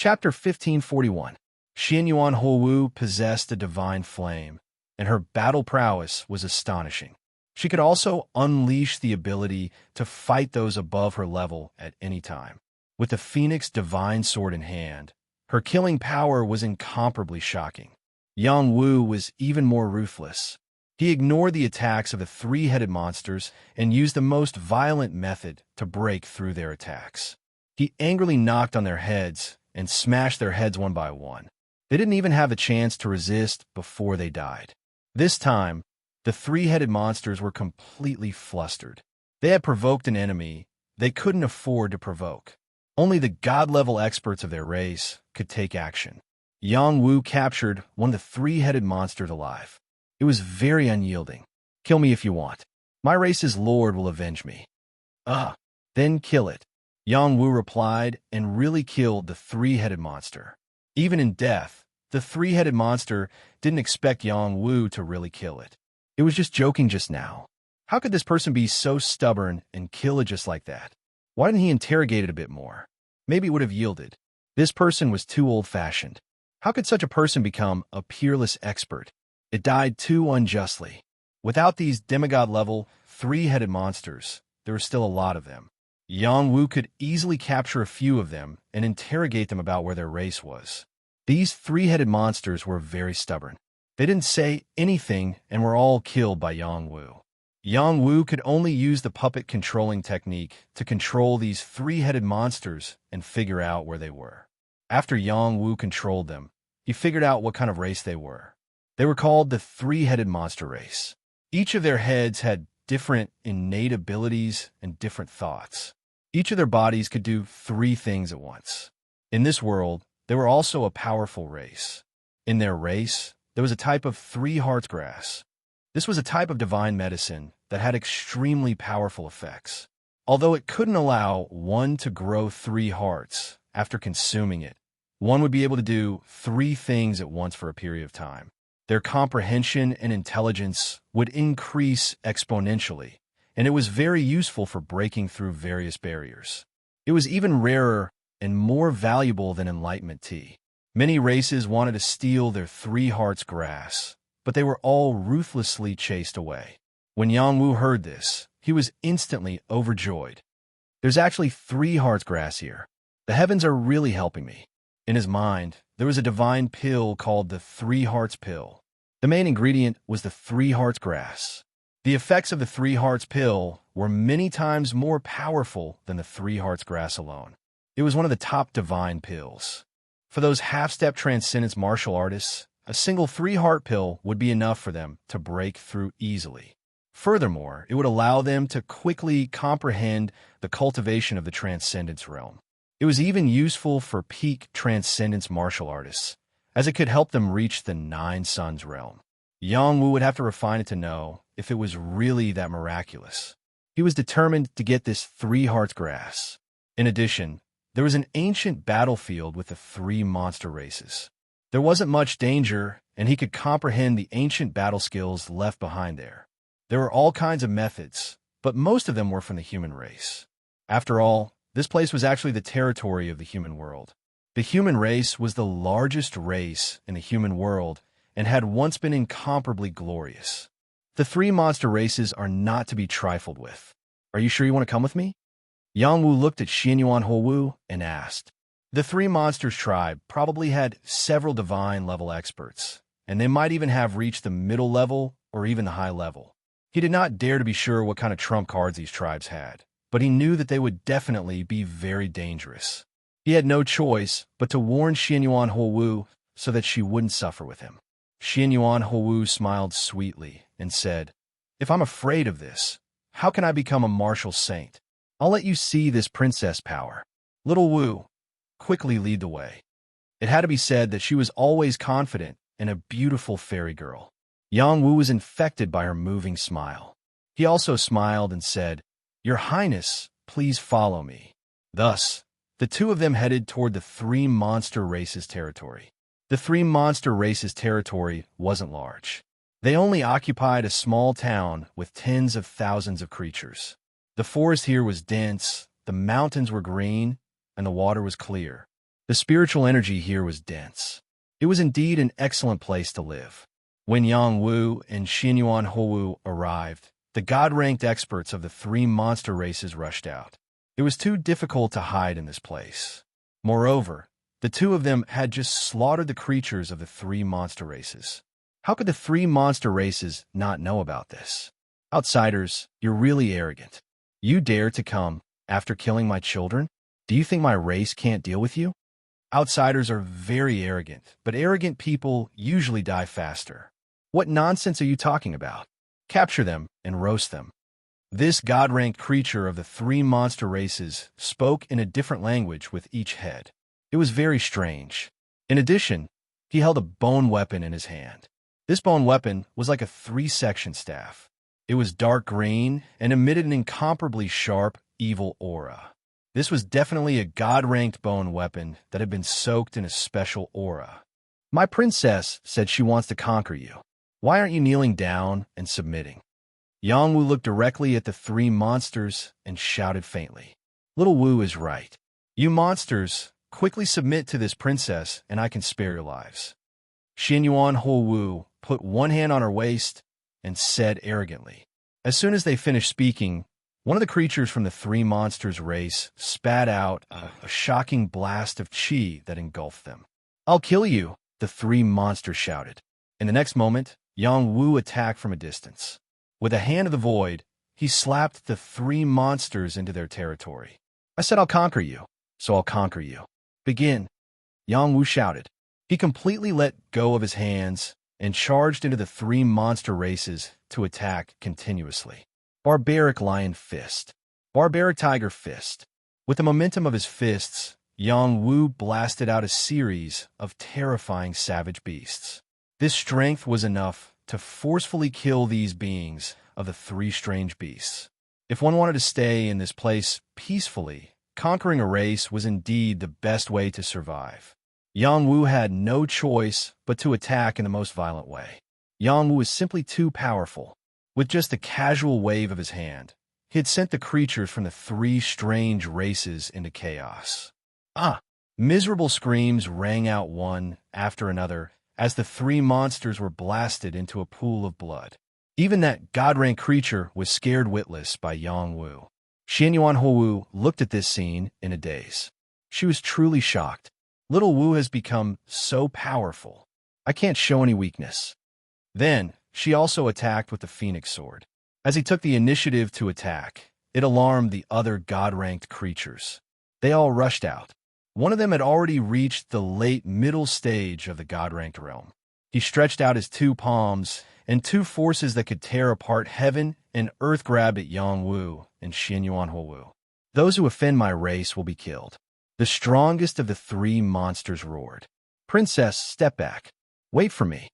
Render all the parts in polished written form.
Chapter 1541. Xianyuan Huowu possessed a divine flame, and her battle prowess was astonishing. She could also unleash the ability to fight those above her level at any time. With the Phoenix divine sword in hand, her killing power was incomparably shocking. Yang Wu was even more ruthless. He ignored the attacks of the three-headed monsters and used the most violent method to break through their attacks. He angrily knocked on their heads and smashed their heads one by one. They didn't even have a chance to resist before they died. This time, the three-headed monsters were completely flustered. They had provoked an enemy they couldn't afford to provoke. Only the god-level experts of their race could take action. Yang Wu captured one of the three-headed monsters alive. It was very unyielding. Kill me if you want. My race's lord will avenge me. Then kill it. Yang Wu replied and really killed the three-headed monster. Even in death, the three-headed monster didn't expect Yang Wu to really kill it. It was just joking just now. How could this person be so stubborn and kill it just like that? Why didn't he interrogate it a bit more? Maybe it would have yielded. This person was too old-fashioned. How could such a person become a peerless expert? It died too unjustly. Without these demigod-level, three-headed monsters, there were still a lot of them. Yang Wu could easily capture a few of them and interrogate them about where their race was. These three-headed monsters were very stubborn. They didn't say anything and were all killed by Yang Wu. Yang Wu could only use the puppet controlling technique to control these three-headed monsters and figure out where they were. After Yang Wu controlled them, he figured out what kind of race they were. They were called the three-headed monster race. Each of their heads had different innate abilities and different thoughts. Each of their bodies could do three things at once. In this world, they were also a powerful race. In their race, there was a type of three hearts grass. This was a type of divine medicine that had extremely powerful effects. Although it couldn't allow one to grow three hearts after consuming it, one would be able to do three things at once for a period of time. Their comprehension and intelligence would increase exponentially, and it was very useful for breaking through various barriers. It was even rarer and more valuable than enlightenment tea. Many races wanted to steal their three hearts grass, but they were all ruthlessly chased away. When Yang Wu heard this, he was instantly overjoyed. There's actually three hearts grass here. The heavens are really helping me. In his mind, there was a divine pill called the Three Hearts Pill. The main ingredient was the Three Hearts grass. The effects of the Three Hearts Pill were many times more powerful than the Three Hearts grass alone. It was one of the top divine pills. For those half-step transcendence martial artists, a single three-heart pill would be enough for them to break through easily. Furthermore, it would allow them to quickly comprehend the cultivation of the transcendence realm. It was even useful for peak transcendence martial artists, as it could help them reach the Nine Suns realm. Yang Wu would have to refine it to know if it was really that miraculous. He was determined to get this three hearts grass. In addition, there was an ancient battlefield with the three monster races. There wasn't much danger, and he could comprehend the ancient battle skills left behind there. There were all kinds of methods, but most of them were from the human race. After all, this place was actually the territory of the human world. The human race was the largest race in the human world and had once been incomparably glorious. The three monster races are not to be trifled with. Are you sure you want to come with me? Yang Wu looked at Xianyuan Huowu and asked. The three monsters tribe probably had several divine-level experts, and they might even have reached the middle level or even the high level. He did not dare to be sure what kind of trump cards these tribes had, but he knew that they would definitely be very dangerous. He had no choice but to warn Xianyuan Huowu so that she wouldn't suffer with him. Xianyuan Huowu smiled sweetly and said, "If I'm afraid of this, how can I become a martial saint? I'll let you see this princess power. Little Wu, quickly lead the way." It had to be said that she was always confident and a beautiful fairy girl. Yang Wu was infected by her moving smile. He also smiled and said, "Your Highness, please follow me." Thus, the two of them headed toward the three monster races' territory. The three monster races' territory wasn't large. They only occupied a small town with tens of thousands of creatures. The forest here was dense, the mountains were green, and the water was clear. The spiritual energy here was dense. It was indeed an excellent place to live. When Yang Wu and Xinyuan Hou arrived, the God-ranked experts of the three monster races rushed out. It was too difficult to hide in this place. Moreover, the two of them had just slaughtered the creatures of the three monster races. How could the three monster races not know about this? Outsiders, you're really arrogant. You dare to come after killing my children? Do you think my race can't deal with you? Outsiders are very arrogant, but arrogant people usually die faster. What nonsense are you talking about? Capture them and roast them. This God-ranked creature of the three monster races spoke in a different language with each head. It was very strange. In addition, he held a bone weapon in his hand. This bone weapon was like a three-section staff. It was dark green and emitted an incomparably sharp, evil aura. This was definitely a God-ranked bone weapon that had been soaked in a special aura. My princess said she wants to conquer you. Why aren't you kneeling down and submitting? Yang Wu looked directly at the three monsters and shouted faintly. Little Wu is right. You monsters, quickly submit to this princess and I can spare your lives. Xinyuan Hou put one hand on her waist and said arrogantly. As soon as they finished speaking, one of the creatures from the three monsters race spat out a shocking blast of qi that engulfed them. I'll kill you, the three monsters shouted. In the next moment, Yang Wu attacked from a distance. With a hand of the void, he slapped the three monsters into their territory. I said I'll conquer you, so I'll conquer you. Begin, Yang Wu shouted. He completely let go of his hands and charged into the three monster races to attack continuously. Barbaric Lion Fist. Barbaric Tiger Fist. With the momentum of his fists, Yang Wu blasted out a series of terrifying savage beasts. This strength was enough to forcefully kill these beings of the three strange beasts. If one wanted to stay in this place peacefully, conquering a race was indeed the best way to survive. Yang Wu had no choice but to attack in the most violent way. Yang Wu was simply too powerful. With just a casual wave of his hand, he had sent the creatures from the three strange races into chaos. Miserable screams rang out one after another as the three monsters were blasted into a pool of blood. Even that God-ranked creature was scared witless by Yang Wu. Xinyuan Hou looked at this scene in a daze. She was truly shocked. Little Wu has become so powerful. I can't show any weakness. Then, she also attacked with the Phoenix Sword. As he took the initiative to attack, it alarmed the other God-ranked creatures. They all rushed out. One of them had already reached the late middle stage of the God-ranked realm. He stretched out his two palms, and two forces that could tear apart heaven and earth grabbed at Yang Wu and Xinyuan Hou. Those who offend my race will be killed. The strongest of the three monsters roared. Princess, step back. Wait for me.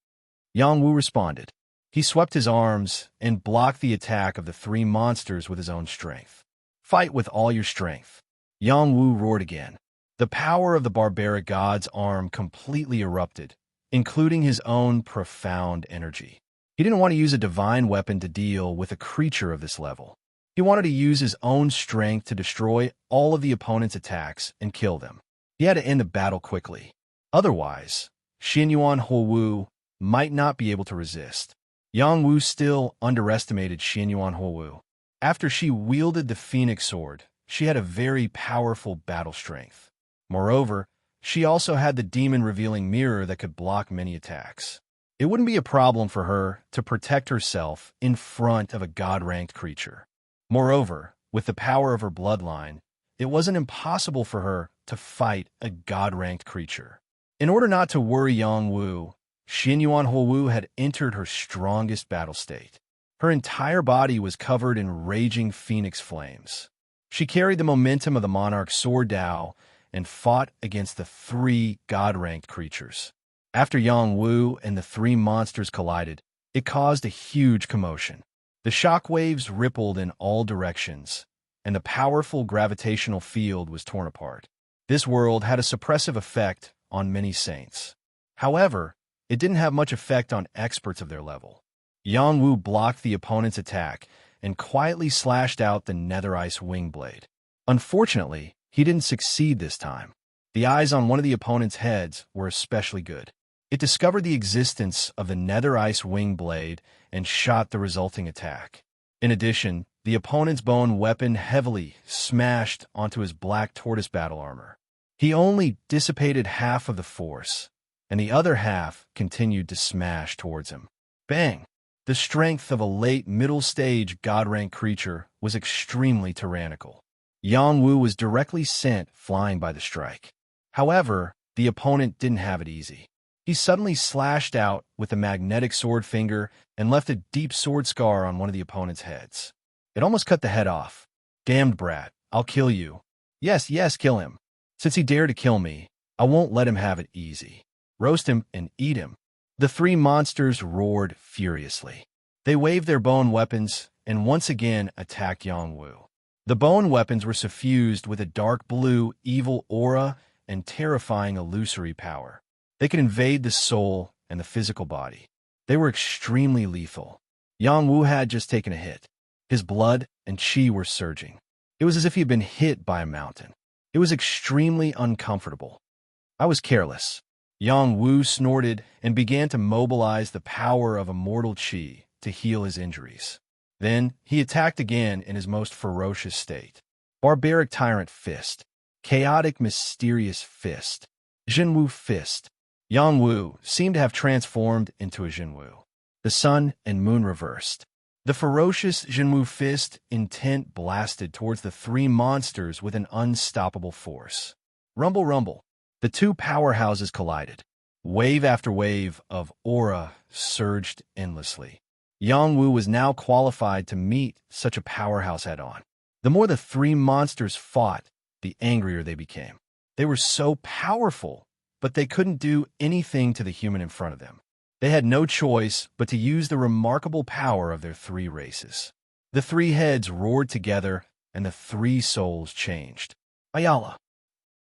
Yang Wu responded. He swept his arms and blocked the attack of the three monsters with his own strength. Fight with all your strength. Yang Wu roared again. The power of the barbaric god's arm completely erupted, including his own profound energy. He didn't want to use a divine weapon to deal with a creature of this level. He wanted to use his own strength to destroy all of the opponent's attacks and kill them. He had to end the battle quickly. Otherwise, Xinyuan Hou might not be able to resist. Yang Wu still underestimated Xinyuan Hou. After she wielded the Phoenix Sword, she had a very powerful battle strength. Moreover, she also had the demon-revealing mirror that could block many attacks. It wouldn't be a problem for her to protect herself in front of a God-ranked creature. Moreover, with the power of her bloodline, it wasn't impossible for her to fight a God-ranked creature. In order not to worry Yang Wu, Xinyuan Hou had entered her strongest battle state. Her entire body was covered in raging phoenix flames. She carried the momentum of the monarch's sword Dao and fought against the three God-ranked creatures. After Yang Wu and the three monsters collided, it caused a huge commotion. The shock waves rippled in all directions, and the powerful gravitational field was torn apart. This world had a suppressive effect on many saints. However, it didn't have much effect on experts of their level. Yang Wu blocked the opponent's attack and quietly slashed out the nether ice wing blade. Unfortunately, he didn't succeed this time. The eyes on one of the opponent's heads were especially good. It discovered the existence of the nether ice wing blade and shot the resulting attack. In addition, the opponent's bone weapon heavily smashed onto his black tortoise battle armor. He only dissipated half of the force, and the other half continued to smash towards him. Bang! The strength of a late middle-stage god-rank creature was extremely tyrannical. Yang Wu was directly sent flying by the strike. However, the opponent didn't have it easy. He suddenly slashed out with a magnetic sword finger and left a deep sword scar on one of the opponent's heads. It almost cut the head off. Damned brat, I'll kill you. Yes, kill him. Since he dared to kill me, I won't let him have it easy. Roast him and eat him. The three monsters roared furiously. They waved their bone weapons and once again attacked Yang Wu. The bone weapons were suffused with a dark blue, evil aura and terrifying illusory power. They could invade the soul and the physical body. They were extremely lethal. Yang Wu had just taken a hit. His blood and qi were surging. It was as if he had been hit by a mountain. It was extremely uncomfortable. I was careless. Yang Wu snorted and began to mobilize the power of immortal qi to heal his injuries. Then he attacked again in his most ferocious state. Barbaric Tyrant Fist. Chaotic Mysterious Fist. Jinwu Fist. Yang Wu seemed to have transformed into a Jinwu. The sun and moon reversed. The ferocious Jinwu Fist intent blasted towards the three monsters with an unstoppable force. Rumble, rumble. The two powerhouses collided. Wave after wave of aura surged endlessly. Yang Wu was now qualified to meet such a powerhouse head-on. The more the three monsters fought, the angrier they became. They were so powerful, but they couldn't do anything to the human in front of them. They had no choice but to use the remarkable power of their three races. The three heads roared together, and the three souls changed. Ayala.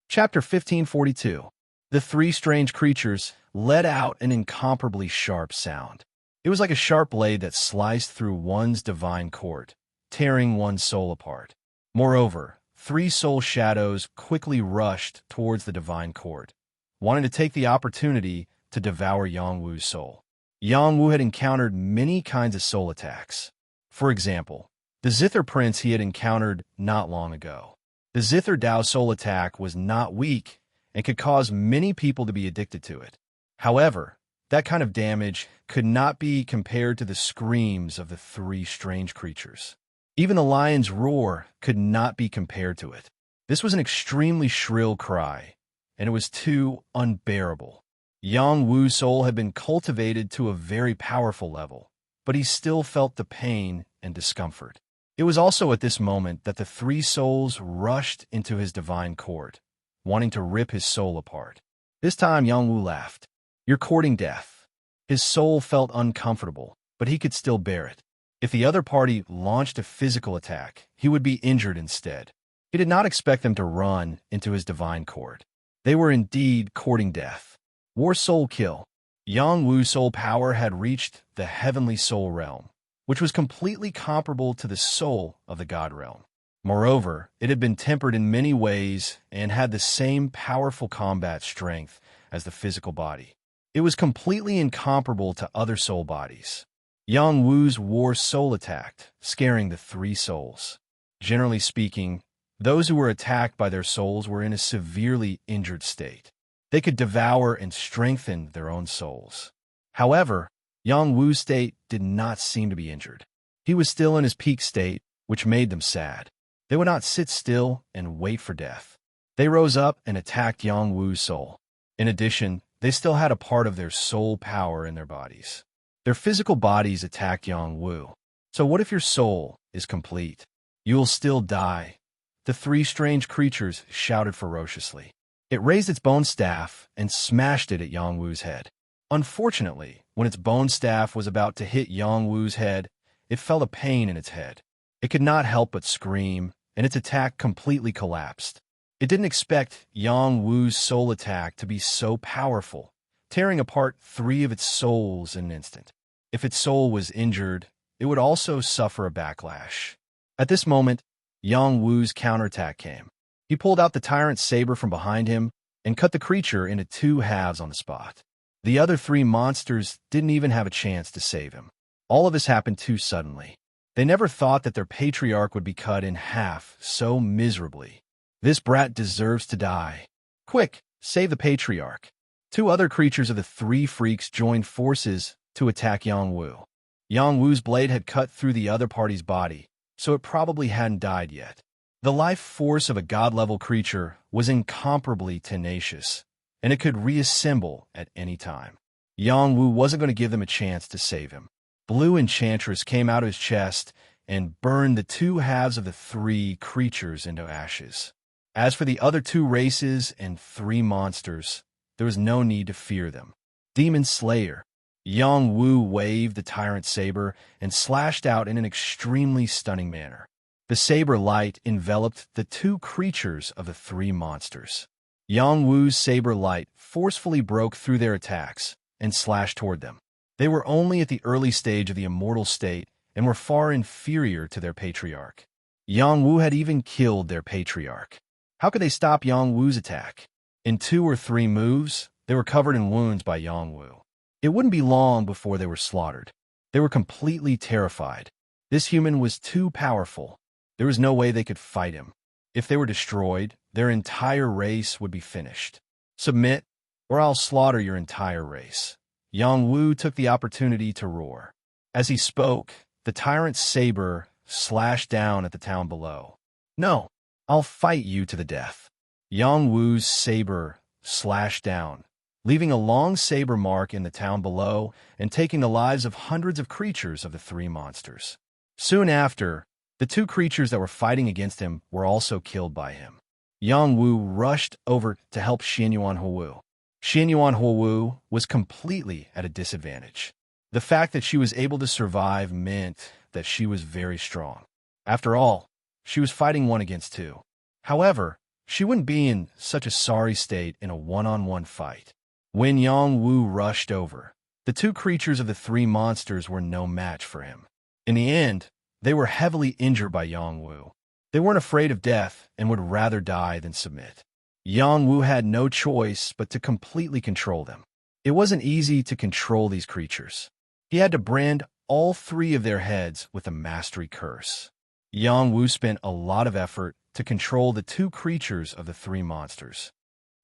Chapter 1542. The three strange creatures let out an incomparably sharp sound. It was like a sharp blade that sliced through one's divine cord, tearing one's soul apart. Moreover, three soul shadows quickly rushed towards the divine cord, wanting to take the opportunity to devour Yang Wu's soul. Yang Wu had encountered many kinds of soul attacks. For example, the Zither Prince he had encountered not long ago. The Zither Dao soul attack was not weak and could cause many people to be addicted to it. However, that kind of damage could not be compared to the screams of the three strange creatures. Even the lion's roar could not be compared to it. This was an extremely shrill cry, and it was too unbearable. Yang Wu's soul had been cultivated to a very powerful level, but he still felt the pain and discomfort. It was also at this moment that the three souls rushed into his divine cord, wanting to rip his soul apart. This time Yang Wu laughed. You're courting death. His soul felt uncomfortable, but he could still bear it. If the other party launched a physical attack, he would be injured instead. He did not expect them to run into his divine cord. They were indeed courting death. War Soul Kill. Yang Wu's soul power had reached the heavenly soul realm, which was completely comparable to the soul of the god realm. Moreover, it had been tempered in many ways and had the same powerful combat strength as the physical body. It was completely incomparable to other soul bodies. Yang Wu's war soul attacked, scaring the three souls. Generally speaking, those who were attacked by their souls were in a severely injured state. They could devour and strengthen their own souls. However, Yang Wu's state did not seem to be injured. He was still in his peak state, which made them sad. They would not sit still and wait for death. They rose up and attacked Yang Wu's soul. In addition, they still had a part of their soul power in their bodies. Their physical bodies attacked Yang Wu. So what if your soul is complete? You will still die. The three strange creatures shouted ferociously. It raised its bone staff and smashed it at Yang Wu's head. Unfortunately, when its bone staff was about to hit Yang Wu's head, it felt a pain in its head. It could not help but scream, and its attack completely collapsed. It didn't expect Yang Wu's soul attack to be so powerful, tearing apart three of its souls in an instant. If its soul was injured, it would also suffer a backlash. At this moment, Yang Wu's counterattack came. He pulled out the tyrant's saber from behind him, and cut the creature into two halves on the spot. The other three monsters didn't even have a chance to save him. All of this happened too suddenly. They never thought that their patriarch would be cut in half so miserably. This brat deserves to die. Quick, save the patriarch. Two other creatures of the three freaks joined forces to attack Yangwu. Yangwu's blade had cut through the other party's body, so it probably hadn't died yet. The life force of a god-level creature was incomparably tenacious, and it could reassemble at any time. Yangwu wasn't going to give them a chance to save him. Blue Enchantress came out of his chest and burned the two halves of the three creatures into ashes. As for the other two races and three monsters, there was no need to fear them. Demon Slayer. Yangwu waved the tyrant saber and slashed out in an extremely stunning manner. The saber light enveloped the two creatures of the three monsters. Yangwu's saber light forcefully broke through their attacks and slashed toward them. They were only at the early stage of the immortal state and were far inferior to their patriarch. Yangwu had even killed their patriarch. How could they stop Yangwu's attack? In 2 or 3 moves, they were covered in wounds by Yangwu. It wouldn't be long before they were slaughtered. They were completely terrified. This human was too powerful. There was no way they could fight him. If they were destroyed, their entire race would be finished. Submit, or I'll slaughter your entire race. Yangwu took the opportunity to roar. As he spoke, the tyrant's saber slashed down at the town below. No, I'll fight you to the death. Yangwu's saber slashed down, leaving a long saber mark in the town below and taking the lives of hundreds of creatures of the three monsters. Soon after, the two creatures that were fighting against him were also killed by him. Yangwu rushed over to help Xianyuan Huwu. Xianyuan Huwu was completely at a disadvantage. The fact that she was able to survive meant that she was very strong. After all, she was fighting 1 against 2. However, she wouldn't be in such a sorry state in a one-on-one fight. When Yangwu rushed over, the two creatures of the three monsters were no match for him. In the end, they were heavily injured by Yangwu. They weren't afraid of death and would rather die than submit. Yangwu had no choice but to completely control them. It wasn't easy to control these creatures. He had to brand all 3 of their heads with a mastery curse. Yangwu spent a lot of effort to control the 2 creatures of the 3 monsters.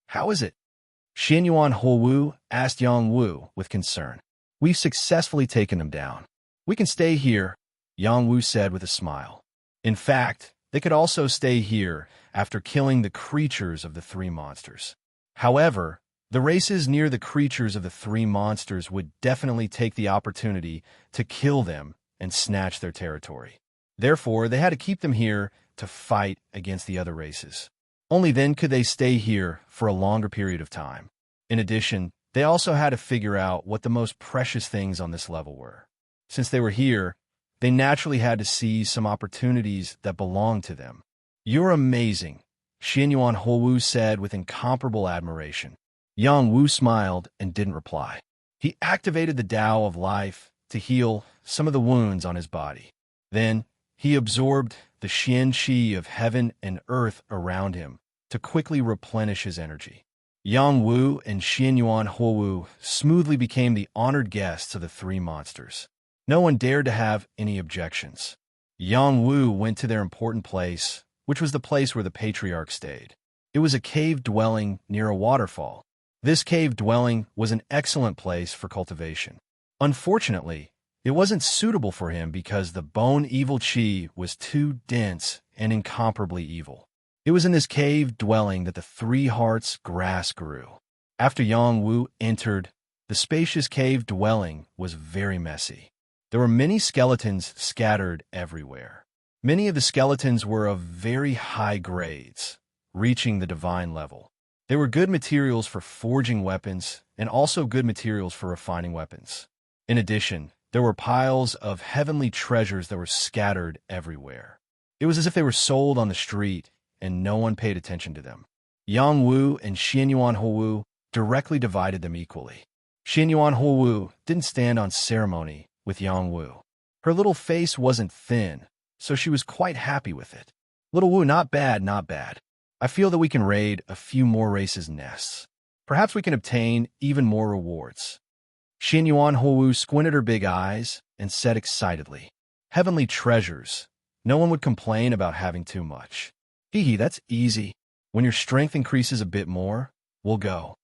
How is it? Xianyuan Huwu asked Yangwu with concern. We've successfully taken them down. We can stay here, Yangwu said with a smile. In fact, they could also stay here after killing the creatures of the 3 monsters. However, the races near the creatures of the 3 monsters would definitely take the opportunity to kill them and snatch their territory. Therefore, they had to keep them here to fight against the other races. Only then could they stay here for a longer period of time. In addition, they also had to figure out what the most precious things on this level were. Since they were here, they naturally had to seize some opportunities that belonged to them. You're amazing, Xianyuan Huwu said with incomparable admiration. Yangwu smiled and didn't reply. He activated the Tao of life to heal some of the wounds on his body. Then, he absorbed the Xian Qi of heaven and earth around him to quickly replenish his energy. Yangwu and Xianyuan Huwu smoothly became the honored guests of the 3 monsters. No one dared to have any objections. Yangwu went to their important place, which was the place where the patriarch stayed. It was a cave dwelling near a waterfall. This cave dwelling was an excellent place for cultivation. Unfortunately, it wasn't suitable for him because the bone evil chi was too dense and incomparably evil. It was in this cave dwelling that the 3 hearts grass grew. After Yangwu entered, the spacious cave dwelling was very messy. There were many skeletons scattered everywhere. Many of the skeletons were of very high grades, reaching the divine level. They were good materials for forging weapons and also good materials for refining weapons. In addition, there were piles of heavenly treasures that were scattered everywhere. It was as if they were sold on the street and no one paid attention to them. Yangwu and Xianyuan Huwu directly divided them equally. Xianyuan Huwu didn't stand on ceremony with Yangwu. Her little face wasn't thin, so she was quite happy with it. Little Wu, not bad, not bad. I feel that we can raid a few more races' nests. Perhaps we can obtain even more rewards. Xin Yuan Huowu squinted her big eyes and said excitedly, "Heavenly treasures. No one would complain about having too much. Hee, that's easy. When your strength increases a bit more, we'll go."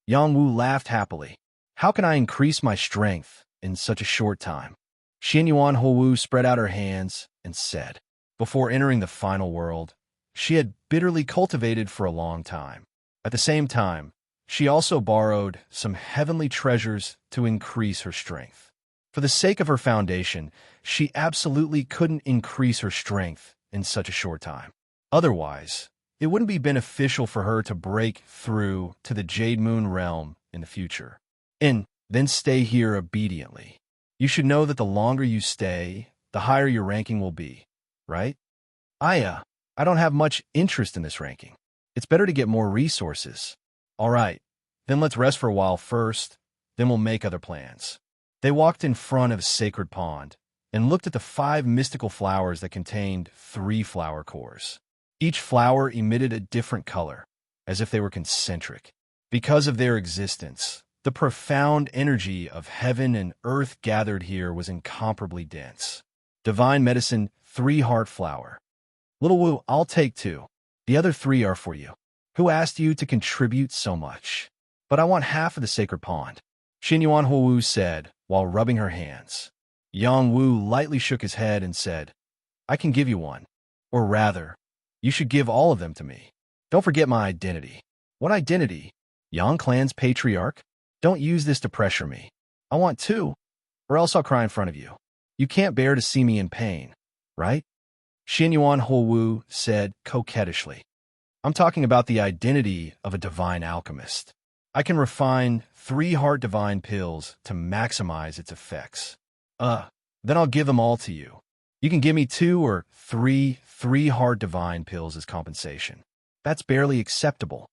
Yang Wu laughed happily. "How can I increase my strength in such a short time?" Xin Yuan Huowu spread out her hands and said, before entering the final world, she had bitterly cultivated for a long time. At the same time, she also borrowed some heavenly treasures to increase her strength. For the sake of her foundation, she absolutely couldn't increase her strength in such a short time. Otherwise, it wouldn't be beneficial for her to break through to the Jade Moon realm in the future, and then stay here obediently. You should know that the longer you stay, the higher your ranking will be, right? I don't have much interest in this ranking. It's better to get more resources. All right, then let's rest for a while first, then we'll make other plans. They walked in front of a sacred pond and looked at the 5 mystical flowers that contained 3 flower cores. Each flower emitted a different color, as if they were concentric. Because of their existence, the profound energy of heaven and earth gathered here was incomparably dense. Divine medicine, 3 heart flower. Little Wu, I'll take 2. The other 3 are for you. Who asked you to contribute so much? But I want half of the sacred pond, Xin Yuan Huowu said while rubbing her hands. Yang Wu lightly shook his head and said, I can give you one. Or rather, you should give all of them to me. Don't forget my identity. What identity? Yang Clan's patriarch? Don't use this to pressure me. I want 2, or else I'll cry in front of you. You can't bear to see me in pain, right? Xin Yuan Huowu said coquettishly. I'm talking about the identity of a divine alchemist. I can refine 3 heart divine pills to maximize its effects. Then I'll give them all to you. You can give me 2 or 3 heart divine pills as compensation. That's barely acceptable.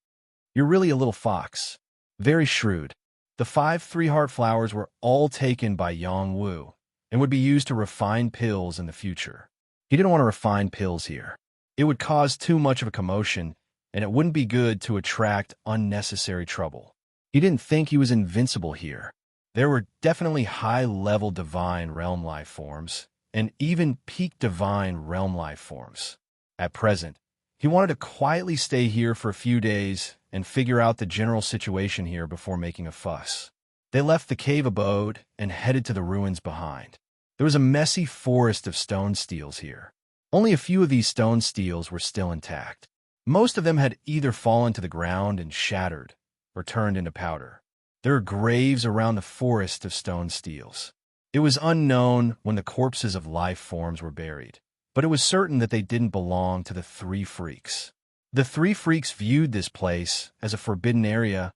You're really a little fox. Very shrewd. The 5 3-heart flowers were all taken by Yang Wu and would be used to refine pills in the future. He didn't want to refine pills here. It would cause too much of a commotion, and it wouldn't be good to attract unnecessary trouble. He didn't think he was invincible here. There were definitely high-level divine realm life forms, and even peak divine realm life forms. At present, he wanted to quietly stay here for a few days and figure out the general situation here before making a fuss. They left the cave abode and headed to the ruins behind. There was a messy forest of stone steels here. Only a few of these stone steels were still intact. Most of them had either fallen to the ground and shattered or turned into powder. There are graves around the forest of stone steels. It was unknown when the corpses of life forms were buried, but it was certain that they didn't belong to the 3 freaks. The 3 freaks viewed this place as a forbidden area,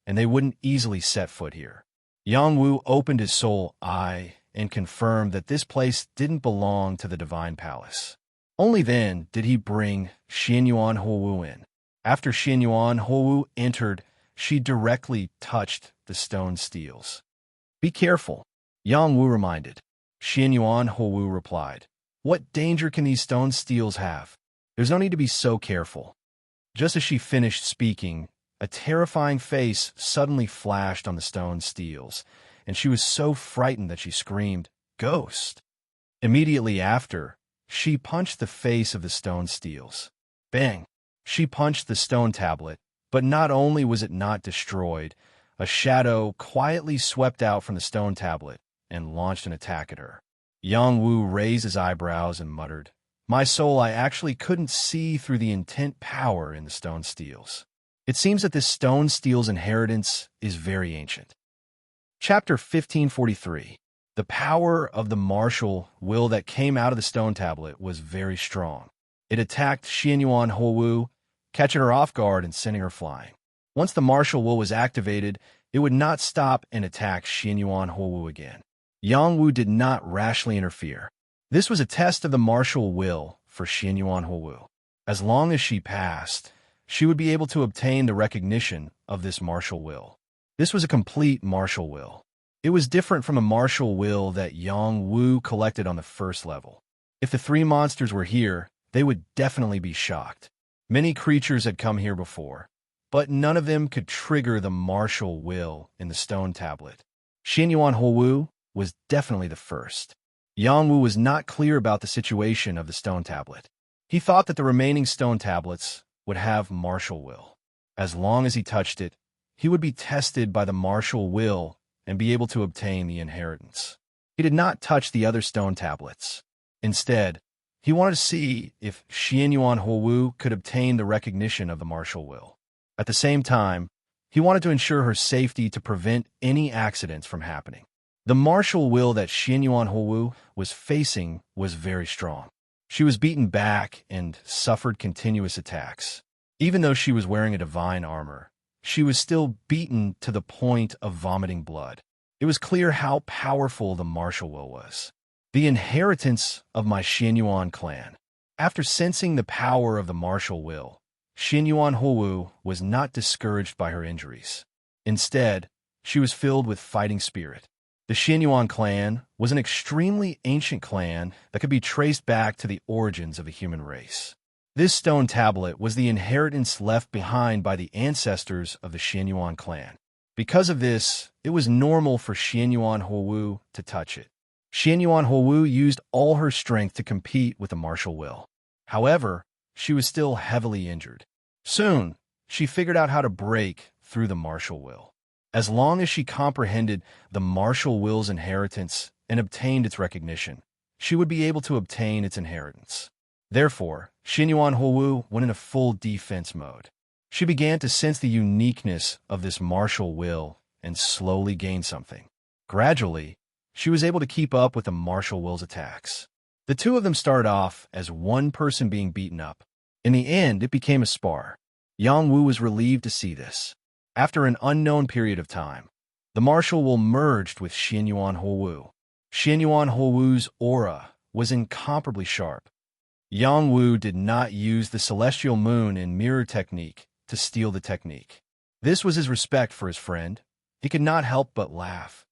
and they wouldn't easily set foot here. Yang Wu opened his soul eye and confirmed that this place didn't belong to the Divine Palace. Only then did he bring Xin Yuan Huowu in. After Xin Yuan Huowu entered, she directly touched the stone steels. Be careful, Yang Wu reminded. Xin Yuan Huowu replied, What danger can these stone steels have? There's no need to be so careful. Just as she finished speaking, a terrifying face suddenly flashed on the stone steels, and she was so frightened that she screamed, Ghost! Immediately after, she punched the face of the stone steels. Bang! She punched the stone tablet, but not only was it not destroyed, a shadow quietly swept out from the stone tablet and launched an attack at her. Yang Wu raised his eyebrows and muttered, My soul, I actually couldn't see through the intent power in the stone steels. It seems that this stone steel's inheritance is very ancient. Chapter 1543. The power of the martial will that came out of the stone tablet was very strong. It attacked Xin Yuan Huowu, catching her off guard and sending her flying. Once the martial will was activated, it would not stop and attack Xin Yuan Huowu again. Yang Wu did not rashly interfere. This was a test of the martial will for Xin Yuan Huowu. As long as she passed, she would be able to obtain the recognition of this martial will. This was a complete martial will. It was different from a martial will that Yang Wu collected on the first level. If the 3 monsters were here, they would definitely be shocked. Many creatures had come here before, but none of them could trigger the martial will in the stone tablet. Xianyuan Huowu was definitely the first. Yang Wu was not clear about the situation of the stone tablet. He thought that the remaining stone tablets would have martial will. As long as he touched it, he would be tested by the martial will and be able to obtain the inheritance. He did not touch the other stone tablets. Instead, he wanted to see if Xianyuan Huowu could obtain the recognition of the martial will. At the same time, he wanted to ensure her safety to prevent any accidents from happening. The martial will that Xianyuan Huowu was facing was very strong. She was beaten back and suffered continuous attacks. Even though she was wearing a divine armor, she was still beaten to the point of vomiting blood. It was clear how powerful the martial will was. The inheritance of my Xianyuan clan. After sensing the power of the martial will, Xianyuan Huowu was not discouraged by her injuries. Instead, she was filled with fighting spirit. The Xianyuan clan was an extremely ancient clan that could be traced back to the origins of the human race. This stone tablet was the inheritance left behind by the ancestors of the Xianyuan clan. Because of this, it was normal for Xianyuan Huowu to touch it. Xianyuan Huowu used all her strength to compete with the martial will. However, she was still heavily injured. Soon, she figured out how to break through the martial will. As long as she comprehended the martial will's inheritance and obtained its recognition, she would be able to obtain its inheritance. Therefore, Xianyuan Huowu went in a full defense mode. She began to sense the uniqueness of this martial will and slowly gained something. Gradually, she was able to keep up with the martial will's attacks. The two of them started off as one person being beaten up. In the end, it became a spar. Yang Wu was relieved to see this. After an unknown period of time, the martial will merged with Xianyuan Huowu. Xianyuan Huowu's aura was incomparably sharp. Yang Wu did not use the celestial moon and mirror technique to steal the technique. This was his respect for his friend. He could not help but laugh.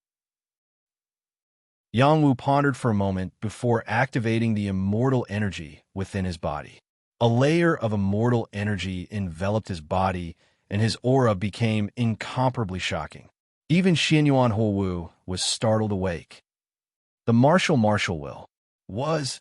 Yang Wu pondered for a moment before activating the immortal energy within his body. A layer of immortal energy enveloped his body, and his aura became incomparably shocking. Even Xianyuan Huowu was startled awake. The martial will was.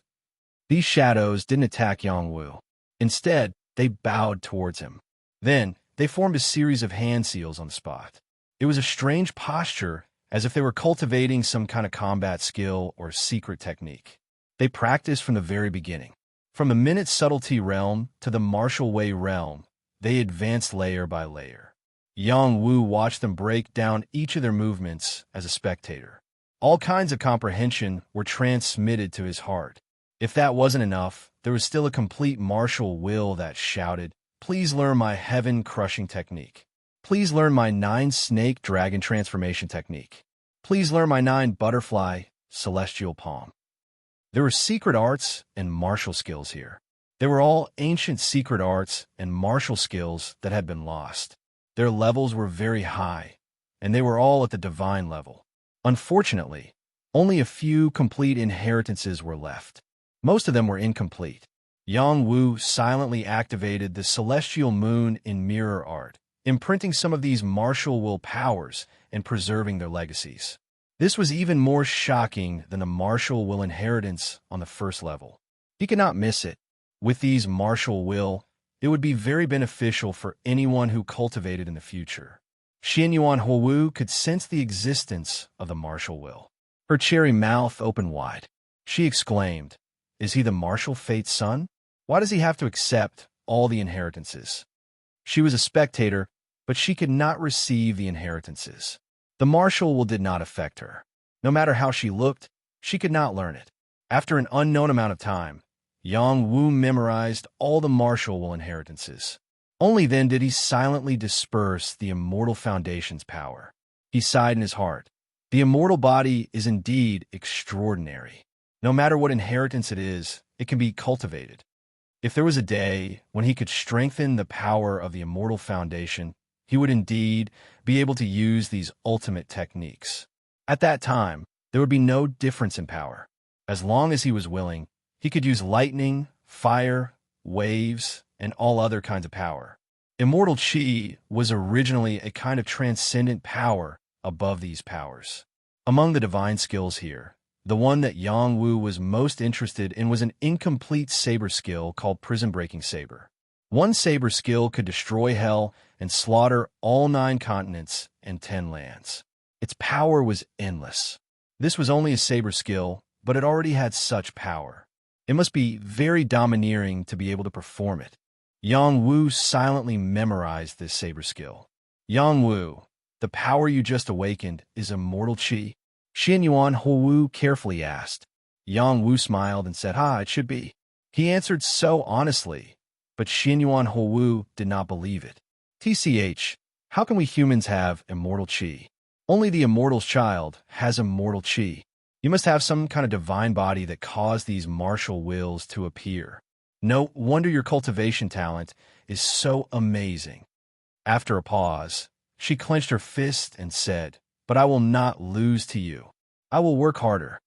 These shadows didn't attack Yang Wu. Instead, they bowed towards him. Then, they formed a series of hand seals on the spot. It was a strange posture, as if they were cultivating some kind of combat skill or secret technique. They practiced from the very beginning. From the minute subtlety realm to the martial way realm, they advanced layer by layer. Yang Wu watched them break down each of their movements as a spectator. All kinds of comprehension were transmitted to his heart. If that wasn't enough, there was still a complete martial will that shouted, "Please learn my heaven-crushing technique. Please learn my 9-snake dragon transformation technique. Please learn my 9-butterfly celestial palm." There were secret arts and martial skills here. They were all ancient secret arts and martial skills that had been lost. Their levels were very high, and they were all at the divine level. Unfortunately, only a few complete inheritances were left. Most of them were incomplete. Yang Wu silently activated the celestial moon in mirror art, imprinting some of these martial will powers and preserving their legacies. This was even more shocking than the martial will inheritance on the first level. He could not miss it. With these martial will, it would be very beneficial for anyone who cultivated in the future. Xianyuan Huowu could sense the existence of the martial will. Her cherry mouth opened wide. She exclaimed, "Is he the martial fate's son? Why does he have to accept all the inheritances?" She was a spectator, but she could not receive the inheritances. The martial will did not affect her. No matter how she looked, she could not learn it. After an unknown amount of time, Yang Wu memorized all the martial will inheritances. Only then did he silently disperse the immortal foundation's power. He sighed in his heart. The immortal body is indeed extraordinary. No matter what inheritance it is, it can be cultivated. If there was a day when he could strengthen the power of the immortal foundation, he would indeed be able to use these ultimate techniques. At that time, there would be no difference in power. As long as he was willing, he could use lightning, fire, waves, and all other kinds of power. Immortal Qi was originally a kind of transcendent power above these powers. Among the divine skills here, the one that Yang Wu was most interested in was an incomplete saber skill called Prison-Breaking Saber. One saber skill could destroy hell and slaughter all 9 continents and 10 lands. Its power was endless. This was only a saber skill, but it already had such power. It must be very domineering to be able to perform it. Yang Wu silently memorized this saber skill. Yang Wu, the power you just awakened is immortal Qi. Xin Yuan Wu carefully asked. Yang Wu smiled and said, it should be. He answered so honestly, but Xin Yuan Wu did not believe it. TCH, how can we humans have immortal Qi? Only the immortal's child has immortal Qi. You must have some kind of divine body that caused these martial wills to appear. No wonder your cultivation talent is so amazing. After a pause, she clenched her fist and said, but I will not lose to you. I will work harder.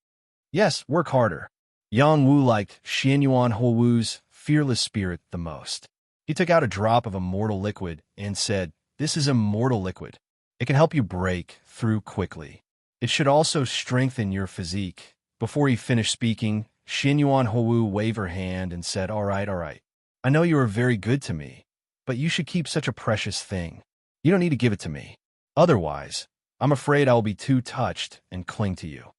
Yes, work harder. Yang Wu liked Xin Yuan Wu's fearless spirit the most. He took out a drop of immortal liquid and said, this is immortal liquid. It can help you break through quickly. It should also strengthen your physique. Before he finished speaking, Xin Yuan Wu waved her hand and said, all right. I know you are very good to me, but you should keep such a precious thing. You don't need to give it to me. Otherwise, I'm afraid I will be too touched and cling to you.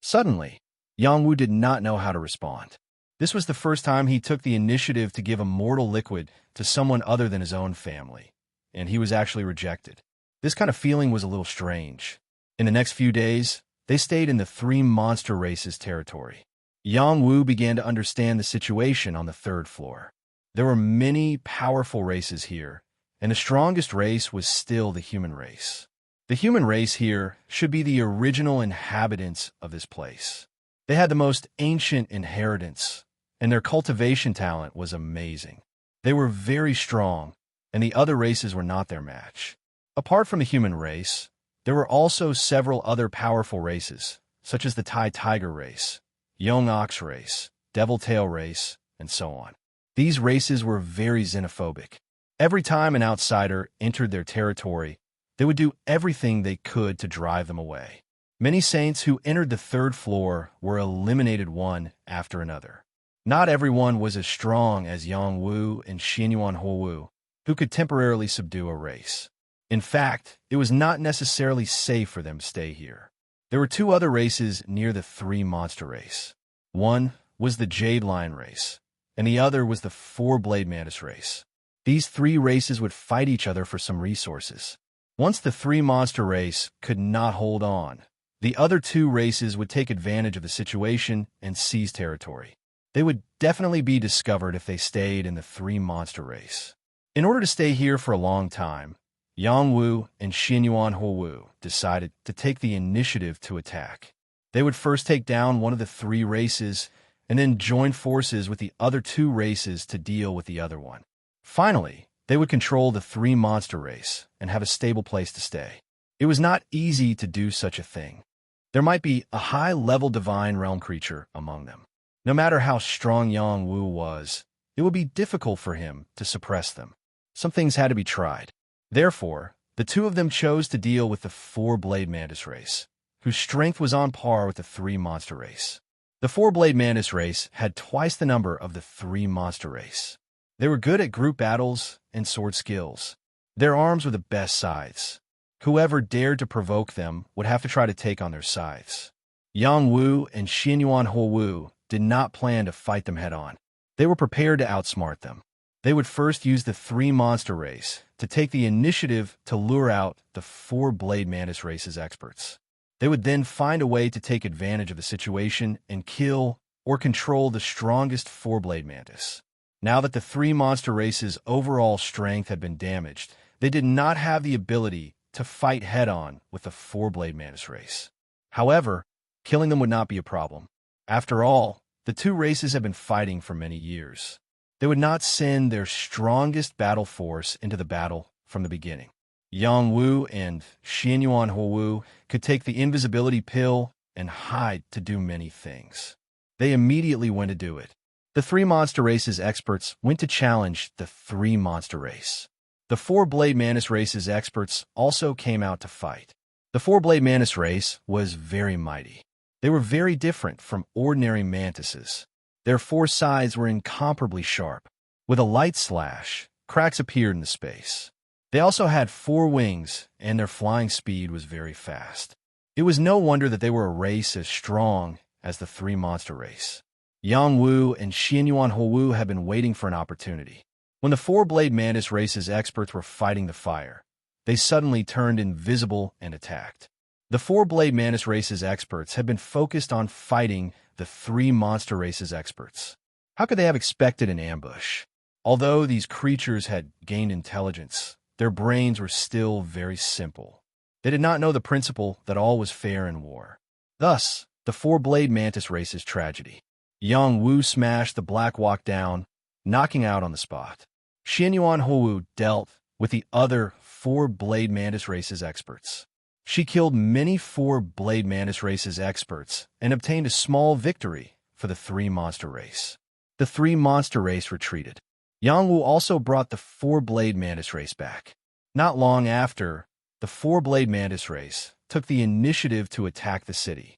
Suddenly, Yang Wu did not know how to respond. This was the first time he took the initiative to give immortal liquid to someone other than his own family, and he was actually rejected. This kind of feeling was a little strange. In the next few days, they stayed in the 3 monster races territory. Yang Wu began to understand the situation on the 3rd floor. There were many powerful races here, and the strongest race was still the human race. The human race here should be the original inhabitants of this place. They had the most ancient inheritance, and their cultivation talent was amazing. They were very strong, and the other races were not their match. Apart from the human race, there were also several other powerful races, such as the Thai Tiger race, Young Ox race, Devil Tail race, and so on. These races were very xenophobic. Every time an outsider entered their territory, they would do everything they could to drive them away. Many saints who entered the 3rd floor were eliminated one after another. Not everyone was as strong as Yang Wu and Xin Yuan Wu, who could temporarily subdue a race. In fact, it was not necessarily safe for them to stay here. There were 2 other races near the 3 monster race. One was the Jade Lion race, and the other was the 4-Blade Mantis race. These 3 races would fight each other for some resources. Once the 3 monster race could not hold on, the other 2 races would take advantage of the situation and seize territory. They would definitely be discovered if they stayed in the 3 monster race. In order to stay here for a long time, Yang Wu and Xin Yuan Wu decided to take the initiative to attack. They would first take down one of the 3 races and then join forces with the other 2 races to deal with the other one. Finally, they would control the 3 monster race and have a stable place to stay. It was not easy to do such a thing. There might be a high-level divine realm creature among them. No matter how strong Yang Wu was, it would be difficult for him to suppress them. Some things had to be tried. Therefore, the 2 of them chose to deal with the 4-Blade Mantis race, whose strength was on par with the 3 monster race. The 4-Blade Mantis race had twice the number of the 3 monster race. They were good at group battles and sword skills. Their arms were the best scythes. Whoever dared to provoke them would have to try to take on their scythes. Yang Wu and Xin Yuan Wu did not plan to fight them head-on. They were prepared to outsmart them. They would first use the 3 monster race to take the initiative to lure out the 4-Blade Mantis race's experts. They would then find a way to take advantage of the situation and kill or control the strongest 4-Blade Mantis. Now that the 3 monster race's overall strength had been damaged, they did not have the ability to fight head-on with the 4-Blade Mantis race. However, killing them would not be a problem. After all, the 2 races had been fighting for many years. They would not send their strongest battle force into the battle from the beginning. Yang Wu and Xin Yuan Wu could take the invisibility pill and hide to do many things. They immediately went to do it. The three monster race's experts went to challenge the three monster race. The four Blade Mantis race's experts also came out to fight. The four Blade Mantis race was very mighty. They were very different from ordinary mantises. Their four sides were incomparably sharp. With a light slash, cracks appeared in the space. They also had four wings, and their flying speed was very fast. It was no wonder that they were a race as strong as the three monster race. Yang Wu and Xianyuan Hou had been waiting for an opportunity. When the four Blade Mantis race's experts were fighting the fire, they suddenly turned invisible and attacked. The four Blade Mantis race's experts had been focused on fighting the three monster race's experts. How could they have expected an ambush? Although these creatures had gained intelligence, their brains were still very simple. They did not know the principle that all was fair in war. Thus, the four Blade Mantis race's tragedy. Yang Wu smashed the Black Walk down, knocking out on the spot. Xianyuan Hou dealt with the other four Blade Mantis race's experts. She killed many four Blade Mantis race's experts and obtained a small victory for the three monster race. The three monster race retreated. Yang Wu also brought the four Blade Mantis race back. Not long after, the four Blade Mantis race took the initiative to attack the city.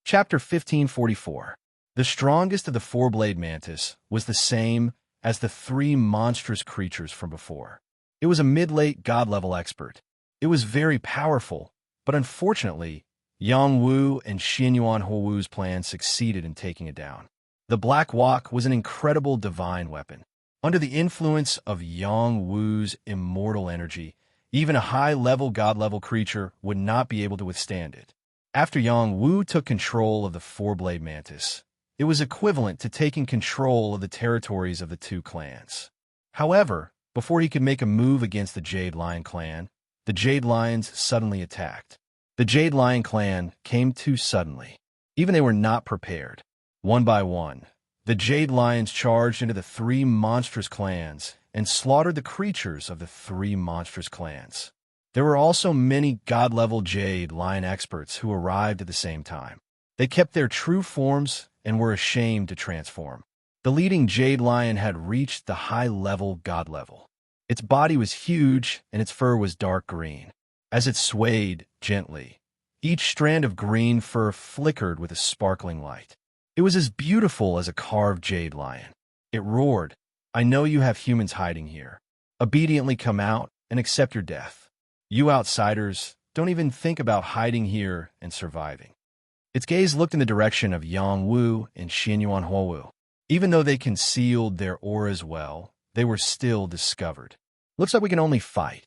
Chapter 1544. The strongest of the four Blade Mantis was the same as the three monstrous creatures from before. It was a mid-late god-level expert. It was very powerful, but unfortunately, Yang Wu and Xianyuan Hou's plan succeeded in taking it down. The Black Walk was an incredible divine weapon. Under the influence of Yang Wu's immortal energy, even a high-level god-level creature would not be able to withstand it. After Yang Wu took control of the four Blade Mantis, it was equivalent to taking control of the territories of the two clans. However, before he could make a move against the Jade Lion clan, the Jade Lions suddenly attacked. The Jade Lion clan came too suddenly. Even they were not prepared. One by one, the Jade Lions charged into the three monstrous clans and slaughtered the creatures of the three monstrous clans. There were also many god-level Jade Lion experts who arrived at the same time. They kept their true forms and were ashamed to transform. The leading Jade Lion had reached the high-level god level. Its body was huge and its fur was dark green. As it swayed gently, each strand of green fur flickered with a sparkling light. It was as beautiful as a carved Jade Lion. It roared, "I know you have humans hiding here. Obediently come out and accept your death. You outsiders, don't even think about hiding here and surviving." Its gaze looked in the direction of Yang Wu and Xianyuan Hou. Even though they concealed their auras well, they were still discovered. "Looks like we can only fight,"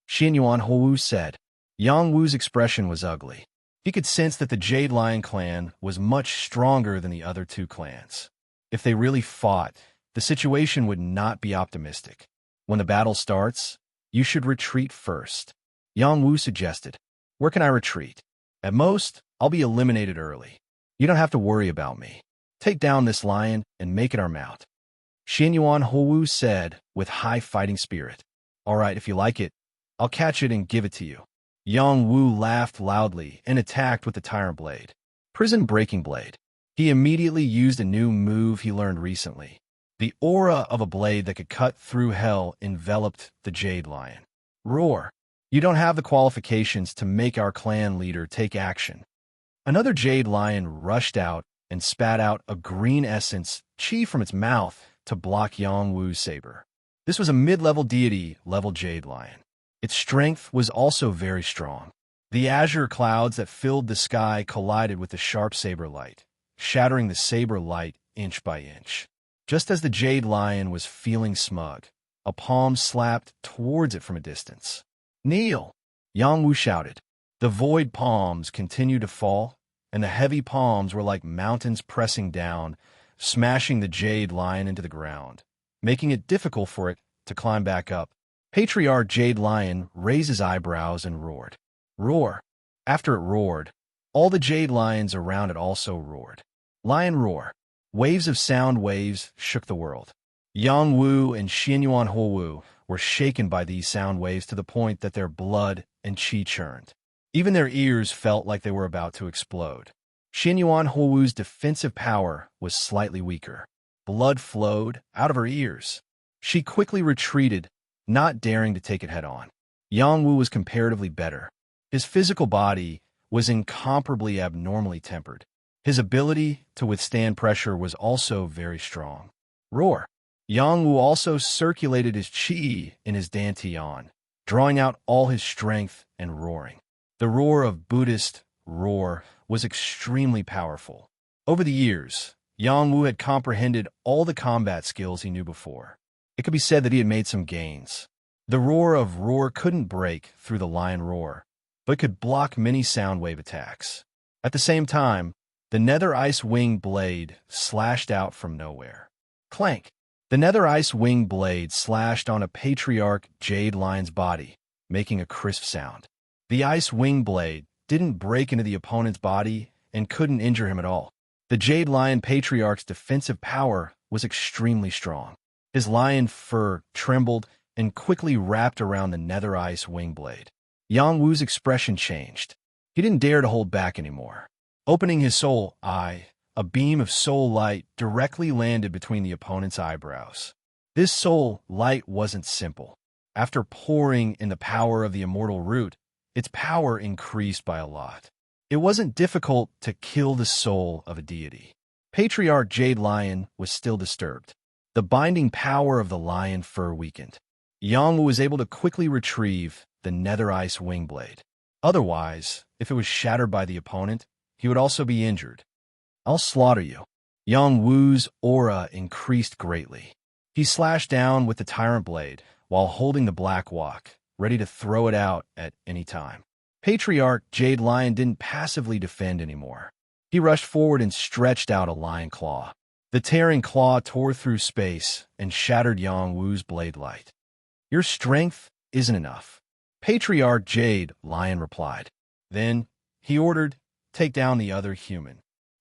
Xianyuan Hou said. Yang Wu's expression was ugly. He could sense that the Jade Lion clan was much stronger than the other two clans. If they really fought, the situation would not be optimistic. "When the battle starts, you should retreat first," Yang Wu suggested. "Where can I retreat? At most, I'll be eliminated early. You don't have to worry about me. Take down this lion and make it our mount," Xianyuan Hou said with high fighting spirit. "All right, if you like it, I'll catch it and give it to you." Yang Wu laughed loudly and attacked with the Tyrant Blade. Prison Breaking Blade. He immediately used a new move he learned recently. The aura of a blade that could cut through hell enveloped the Jade Lion. "Roar! You don't have the qualifications to make our clan leader take action." Another Jade Lion rushed out and spat out a green essence chi from its mouth to block Yang Wu's saber. This was a mid-level deity-level Jade Lion. Its strength was also very strong. The azure clouds that filled the sky collided with the sharp saber light, shattering the saber light inch by inch. Just as the Jade Lion was feeling smug, a palm slapped towards it from a distance. "Kneel!" Yang Wu shouted. The void palms continued to fall, and the heavy palms were like mountains pressing down, smashing the Jade Lion into the ground, making it difficult for it to climb back up. Patriarch Jade Lion raised his eyebrows and roared. "Roar!" After it roared, all the Jade Lions around it also roared. Lion roar. Waves of sound waves shook the world. Yang Wu and Xianyuan Hou were shaken by these sound waves to the point that their blood and qi churned. Even their ears felt like they were about to explode. Xianyuan Hou's defensive power was slightly weaker. blood flowed out of her ears. She quickly retreated, not daring to take it head-on. Yang Wu was comparatively better. His physical body was incomparably abnormally tempered. His ability to withstand pressure was also very strong. Roar! Yang Wu also circulated his qi in his dantian, drawing out all his strength and roaring. The roar of Buddhist roar was extremely powerful. Over the years, Yang Wu had comprehended all the combat skills he knew before. It could be said that he had made some gains. The roar of roar couldn't break through the lion roar, but could block many sound wave attacks. At the same time, the nether ice wing blade slashed out from nowhere. Clank! The nether ice wing blade slashed on a patriarch jade lion's body, making a crisp sound. The ice wing blade didn't break into the opponent's body and couldn't injure him at all. The jade lion patriarch's defensive power was extremely strong. His lion fur trembled and quickly wrapped around the nether ice wing blade. Yang Wu's expression changed. He didn't dare to hold back anymore. Opening his soul eye, a beam of soul light directly landed between the opponent's eyebrows. This soul light wasn't simple. After pouring in the power of the immortal root, its power increased by a lot. It wasn't difficult to kill the soul of a deity. Patriarch Jade Lion was still disturbed. The binding power of the lion fur weakened. Yang Wu was able to quickly retrieve the nether ice wing blade. Otherwise, if it was shattered by the opponent, he would also be injured. I'll slaughter you. Yang Wu's aura increased greatly. He slashed down with the tyrant blade while holding the black walk, ready to throw it out at any time. Patriarch Jade Lion didn't passively defend anymore. He rushed forward and stretched out a lion claw. The tearing claw tore through space and shattered Yang Wu's blade light. Your strength isn't enough, Patriarch Jade Lion replied. Then he ordered, take down the other human.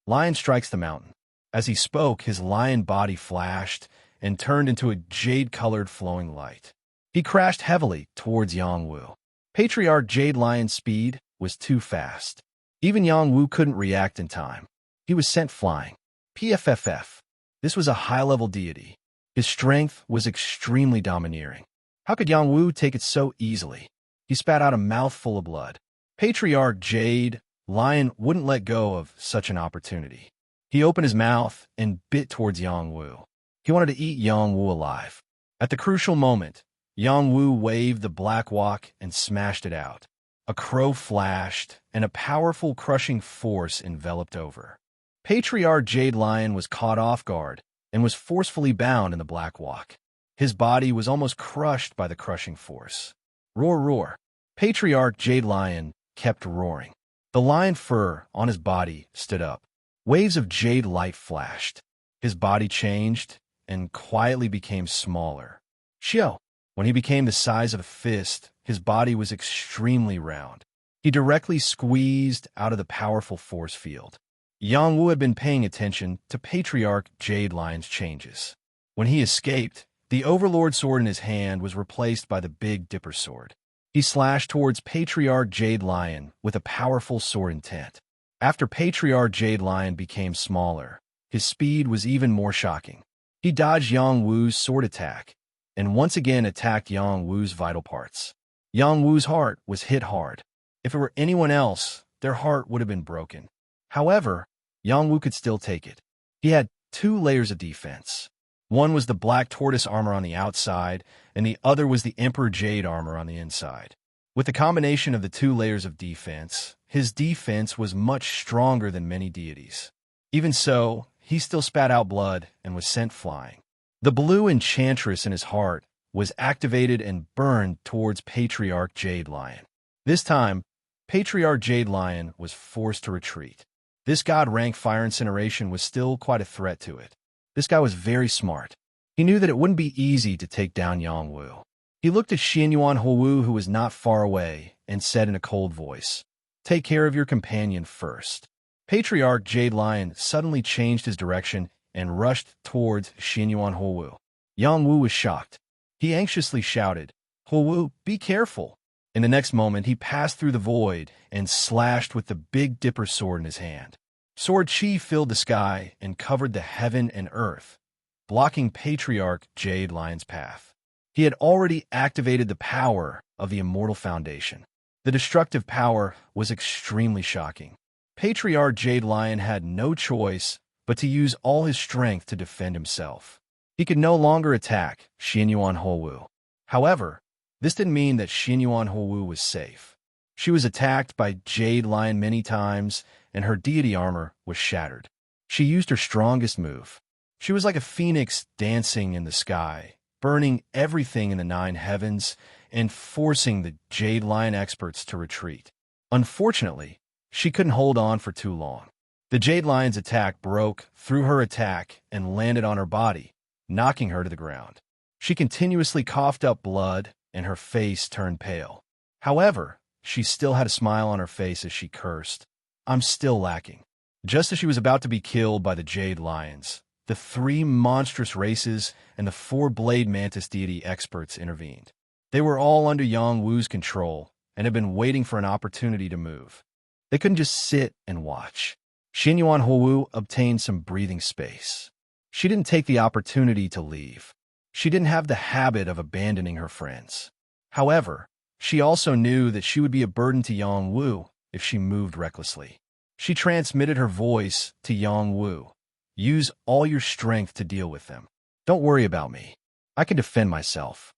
Lion strikes the mountain. As he spoke, his lion body flashed and turned into a jade-colored flowing light. He crashed heavily towards Yang Wu. Patriarch Jade Lion's speed was too fast. Even Yang Wu couldn't react in time. He was sent flying. PFFF. This was a high-level deity. His strength was extremely domineering. How could Yang Wu take it so easily? He spat out a mouthful of blood. Patriarch Jade Lion wouldn't let go of such an opportunity. He opened his mouth and bit towards Yang Wu. He wanted to eat Yang Wu alive. At the crucial moment, Yang Wu waved the black walk and smashed it out. A crow flashed, and a powerful crushing force enveloped over. Patriarch Jade Lion was caught off guard and was forcefully bound in the black walk. His body was almost crushed by the crushing force. Roar, roar. Patriarch Jade Lion kept roaring. The lion fur on his body stood up. Waves of jade light flashed. His body changed and quietly became smaller. Shio. When he became the size of a fist, his body was extremely round. He directly squeezed out of the powerful force field. Yang Wu had been paying attention to Patriarch Jade Lion's changes. When he escaped, the Overlord sword in his hand was replaced by the Big Dipper sword. He slashed towards Patriarch Jade Lion with a powerful sword intent. After Patriarch Jade Lion became smaller, his speed was even more shocking. He dodged Yang Wu's sword attack, and once again attacked Yang Wu's vital parts. Yang Wu's heart was hit hard. If it were anyone else, their heart would have been broken. However, Yang Wu could still take it. He had 2 layers of defense. One was the black tortoise armor on the outside, and the other was the Emperor Jade armor on the inside. With the combination of the 2 layers of defense, his defense was much stronger than many deities. Even so, he still spat out blood and was sent flying. The blue enchantress in his heart was activated and burned towards Patriarch Jade Lion. This time, Patriarch Jade Lion was forced to retreat. This god-rank fire incineration was still quite a threat to it. This guy was very smart. He knew that it wouldn't be easy to take down Yang Wu. He looked at Xianyuan Houwu, who was not far away, and said in a cold voice, "Take care of your companion first." Patriarch Jade Lion suddenly changed his direction and rushed towards Xianyuan Houwu. Yang Wu was shocked. He anxiously shouted, "Houwu, be careful!" In the next moment, he passed through the void and slashed with the Big Dipper sword in his hand. Sword chi filled the sky and covered the heaven and earth. blocking Patriarch Jade Lion's path. He had already activated the power of the Immortal Foundation. The destructive power was extremely shocking. Patriarch Jade Lion had no choice but to use all his strength to defend himself. He could no longer attack Xianyuan Houwu. However, this didn't mean that Xianyuan Houwu was safe. She was attacked by Jade Lion many times, and her deity armor was shattered. She used her strongest move. She was like a phoenix dancing in the sky, burning everything in the 9 heavens and forcing the Jade Lion experts to retreat. Unfortunately, she couldn't hold on for too long. The Jade Lion's attack broke through her attack and landed on her body, knocking her to the ground. She continuously coughed up blood, and her face turned pale. However, she still had a smile on her face as she cursed, "I'm still lacking." Just as she was about to be killed by the Jade Lions, the 3 monstrous races and the 4 Blade Mantis deity experts intervened. They were all under Yang Wu's control and had been waiting for an opportunity to move. They couldn't just sit and watch. Xianyuan Houwu obtained some breathing space. She didn't take the opportunity to leave. She didn't have the habit of abandoning her friends. However, she also knew that she would be a burden to Yang Wu if she moved recklessly. She transmitted her voice to Yang Wu. "Use all your strength to deal with them. Don't worry about me. I can defend myself."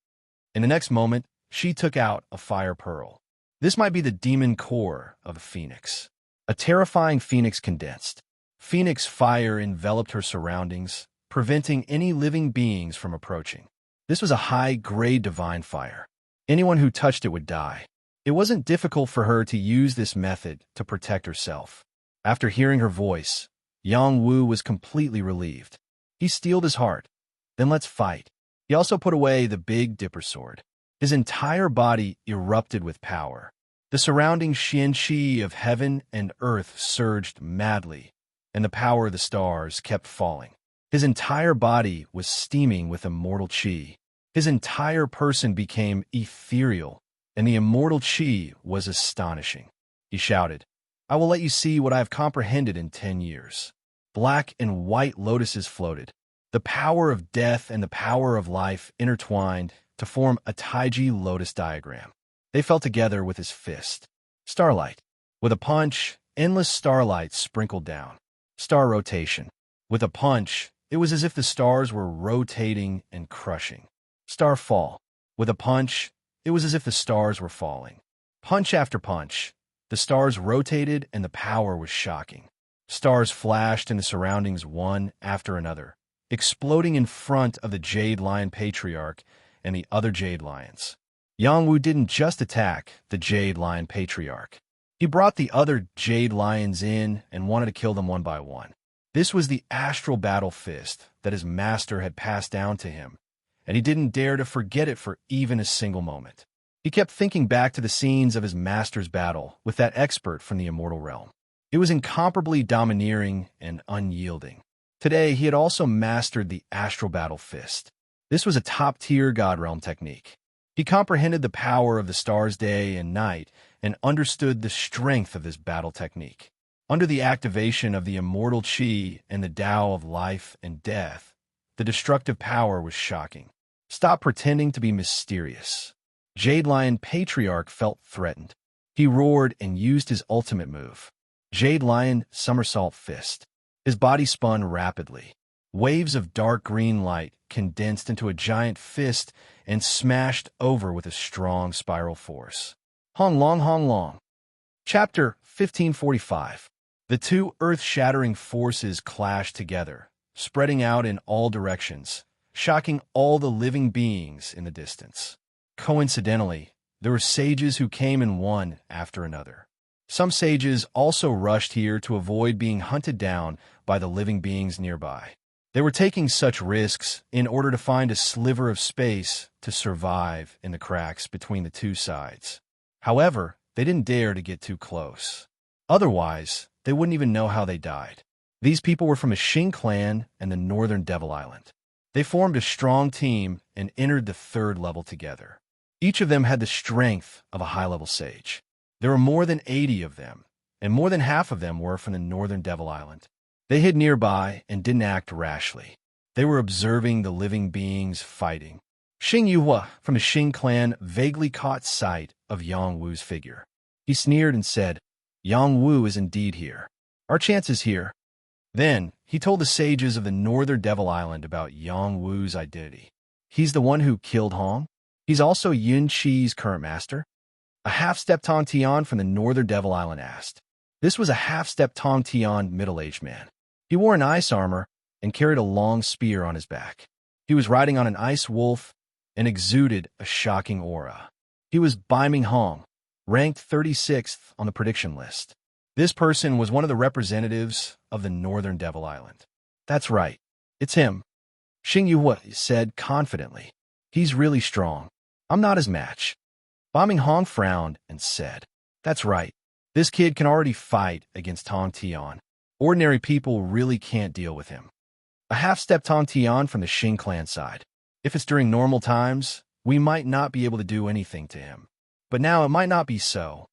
In the next moment, she took out a fire pearl. This might be the demon core of a phoenix. A terrifying phoenix condensed. Phoenix fire enveloped her surroundings, preventing any living beings from approaching. This was a high-grade divine fire. Anyone who touched it would die. It wasn't difficult for her to use this method to protect herself. After hearing her voice, Yang Wu was completely relieved. He steeled his heart. "Then let's fight." He also put away the Big Dipper sword. His entire body erupted with power. The surrounding xianqi of heaven and earth surged madly, and the power of the stars kept falling. His entire body was steaming with immortal qi. His entire person became ethereal, and the immortal qi was astonishing. He shouted, "I will let you see what I have comprehended in 10 years." Black and white lotuses floated. The power of death and the power of life intertwined to form a Taiji lotus diagram. They fell together with his fist. Starlight. With a punch, endless starlight sprinkled down. Star rotation. With a punch, it was as if the stars were rotating and crushing. Star fall. With a punch, it was as if the stars were falling. Punch after punch, the stars rotated and the power was shocking. Stars flashed in the surroundings one after another, exploding in front of the Jade Lion Patriarch and the other Jade Lions. Yang Wu didn't just attack the Jade Lion Patriarch. He brought the other Jade Lions in and wanted to kill them one by one. This was the astral battle fist that his master had passed down to him, and he didn't dare to forget it for even a single moment. He kept thinking back to the scenes of his master's battle with that expert from the immortal realm. It was incomparably domineering and unyielding. Today, he had also mastered the astral battle fist. This was a top-tier God realm technique. He comprehended the power of the stars day and night and understood the strength of this battle technique. Under the activation of the immortal qi and the Tao of life and death, the destructive power was shocking. Stop pretending to be mysterious. Jade Lion Patriarch felt threatened. He roared and used his ultimate move. Jade Lion Somersault Fist. His body spun rapidly. Waves of dark green light condensed into a giant fist and smashed over with a strong spiral force. Hong Long. Chapter 1545. The two earth-shattering forces clashed together, spreading out in all directions, shocking all the living beings in the distance. Coincidentally, there were sages who came in one after another. Some sages also rushed here to avoid being hunted down by the living beings nearby. They were taking such risks in order to find a sliver of space to survive in the cracks between the two sides. However, they didn't dare to get too close. Otherwise, they wouldn't even know how they died. These people were from the Xing clan and the Northern Devil Island. They formed a strong team and entered the 3rd level together. Each of them had the strength of a high-level sage. There were more than 80 of them, and more than half of them were from the Northern Devil Island. They hid nearby and didn't act rashly. They were observing the living beings fighting. Xing Yuhua from the Xing clan vaguely caught sight of Yang Wu's figure. He sneered and said, "Yang Wu is indeed here. Our chance is here." Then, he told the sages of the northern Devil Island about Yang Wu's identity. He's the one who killed Hong. He's also Yun Qi's current master. A half-step Tong Tian from the northern Devil Island asked. This was a half-step Tong Tian middle-aged man. He wore an ice armor and carried a long spear on his back. He was riding on an ice wolf and exuded a shocking aura. He was Bai Ming Hong, ranked 36th on the prediction list. This person was one of the representatives of the northern Devil Island. That's right. It's him. Xing Yuhua said confidently. He's really strong. I'm not his match. Bai Ming Hong frowned and said, That's right. This kid can already fight against Tong Tian. Ordinary people really can't deal with him. A half-step Tong Tian from the Xing clan side. If it's during normal times, we might not be able to do anything to him. But now it might not be so.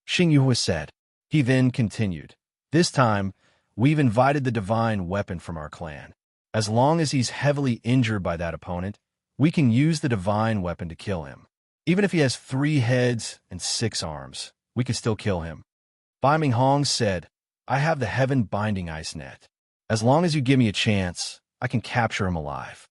Xing Yuhua said. He then continued. This time, we've invited the divine weapon from our clan. As long as he's heavily injured by that opponent, we can use the divine weapon to kill him. Even if he has 3 heads and 6 arms, we can still kill him. Bai Ming Hong said, I have the heaven-binding ice net. As long as you give me a chance, I can capture him alive.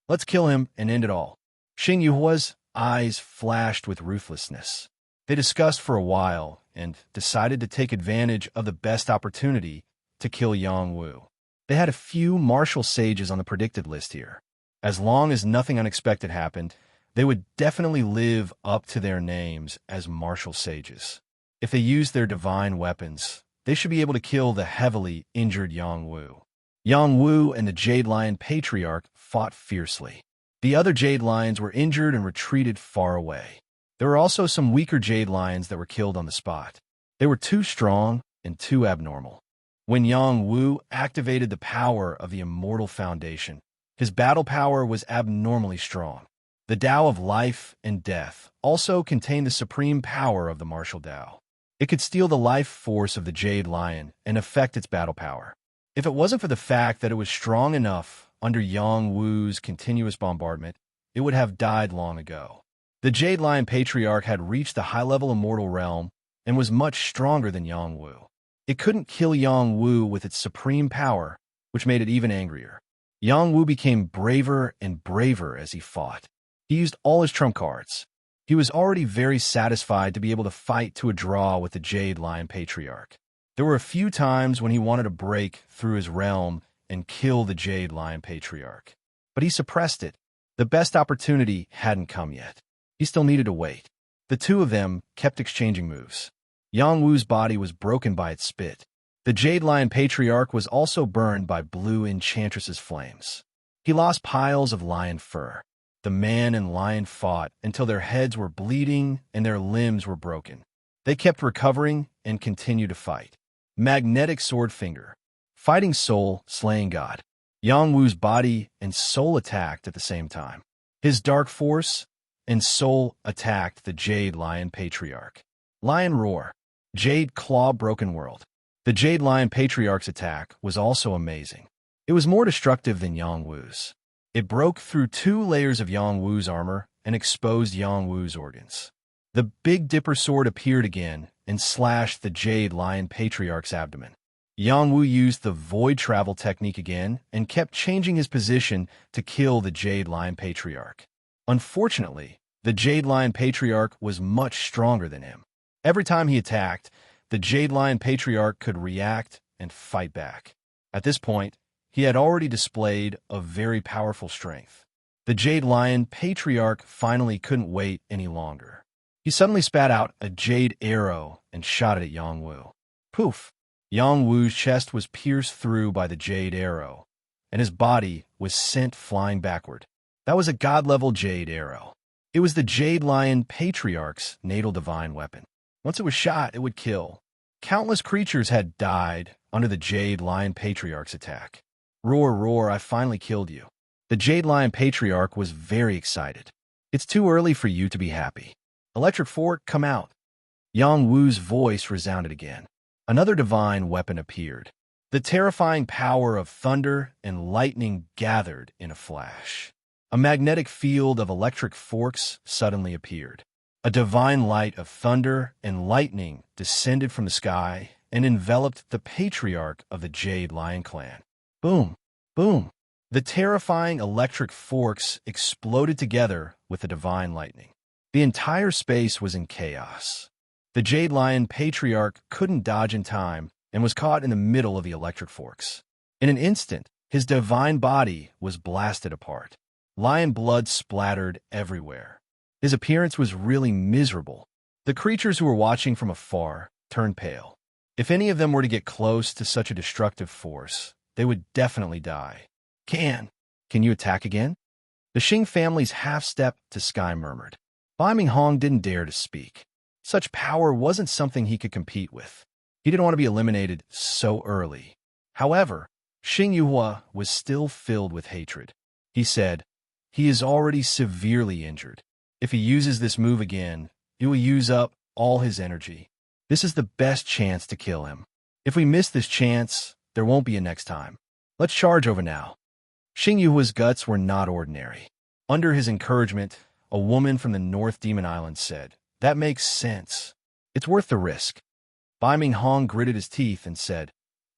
Let's kill him and end it all. Xing Yuhua's eyes flashed with ruthlessness. They discussed for a while and decided to take advantage of the best opportunity to kill Yang Wu. They had a few martial sages on the predicted list here. As long as nothing unexpected happened, they would definitely live up to their names as martial sages. If they used their divine weapons, they should be able to kill the heavily injured Yang Wu. Yang Wu and the Jade Lion Patriarch fought fiercely. The other Jade Lions were injured and retreated far away. There were also some weaker Jade Lions that were killed on the spot. They were too strong and too abnormal. When Yang Wu activated the power of the Immortal Foundation, his battle power was abnormally strong. The Tao of Life and Death also contained the supreme power of the martial Tao. It could steal the life force of the Jade Lion and affect its battle power. If it wasn't for the fact that it was strong enough under Yang Wu's continuous bombardment, it would have died long ago. The Jade Lion Patriarch had reached the high-level immortal realm and was much stronger than Yang Wu. It couldn't kill Yang Wu with its supreme power, which made it even angrier. Yang Wu became braver and braver as he fought. He used all his trump cards. He was already very satisfied to be able to fight to a draw with the Jade Lion Patriarch. There were a few times when he wanted to break through his realm and kill the Jade Lion Patriarch. But he suppressed it. The best opportunity hadn't come yet. He still needed to wait. The two of them kept exchanging moves. Yang Wu's body was broken by its spit. The Jade Lion Patriarch was also burned by Blue Enchantress's flames. He lost piles of lion fur. The man and lion fought until their heads were bleeding and their limbs were broken. They kept recovering and continued to fight. Magnetic Sword Finger. Fighting Soul, Slaying God. Yang Wu's body and soul attacked at the same time. His dark force and soul attacked the Jade Lion Patriarch. Lion Roar. Jade Claw Broken World. The Jade Lion Patriarch's attack was also amazing. It was more destructive than Yang Wu's. It broke through 2 layers of Yang Wu's armor and exposed Yang Wu's organs. The Big Dipper sword appeared again and slashed the Jade Lion Patriarch's abdomen. Yang Wu used the void travel technique again and kept changing his position to kill the Jade Lion Patriarch. Unfortunately, the Jade Lion Patriarch was much stronger than him. Every time he attacked, the Jade Lion Patriarch could react and fight back. At this point, he had already displayed a very powerful strength. The Jade Lion Patriarch finally couldn't wait any longer. He suddenly spat out a jade arrow and shot it at Yang Wu. Poof! Yang Wu's chest was pierced through by the jade arrow, and his body was sent flying backward. That was a god-level jade arrow. It was the Jade Lion Patriarch's natal divine weapon. Once it was shot, it would kill. Countless creatures had died under the Jade Lion Patriarch's attack. Roar, roar, I finally killed you. The Jade Lion Patriarch was very excited. It's too early for you to be happy. Electric Fork, come out. Yang Wu's voice resounded again. Another divine weapon appeared. The terrifying power of thunder and lightning gathered in a flash. A magnetic field of electric forks suddenly appeared. A divine light of thunder and lightning descended from the sky and enveloped the patriarch of the Jade Lion clan. Boom! Boom! The terrifying electric forks exploded together with the divine lightning. The entire space was in chaos. The Jade Lion patriarch couldn't dodge in time and was caught in the middle of the electric forks. In an instant, his divine body was blasted apart. Lion blood splattered everywhere. His appearance was really miserable. The creatures who were watching from afar turned pale. If any of them were to get close to such a destructive force, they would definitely die. Can you attack again? The Xing family's half-step to Sky murmured. Bai Minghong didn't dare to speak. Such power wasn't something he could compete with. He didn't want to be eliminated so early. However, Xing Yuhua was still filled with hatred. He said, "He is already severely injured. If he uses this move again, it will use up all his energy. This is the best chance to kill him. If we miss this chance, there won't be a next time. Let's charge over now." Xing Yuhua's guts were not ordinary. Under his encouragement, a woman from the North Demon Island said, "That makes sense. It's worth the risk." Bai Minghong gritted his teeth and said,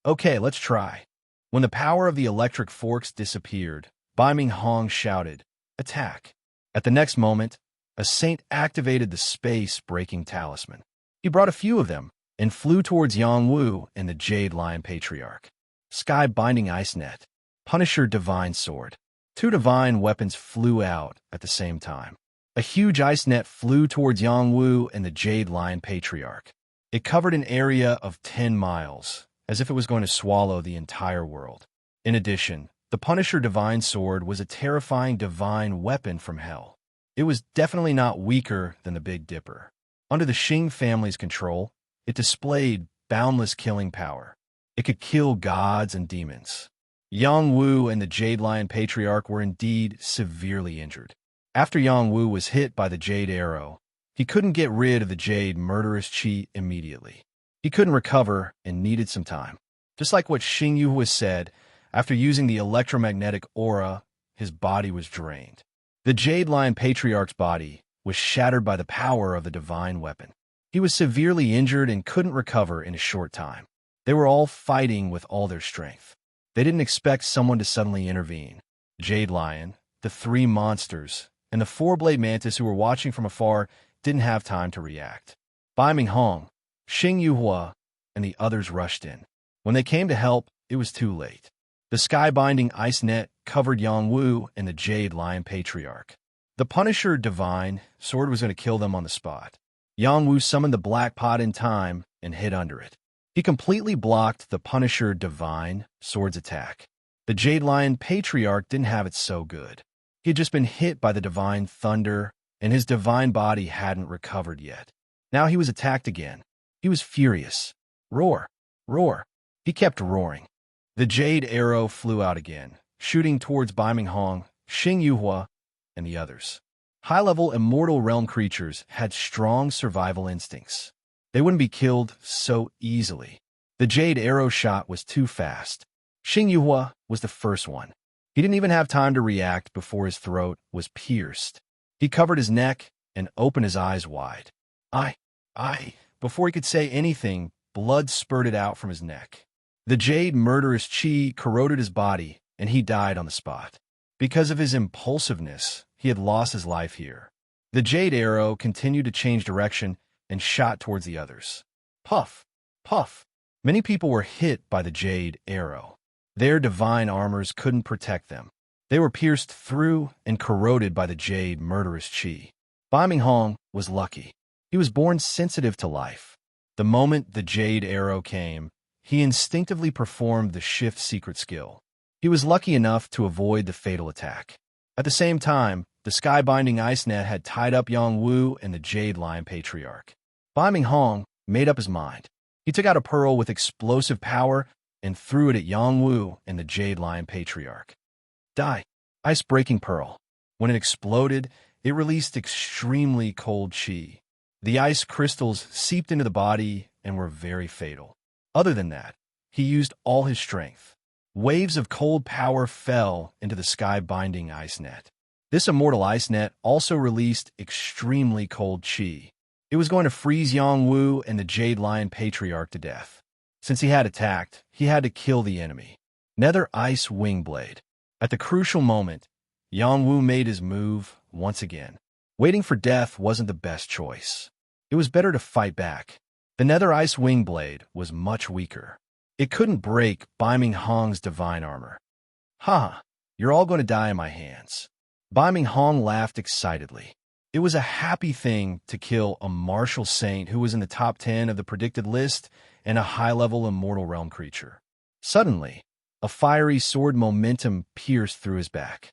"Okay, let's try." When the power of the electric forks disappeared, Bai Minghong shouted, "Attack." At the next moment, a saint activated the space-breaking talisman. He brought a few of them and flew towards Yang Wu and the Jade Lion Patriarch. Sky-binding ice net. Punisher divine sword. Two divine weapons flew out at the same time. A huge ice net flew towards Yang Wu and the Jade Lion Patriarch. It covered an area of 10 miles, as if it was going to swallow the entire world. In addition, the Punisher divine sword was a terrifying divine weapon from hell. It was definitely not weaker than the Big Dipper. Under the Xing family's control, it displayed boundless killing power. It could kill gods and demons. Yang Wu and the Jade Lion Patriarch were indeed severely injured. After Yang Wu was hit by the Jade Arrow, he couldn't get rid of the Jade murderous chi immediately. He couldn't recover and needed some time. Just like what Xing Yuhua said, after using the electromagnetic aura, his body was drained. The Jade Lion Patriarch's body was shattered by the power of the divine weapon. He was severely injured and couldn't recover in a short time. They were all fighting with all their strength. They didn't expect someone to suddenly intervene. Jade Lion, the three monsters, and the four-blade mantis who were watching from afar didn't have time to react. Bai Minghong, Xing Yuhua, and the others rushed in. When they came to help, it was too late. The sky-binding ice net covered Yang Wu and the Jade Lion Patriarch. The Punisher divine sword was going to kill them on the spot. Yang Wu summoned the black pot in time and hid under it. He completely blocked the Punisher divine sword's attack. The Jade Lion Patriarch didn't have it so good. He had just been hit by the divine thunder, and his divine body hadn't recovered yet. Now he was attacked again. He was furious. Roar! Roar! He kept roaring. The Jade Arrow flew out again, shooting towards Bai Minghong, Xing Yuhua, and the others. High-level immortal realm creatures had strong survival instincts. They wouldn't be killed so easily. The Jade Arrow shot was too fast. Xing Yuhua was the first one. He didn't even have time to react before his throat was pierced. He covered his neck and opened his eyes wide. Before he could say anything, blood spurted out from his neck. The Jade murderous chi corroded his body, and he died on the spot. Because of his impulsiveness, he had lost his life here. The Jade Arrow continued to change direction and shot towards the others. Puff! Puff! Many people were hit by the Jade Arrow. Their divine armors couldn't protect them. They were pierced through and corroded by the Jade murderous chi. Bai Minghong was lucky. He was born sensitive to life. The moment the Jade Arrow came, he instinctively performed the shift secret skill. He was lucky enough to avoid the fatal attack. At the same time, the sky-binding ice net had tied up Yang Wu and the Jade Lion Patriarch. Bai Minghong made up his mind. He took out a pearl with explosive power and threw it at Yang Wu and the Jade Lion Patriarch. Die! Ice-breaking pearl. When it exploded, it released extremely cold chi. The ice crystals seeped into the body and were very fatal. Other than that, he used all his strength. Waves of cold power fell into the sky-binding ice net. This immortal ice net also released extremely cold chi. It was going to freeze Yongwu and the Jade Lion Patriarch to death. Since he had attacked, he had to kill the enemy. Nether Ice Wingblade. At the crucial moment, Yongwu made his move once again. Waiting for death wasn't the best choice. It was better to fight back. The Nether Ice Wingblade was much weaker. It couldn't break Baiming Hong's divine armor. "Ha! You're all going to die in my hands." Baiming Hong laughed excitedly. It was a happy thing to kill a martial saint who was in the top 10 of the predicted list and a high-level immortal realm creature. Suddenly, a fiery sword momentum pierced through his back.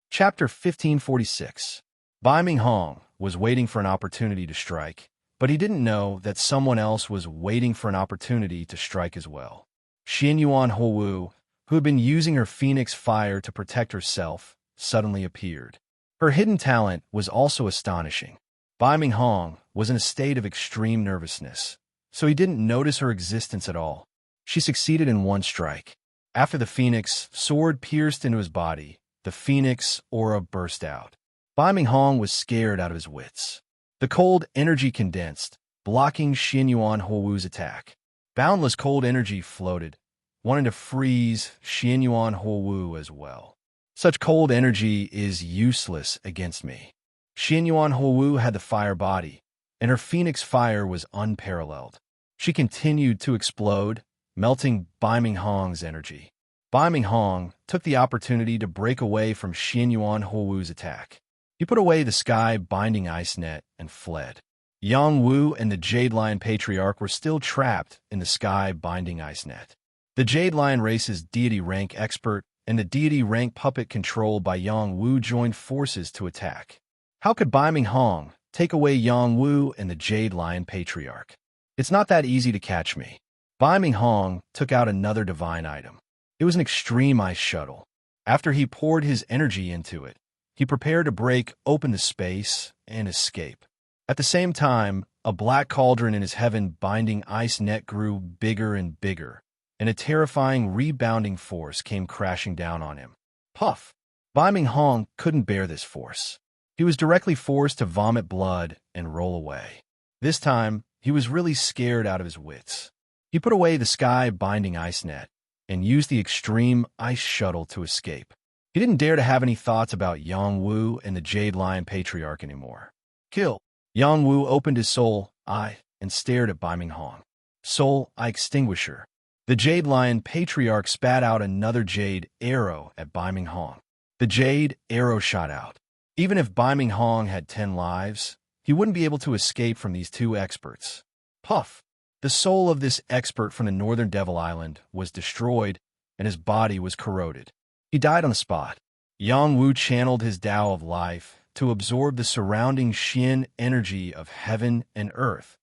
Chapter 1546. Baiming Hong was waiting for an opportunity to strike, but he didn't know that someone else was waiting for an opportunity to strike as well. Xianyuan Houwu, who had been using her phoenix fire to protect herself, suddenly appeared. Her hidden talent was also astonishing. Baiming Hong was in a state of extreme nervousness, so he didn't notice her existence at all. She succeeded in one strike. After the phoenix sword pierced into his body, the phoenix aura burst out. Baiming Hong was scared out of his wits. The cold energy condensed, blocking Xianyuan Houwu's attack. Boundless cold energy floated, wanting to freeze Xianyuan Houwu as well. Such cold energy is useless against me. Xianyuan Houwu had the fire body, and her phoenix fire was unparalleled. She continued to explode, melting Baiming Hong's energy. Baiming Hong took the opportunity to break away from Xianyuan Houwu's attack. He put away the sky-binding ice net and fled. Yongwu and the Jade Lion Patriarch were still trapped in the sky-binding ice net. The Jade Lion race's deity rank expert and the deity rank puppet controlled by Yongwu joined forces to attack. How could Baiming Hong take away Yongwu and the Jade Lion Patriarch? It's not that easy to catch me. Baiming Hong took out another divine item. It was an extreme ice shuttle. After he poured his energy into it, he prepared to break open the space and escape. At the same time, a black cauldron in his heaven-binding ice net grew bigger and bigger, and a terrifying rebounding force came crashing down on him. Puff! Baiming Hong couldn't bear this force. He was directly forced to vomit blood and roll away. This time, he was really scared out of his wits. He put away the sky-binding ice net and used the extreme ice shuttle to escape. He didn't dare to have any thoughts about Yongwu and the Jade Lion Patriarch anymore. Kill! Yongwu opened his soul eye and stared at Baiming Hong. Soul eye extinguisher. The Jade Lion Patriarch spat out another jade arrow at Baiming Hong. The jade arrow shot out. Even if Baiming Hong had 10 lives, he wouldn't be able to escape from these two experts. Puff! The soul of this expert from the Northern Devil Island was destroyed, and his body was corroded. He died on the spot. Yongwu channeled his Tao of life to absorb the surrounding Xian energy of heaven and earth,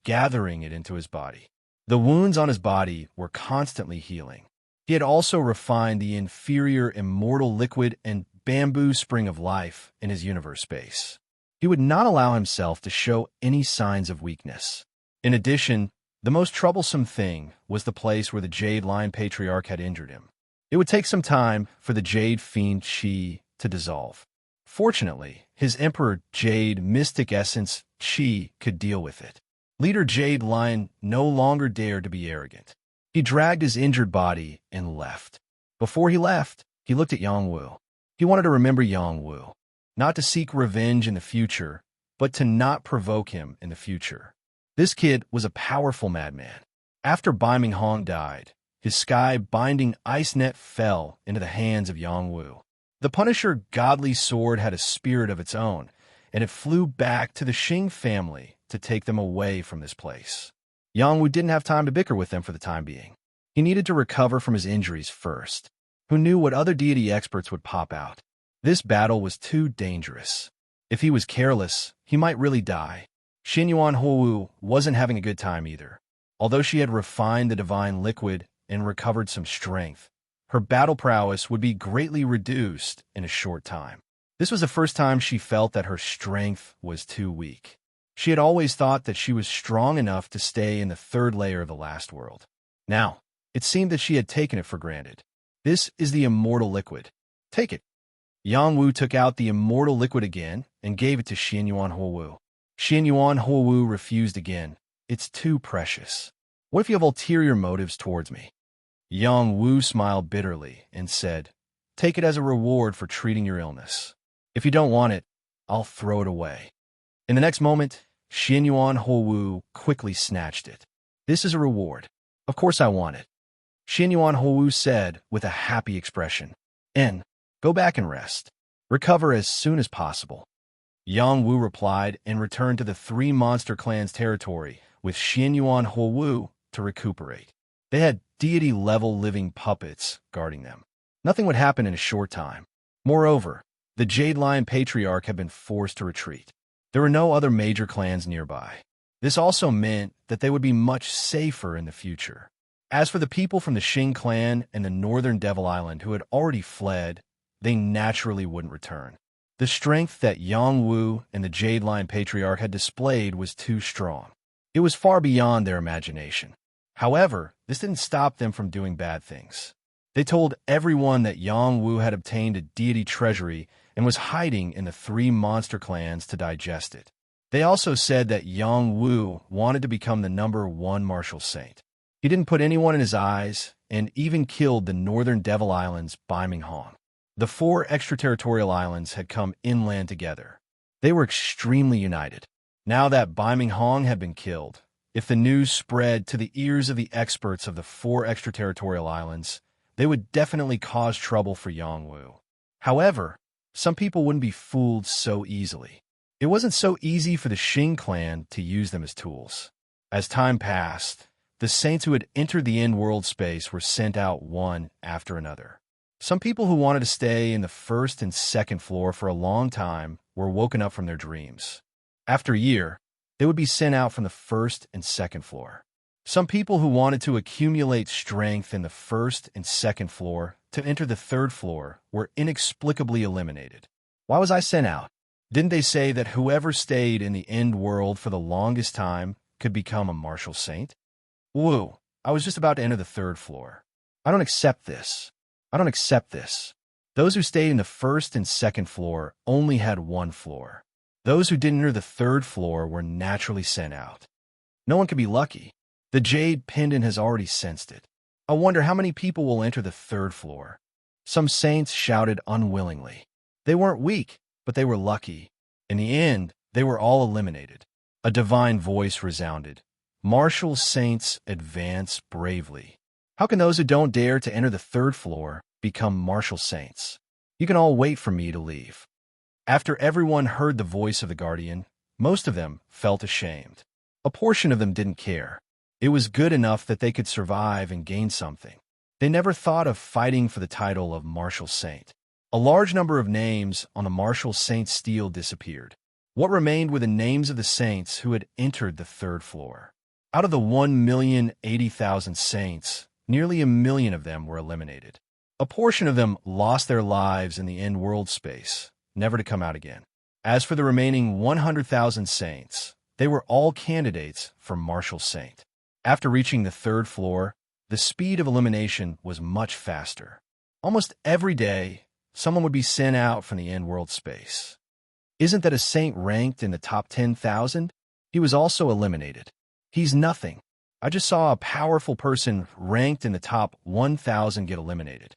gathering it into his body. The wounds on his body were constantly healing. He had also refined the inferior immortal liquid and bamboo spring of life in his universe space. He would not allow himself to show any signs of weakness. In addition, the most troublesome thing was the place where the Jade Lion Patriarch had injured him. It would take some time for the Jade Fiend Chi to dissolve. Fortunately, his Emperor Jade Mystic Essence Chi could deal with it. Leader Jade Lion no longer dared to be arrogant. He dragged his injured body and left. Before he left, he looked at Yongwu. He wanted to remember Yongwu, not to seek revenge in the future, but to not provoke him in the future. This kid was a powerful madman. After Baiming Hong died, his sky-binding ice net fell into the hands of Yongwu. The Punisher godly sword had a spirit of its own, and it flew back to the Xing family to take them away from this place. Yongwu didn't have time to bicker with them for the time being. He needed to recover from his injuries first. Who knew what other deity experts would pop out? This battle was too dangerous. If he was careless, he might really die. Xianyuan Houwu wasn't having a good time either. Although she had refined the divine liquid and recovered some strength, her battle prowess would be greatly reduced in a short time. This was the first time she felt that her strength was too weak. She had always thought that she was strong enough to stay in the third layer of the last world. Now, It seemed that she had taken it for granted. This is the immortal liquid. Take it. Yang Wu took out the immortal liquid again and gave it to Xian Yuan Huowu. Xian Yuan Huowu refused again. It's too precious. What if you have ulterior motives towards me? Yang Wu smiled bitterly and said, take it as a reward for treating your illness. If you don't want it, I'll throw it away. In the next moment, Xian Yuan Huowu quickly snatched it. This is a reward. Of course I want it. Xian Yuan Huowu said with a happy expression. Go back and rest. Recover as soon as possible. Yang Wu replied and returned to the three monster clans' territory with Xian Yuan Huowu to recuperate. They had deity-level living puppets guarding them. Nothing would happen in a short time. Moreover, the Jade Lion Patriarch had been forced to retreat. There were no other major clans nearby. This also meant that they would be much safer in the future. As for the people from the Xing clan and the Northern Devil Island who had already fled, they naturally wouldn't return. The strength that Yang Wu and the Jade Lion Patriarch had displayed was too strong. It was far beyond their imagination. However, this didn't stop them from doing bad things. They told everyone that Yang Wu had obtained a deity treasury and was hiding in the three monster clans to digest it. They also said that Yang Wu wanted to become the #1 martial saint. He didn't put anyone in his eyes and even killed the Northern Devil Island's Baiming Hong. The 4 extraterritorial islands had come inland together. They were extremely united. Now that Baiming Hong had been killed, if the news spread to the ears of the experts of the 4 extraterritorial islands, they would definitely cause trouble for Yang Wu. However, some people wouldn't be fooled so easily. It wasn't so easy for the Xing clan to use them as tools. As time passed, the saints who had entered the in-world space were sent out one after another. Some people who wanted to stay in the 1st and 2nd floor for a long time were woken up from their dreams. After a year, they would be sent out from the 1st and 2nd floor. Some people who wanted to accumulate strength in the 1st and 2nd floor to enter the 3rd floor were inexplicably eliminated. Why was I sent out? Didn't they say that whoever stayed in the end world for the longest time could become a martial saint? Woo, I was just about to enter the 3rd floor. I don't accept this. I don't accept this. Those who stayed in the 1st and 2nd floor only had 1 floor. Those who didn't enter the 3rd floor were naturally sent out. No one could be lucky. The Jade Pendant has already sensed it. I wonder how many people will enter the 3rd floor. Some saints shouted unwillingly. They weren't weak, but they were lucky. In the end, they were all eliminated. A divine voice resounded. Martial saints advance bravely. How can those who don't dare to enter the 3rd floor become martial saints? You can all wait for me to leave. After everyone heard the voice of the guardian, most of them felt ashamed. A portion of them didn't care. It was good enough that they could survive and gain something. They never thought of fighting for the title of martial saint. A large number of names on the martial saint stele disappeared. What remained were the names of the saints who had entered the 3rd floor. Out of the 1,080,000 saints, nearly 1 million of them were eliminated. A portion of them lost their lives in the in-world space, never to come out again. As for the remaining 100,000 saints, they were all candidates for martial saint. After reaching the 3rd floor, the speed of elimination was much faster. Almost every day, someone would be sent out from the in-world space. Isn't that a saint ranked in the top 10,000? He was also eliminated. He's nothing. I just saw a powerful person ranked in the top 1,000 get eliminated.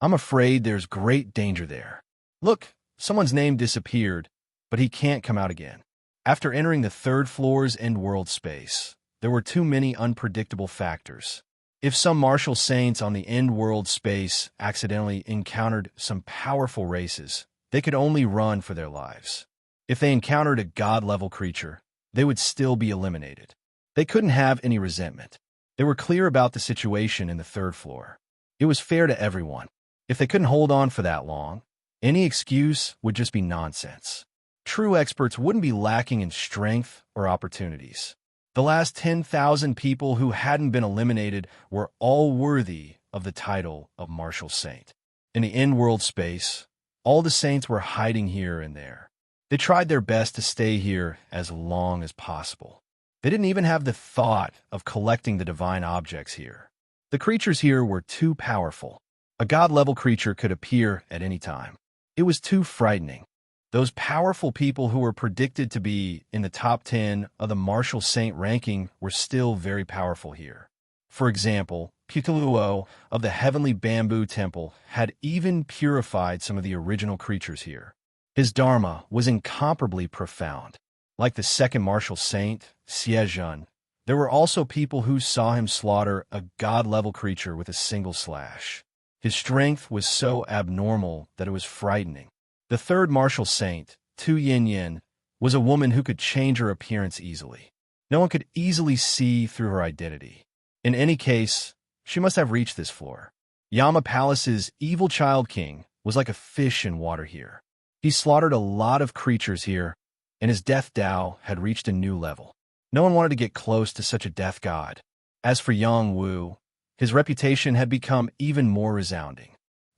I'm afraid there's great danger there. Look, someone's name disappeared, but he can't come out again. After entering the 3rd floor's end-world space, there were too many unpredictable factors. If some martial saints on the end-world space accidentally encountered some powerful races, they could only run for their lives. If they encountered a god-level creature, they would still be eliminated. They couldn't have any resentment. They were clear about the situation in the 3rd floor. It was fair to everyone. If they couldn't hold on for that long, any excuse would just be nonsense. True experts wouldn't be lacking in strength or opportunities. The last 10,000 people who hadn't been eliminated were all worthy of the title of martial saint. In the in-world space, all the saints were hiding here and there. They tried their best to stay here as long as possible. They didn't even have the thought of collecting the divine objects here. The creatures here were too powerful. A god-level creature could appear at any time. It was too frightening. Those powerful people who were predicted to be in the top 10 of the martial saint ranking were still very powerful here. For example, Pukuluo of the Heavenly Bamboo Temple had even purified some of the original creatures here. His dharma was incomparably profound. Like the second martial saint, Xiejun, there were also people who saw him slaughter a god-level creature with a single slash. His strength was so abnormal that it was frightening. The third martial saint, Tu Yin, was a woman who could change her appearance easily. No one could easily see through her identity. In any case, she must have reached this floor. Yama Palace's evil child king was like a fish in water here. He slaughtered a lot of creatures here, and his death Tao had reached a new level. No one wanted to get close to such a death god. As for Yang Wu, his reputation had become even more resounding.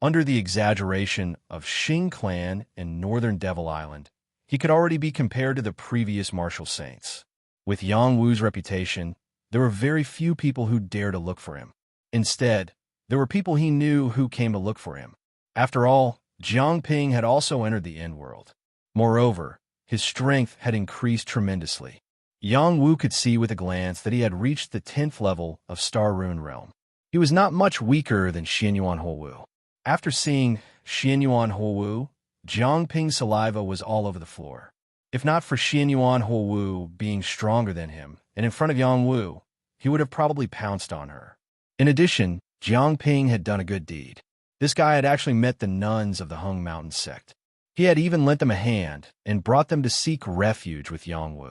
Under the exaggeration of Xing clan in northern Devil Island, he could already be compared to the previous martial saints. With Yang Wu's reputation, there were very few people who dared to look for him. Instead, there were people he knew who came to look for him. After all, Jiang Ping had also entered the end world. Moreover, his strength had increased tremendously. Yang Wu could see with a glance that he had reached the 10th level of Star Rune Realm. He was not much weaker than Xianyuan Huowu. After seeing Xianyuan Huowu, Jiang Ping's saliva was all over the floor. If not for Xianyuan Huowu being stronger than him, and in front of Yang Wu, he would have probably pounced on her. In addition, Jiang Ping had done a good deed. This guy had actually met the nuns of the Hung Mountain sect. He had even lent them a hand and brought them to seek refuge with Yang Wu.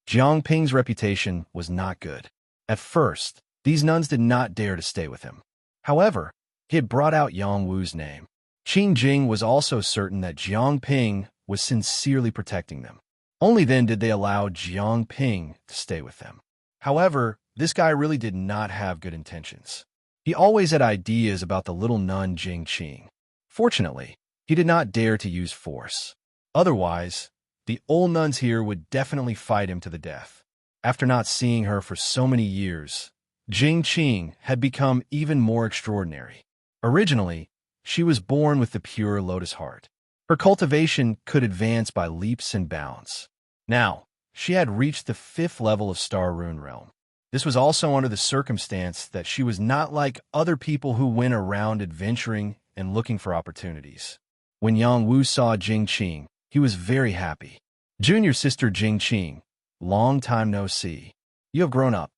Jiang Ping's reputation was not good. At first, these nuns did not dare to stay with him. However, he had brought out Yang Wu's name. Qing Jing was also certain that Jiang Ping was sincerely protecting them. Only then did they allow Jiang Ping to stay with them. However, this guy really did not have good intentions. He always had ideas about the little nun Jing Qing. Fortunately, he did not dare to use force. Otherwise, the old nuns here would definitely fight him to the death. After not seeing her for so many years, Jing Qing had become even more extraordinary. Originally, she was born with the pure lotus heart. Her cultivation could advance by leaps and bounds. Now, she had reached the 5th level of Star Rune Realm. This was also under the circumstance that she was not like other people who went around adventuring and looking for opportunities. When Yang Wu saw Jing Qing, he was very happy. Junior sister Jing Qing, long time no see. You have grown up.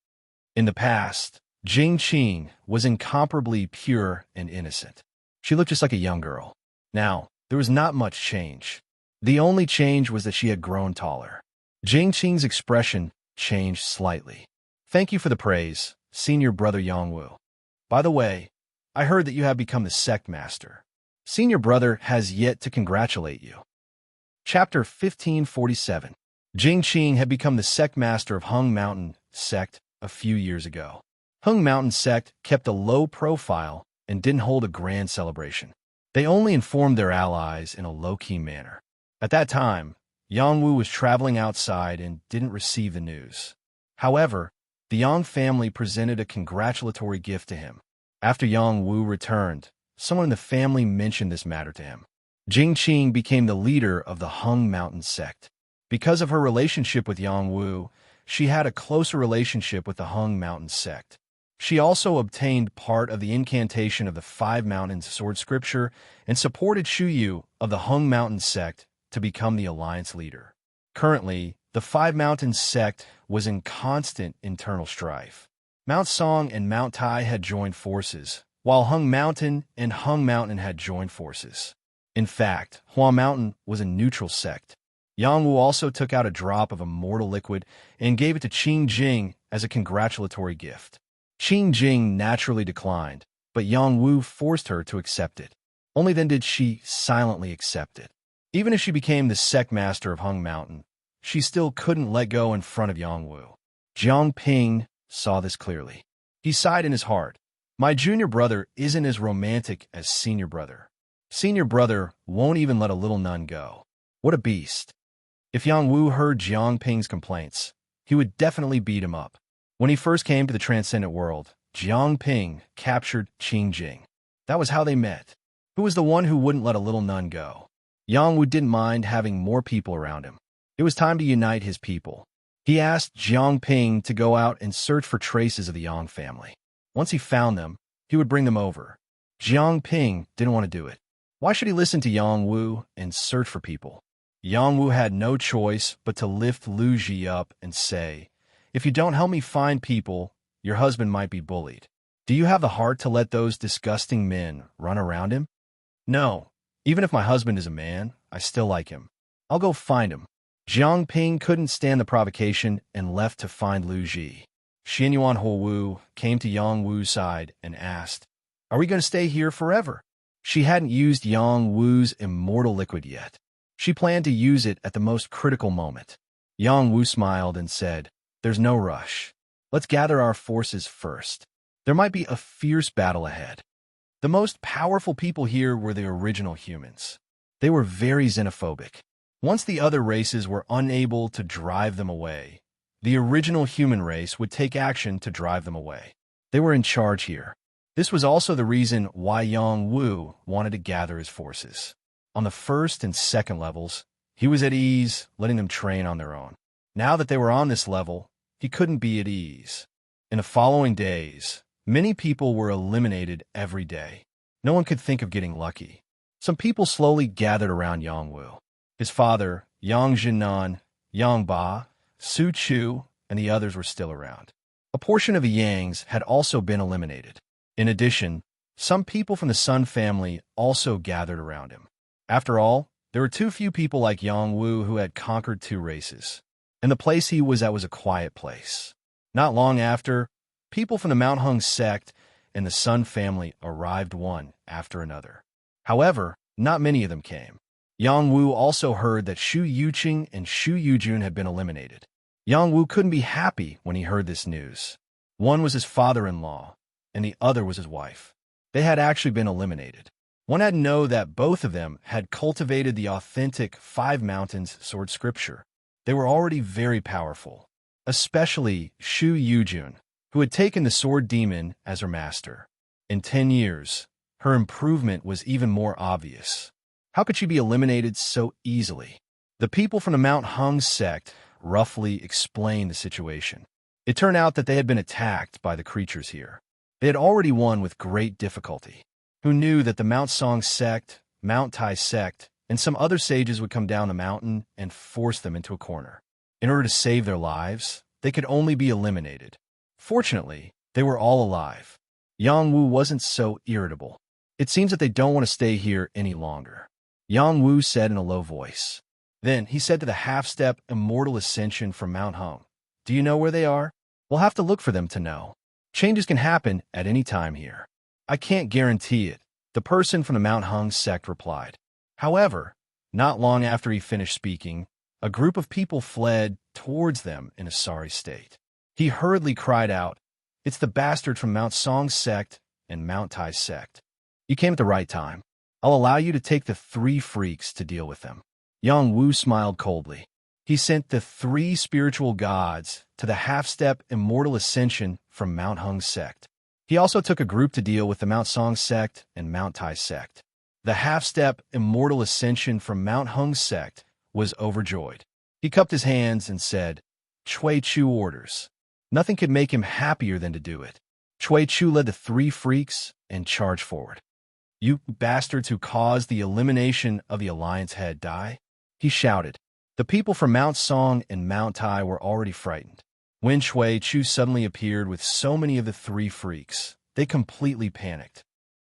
In the past, Jing Qing was incomparably pure and innocent. She looked just like a young girl. Now, there was not much change. The only change was that she had grown taller. Jing Qing's expression changed slightly. Thank you for the praise, senior brother Yang Wu. By the way, I heard that you have become the sect master. Senior brother has yet to congratulate you. Chapter 1547. Jing Qing had become the sect master of Hung Mountain sect a few years ago. Hung Mountain sect kept a low profile and didn't hold a grand celebration. They only informed their allies in a low-key manner. At that time, Yang Wu was traveling outside and didn't receive the news. However, the Yang family presented a congratulatory gift to him. After Yang Wu returned, someone in the family mentioned this matter to him. Jing Qing became the leader of the Hung Mountain sect. Because of her relationship with Yang Wu, she had a closer relationship with the Hung Mountain sect. She also obtained part of the incantation of the 5 Mountains sword scripture and supported Shu Yu of the Hung Mountain sect to become the alliance leader. Currently, the 5 Mountains sect was in constant internal strife. Mount Song and Mount Tai had joined forces, while Hung Mountain and Hung Mountain had joined forces. In fact, Hua Mountain was a neutral sect. Yang Wu also took out a drop of immortal liquid and gave it to Qing Jing as a congratulatory gift. Qing Jing naturally declined, but Yang Wu forced her to accept it. Only then did she silently accept it. Even if she became the sect master of Hung Mountain, she still couldn't let go in front of Yang Wu. Jiang Ping saw this clearly. He sighed in his heart. My junior brother isn't as romantic as senior brother. Senior brother won't even let a little nun go. What a beast. If Yang Wu heard Jiang Ping's complaints, he would definitely beat him up. When he first came to the Transcendent World, Jiang Ping captured Qing Jing. That was how they met. Who was the one who wouldn't let a little nun go? Yang Wu didn't mind having more people around him. It was time to unite his people. He asked Jiang Ping to go out and search for traces of the Yang family. Once he found them, he would bring them over. Jiang Ping didn't want to do it. Why should he listen to Yang Wu and search for people? Yang Wu had no choice but to lift Lu Ji up and say, "If you don't help me find people, your husband might be bullied. Do you have the heart to let those disgusting men run around him?" "No. Even if my husband is a man, I still like him. I'll go find him." Jiang Ping couldn't stand the provocation and left to find Lu Ji. Xianyuan Huowu came to Yang Wu's side and asked, "Are we going to stay here forever?" She hadn't used Yang Wu's immortal liquid yet. She planned to use it at the most critical moment. Yang Wu smiled and said, "There's no rush. Let's gather our forces first. There might be a fierce battle ahead." The most powerful people here were the original humans. They were very xenophobic. Once the other races were unable to drive them away, the original human race would take action to drive them away. They were in charge here. This was also the reason why Yang Wu wanted to gather his forces. On the first and second levels, he was at ease, letting them train on their own. Now that they were on this level, he couldn't be at ease. In the following days, many people were eliminated every day. No one could think of getting lucky. Some people slowly gathered around Yang Wu. His father, Yang Jinan, Yang Ba, Su Chu, and the others were still around. A portion of the Yangs had also been eliminated. In addition, some people from the Sun family also gathered around him. After all, there were too few people like Yang Wu who had conquered two races. And the place he was at was a quiet place. Not long after, people from the Mount Hung sect and the Sun family arrived one after another. However, not many of them came. Yang Wu also heard that Shu Yuqing and Shu Yujun had been eliminated. Yang Wu couldn't be happy when he heard this news. One was his father-in-law, and the other was his wife. They had actually been eliminated. One had to know that both of them had cultivated the authentic Five Mountains sword scripture. They were already very powerful, especially Shu Yujun, who had taken the sword demon as her master. In 10 years, her improvement was even more obvious. How could she be eliminated so easily? The people from the Mount Hung sect roughly explained the situation. It turned out that they had been attacked by the creatures here. They had already won with great difficulty. Who knew that the Mount Song sect, Mount Tai sect, and some other sages would come down the mountain and force them into a corner. In order to save their lives, they could only be eliminated. Fortunately, they were all alive. Yang Wu wasn't so irritable. It seems that they don't want to stay here any longer. Yang Wu said in a low voice. Then he said to the half-step immortal ascension from Mount Hung, "Do you know where they are? We'll have to look for them to know. Changes can happen at any time here." "I can't guarantee it," the person from the Mount Hung sect replied. However, not long after he finished speaking, a group of people fled towards them in a sorry state. He hurriedly cried out, "It's the bastard from Mount Song sect and Mount Tai sect. You came at the right time. I'll allow you to take the 3 freaks to deal with them." Yang Wu smiled coldly. He sent the 3 spiritual gods to the half-step immortal ascension from Mount Hung sect. He also took a group to deal with the Mount Song sect and Mount Tai sect. The half-step immortal ascension from Mount Hung sect was overjoyed. He cupped his hands and said, "Chui Chu orders." Nothing could make him happier than to do it. Chui Chu led the 3 freaks and charged forward. "You bastards who caused the elimination of the Alliance head die," he shouted. The people from Mount Song and Mount Tai were already frightened. When Chui Chu suddenly appeared with so many of the 3 freaks, they completely panicked.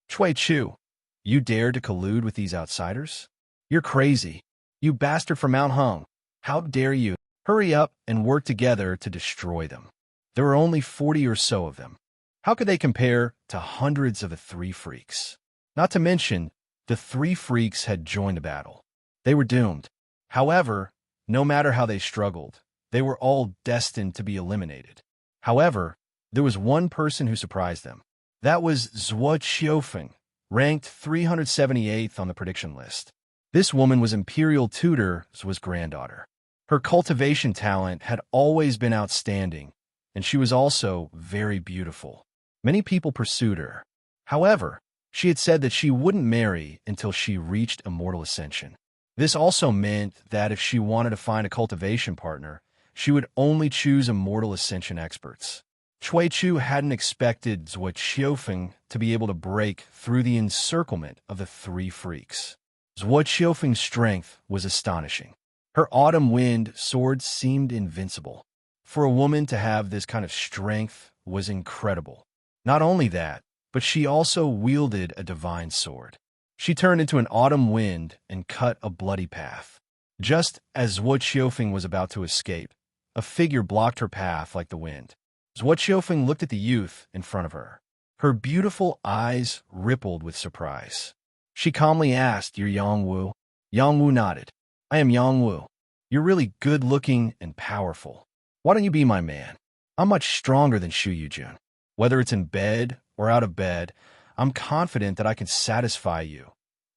"Chui Chu, you dared to collude with these outsiders? You're crazy. You bastard from Mount Hung. How dare you? Hurry up and work together to destroy them." There were only 40 or so of them. How could they compare to hundreds of the 3 freaks? Not to mention, the 3 freaks had joined the battle. They were doomed. However, no matter how they struggled, they were all destined to be eliminated. However, there was one person who surprised them. That was Zhuo Qiufeng, ranked 378th on the prediction list. This woman was Imperial Tutor Zhuo's granddaughter. Her cultivation talent had always been outstanding, and she was also very beautiful. Many people pursued her. However, she had said that she wouldn't marry until she reached immortal ascension. This also meant that if she wanted to find a cultivation partner, she would only choose immortal ascension experts. Chui Chu hadn't expected Zhuo Qiufeng to be able to break through the encirclement of the three freaks. Zhuo Qiufeng's strength was astonishing. Her autumn wind sword seemed invincible. For a woman to have this kind of strength was incredible. Not only that, but she also wielded a divine sword. She turned into an autumn wind and cut a bloody path. Just as Zhuo Qiufeng was about to escape, a figure blocked her path like the wind. Zhuo Qiufeng looked at the youth in front of her. Her beautiful eyes rippled with surprise. She calmly asked, "You're Yang Wu?" Yang Wu nodded. "I am Yang Wu. You're really good-looking and powerful. Why don't you be my man? I'm much stronger than Shu Yujun. Whether it's in bed or out of bed, I'm confident that I can satisfy you,"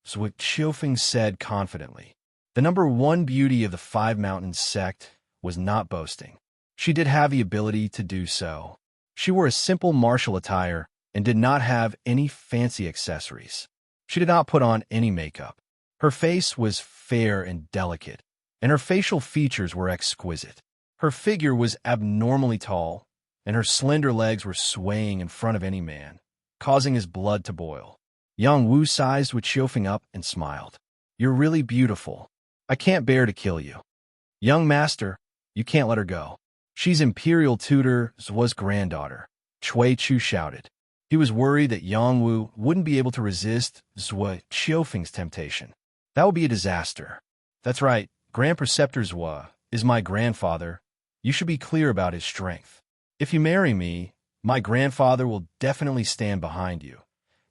Zhuo Qiufeng said confidently. The number one beauty of the Five Mountains sect was not boasting. She did have the ability to do so. She wore a simple martial attire and did not have any fancy accessories. She did not put on any makeup. Her face was fair and delicate, and her facial features were exquisite. Her figure was abnormally tall, and her slender legs were swaying in front of any man, causing his blood to boil. Yang Wu sized with Qiufeng up and smiled. "You're really beautiful. I can't bear to kill you. Young master, you can't let her go. She's Imperial Tutor Zhuo's granddaughter," Chui Chu shouted. He was worried that Yang Wu wouldn't be able to resist Zhuo Qiufeng's temptation. That would be a disaster. "That's right, Grand Preceptor Zhuo is my grandfather. You should be clear about his strength. If you marry me, my grandfather will definitely stand behind you.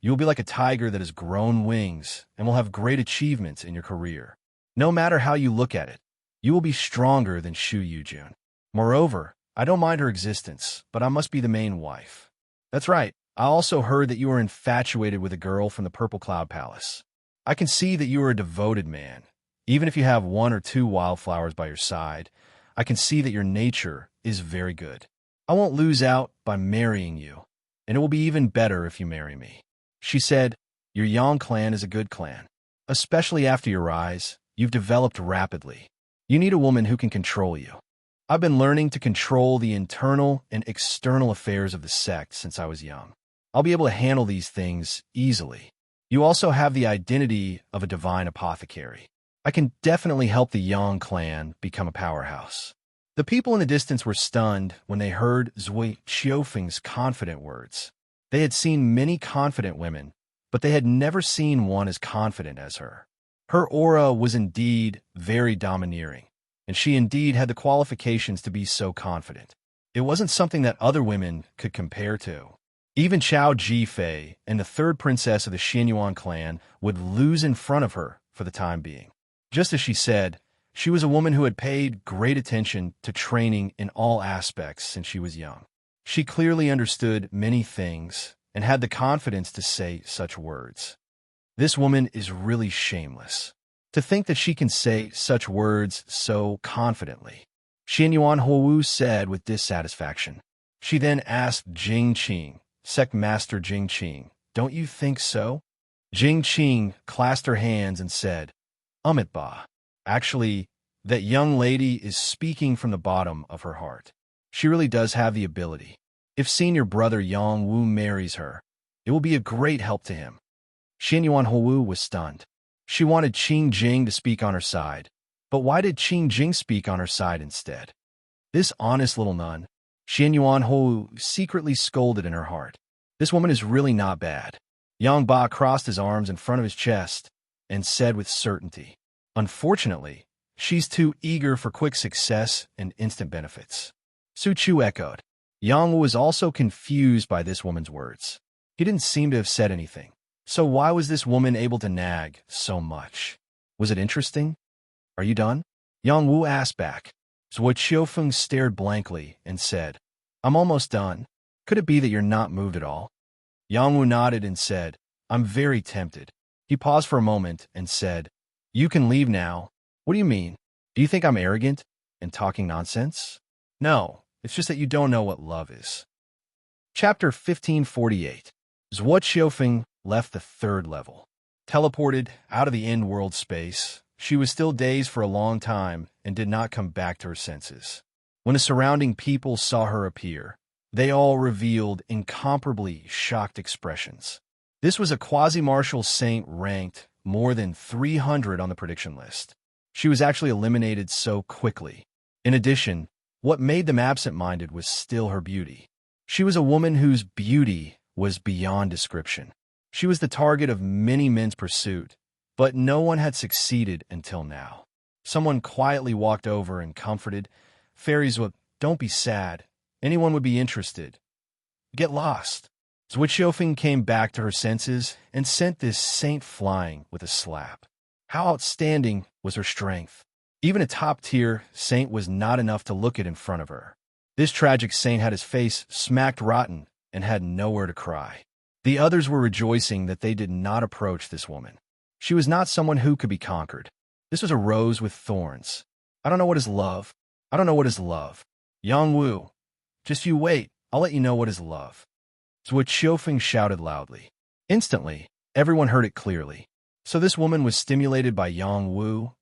You will be like a tiger that has grown wings and will have great achievements in your career. No matter how you look at it, you will be stronger than Shu Yujun. Moreover, I don't mind her existence, but I must be the main wife. That's right, I also heard that you are infatuated with a girl from the Purple Cloud Palace. I can see that you are a devoted man. Even if you have one or two wildflowers by your side, I can see that your nature is very good. I won't lose out by marrying you, and it will be even better if you marry me." She said, "Your Yang clan is a good clan. Especially after your rise, you've developed rapidly. You need a woman who can control you. I've been learning to control the internal and external affairs of the sect since I was young. I'll be able to handle these things easily. You also have the identity of a divine apothecary. I can definitely help the Yang clan become a powerhouse." The people in the distance were stunned when they heard Zhuo Qiufeng's confident words. They had seen many confident women, but they had never seen one as confident as her. Her aura was indeed very domineering, and she indeed had the qualifications to be so confident. It wasn't something that other women could compare to. Even Chao Jifei and the third princess of the Xianyuan clan would lose in front of her for the time being. Just as she said, she was a woman who had paid great attention to training in all aspects since she was young. She clearly understood many things and had the confidence to say such words. This woman is really shameless. To think that she can say such words so confidently. Xianyuan Houwu said with dissatisfaction. She then asked Jing Qing, Sect Master Jing Qing, "Don't you think so?" Jing Qing clasped her hands and said, "Ba. Actually, that young lady is speaking from the bottom of her heart. She really does have the ability. If senior brother Yang Wu marries her, it will be a great help to him." Xianyuan Houwu was stunned. She wanted Qing Jing to speak on her side, but why did Qing Jing speak on her side instead? This honest little nun, Xianyuan Houwu secretly scolded in her heart. This woman is really not bad. Yang Ba crossed his arms in front of his chest and said with certainty, "Unfortunately, she's too eager for quick success and instant benefits." Su Chu echoed. Yang was also confused by this woman's words. He didn't seem to have said anything. So why was this woman able to nag so much? Was it interesting? "Are you done?" Yang Wu asked back. Zhuo Qiufeng stared blankly and said, "I'm almost done. Could it be that you're not moved at all?" Yang Wu nodded and said, "I'm very tempted." He paused for a moment and said, "You can leave now." "What do you mean? Do you think I'm arrogant and talking nonsense?" "No, it's just that you don't know what love is." Chapter 1548. Zhuo Xiufeng left the third level. Teleported out of the in-world space, she was still dazed for a long time and did not come back to her senses. When the surrounding people saw her appear, they all revealed incomparably shocked expressions. This was a quasi-martial saint ranked more than 300 on the prediction list. She was actually eliminated so quickly. In addition, what made them absent-minded was still her beauty. She was a woman whose beauty was beyond description. She was the target of many men's pursuit, but no one had succeeded until now. Someone quietly walked over and comforted. Fairies would, "Don't be sad. Anyone would be interested. Get lost." Zhuo Xiufeng came back to her senses and sent this saint flying with a slap. How outstanding was her strength! Even a top-tier saint was not enough to look at in front of her. This tragic saint had his face smacked rotten and had nowhere to cry. The others were rejoicing that they did not approach this woman. She was not someone who could be conquered. This was a rose with thorns. I don't know what is love. I don't know what is love. Yang Wu, just you wait. I'll let you know what is love. Zhuo Xiufeng shouted loudly. Instantly, everyone heard it clearly. So this woman was stimulated by Yang Wu,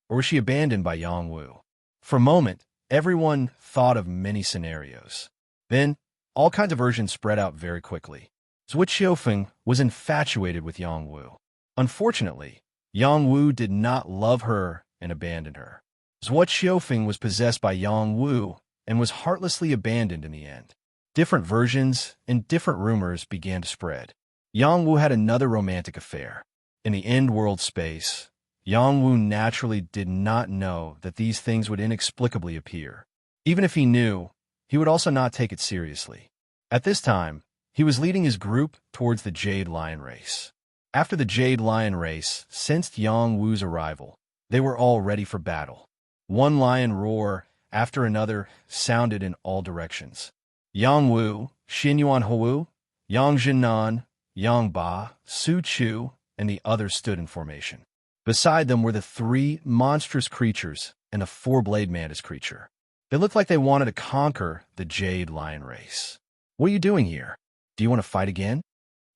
or was she abandoned by Yang Wu? For a moment, everyone thought of many scenarios. Then, all kinds of versions spread out very quickly. Zhuo Xiufeng was infatuated with Yang Wu. Unfortunately, Yang Wu did not love her and abandoned her. Zhuo Xiufeng was possessed by Yang Wu and was heartlessly abandoned in the end. Different versions and different rumors began to spread. Yang Wu had another romantic affair. In the end-world space, Yang Wu naturally did not know that these things would inexplicably appear. Even if he knew, he would also not take it seriously. At this time, he was leading his group towards the Jade Lion race. After the Jade Lion race sensed Yang Wu's arrival, they were all ready for battle. One lion roar after another sounded in all directions. Yang Wu, Xin Yuan Hou, Yang Jinan, Yang Ba, Su Chu, and the others stood in formation. Beside them were the three monstrous creatures and a four-blade mantis creature. They looked like they wanted to conquer the Jade Lion race. What are you doing here? Do you want to fight again?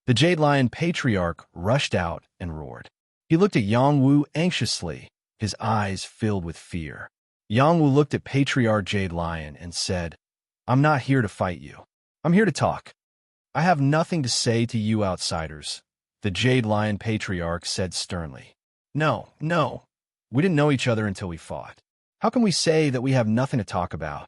The Jade Lion Patriarch rushed out and roared. He looked at Yang Wu anxiously, his eyes filled with fear. Yang Wu looked at Patriarch Jade Lion and said, "I'm not here to fight you. I'm here to talk. I have nothing to say to you outsiders," the Jade Lion Patriarch said sternly. No, we didn't know each other until we fought. How can we say that we have nothing to talk about?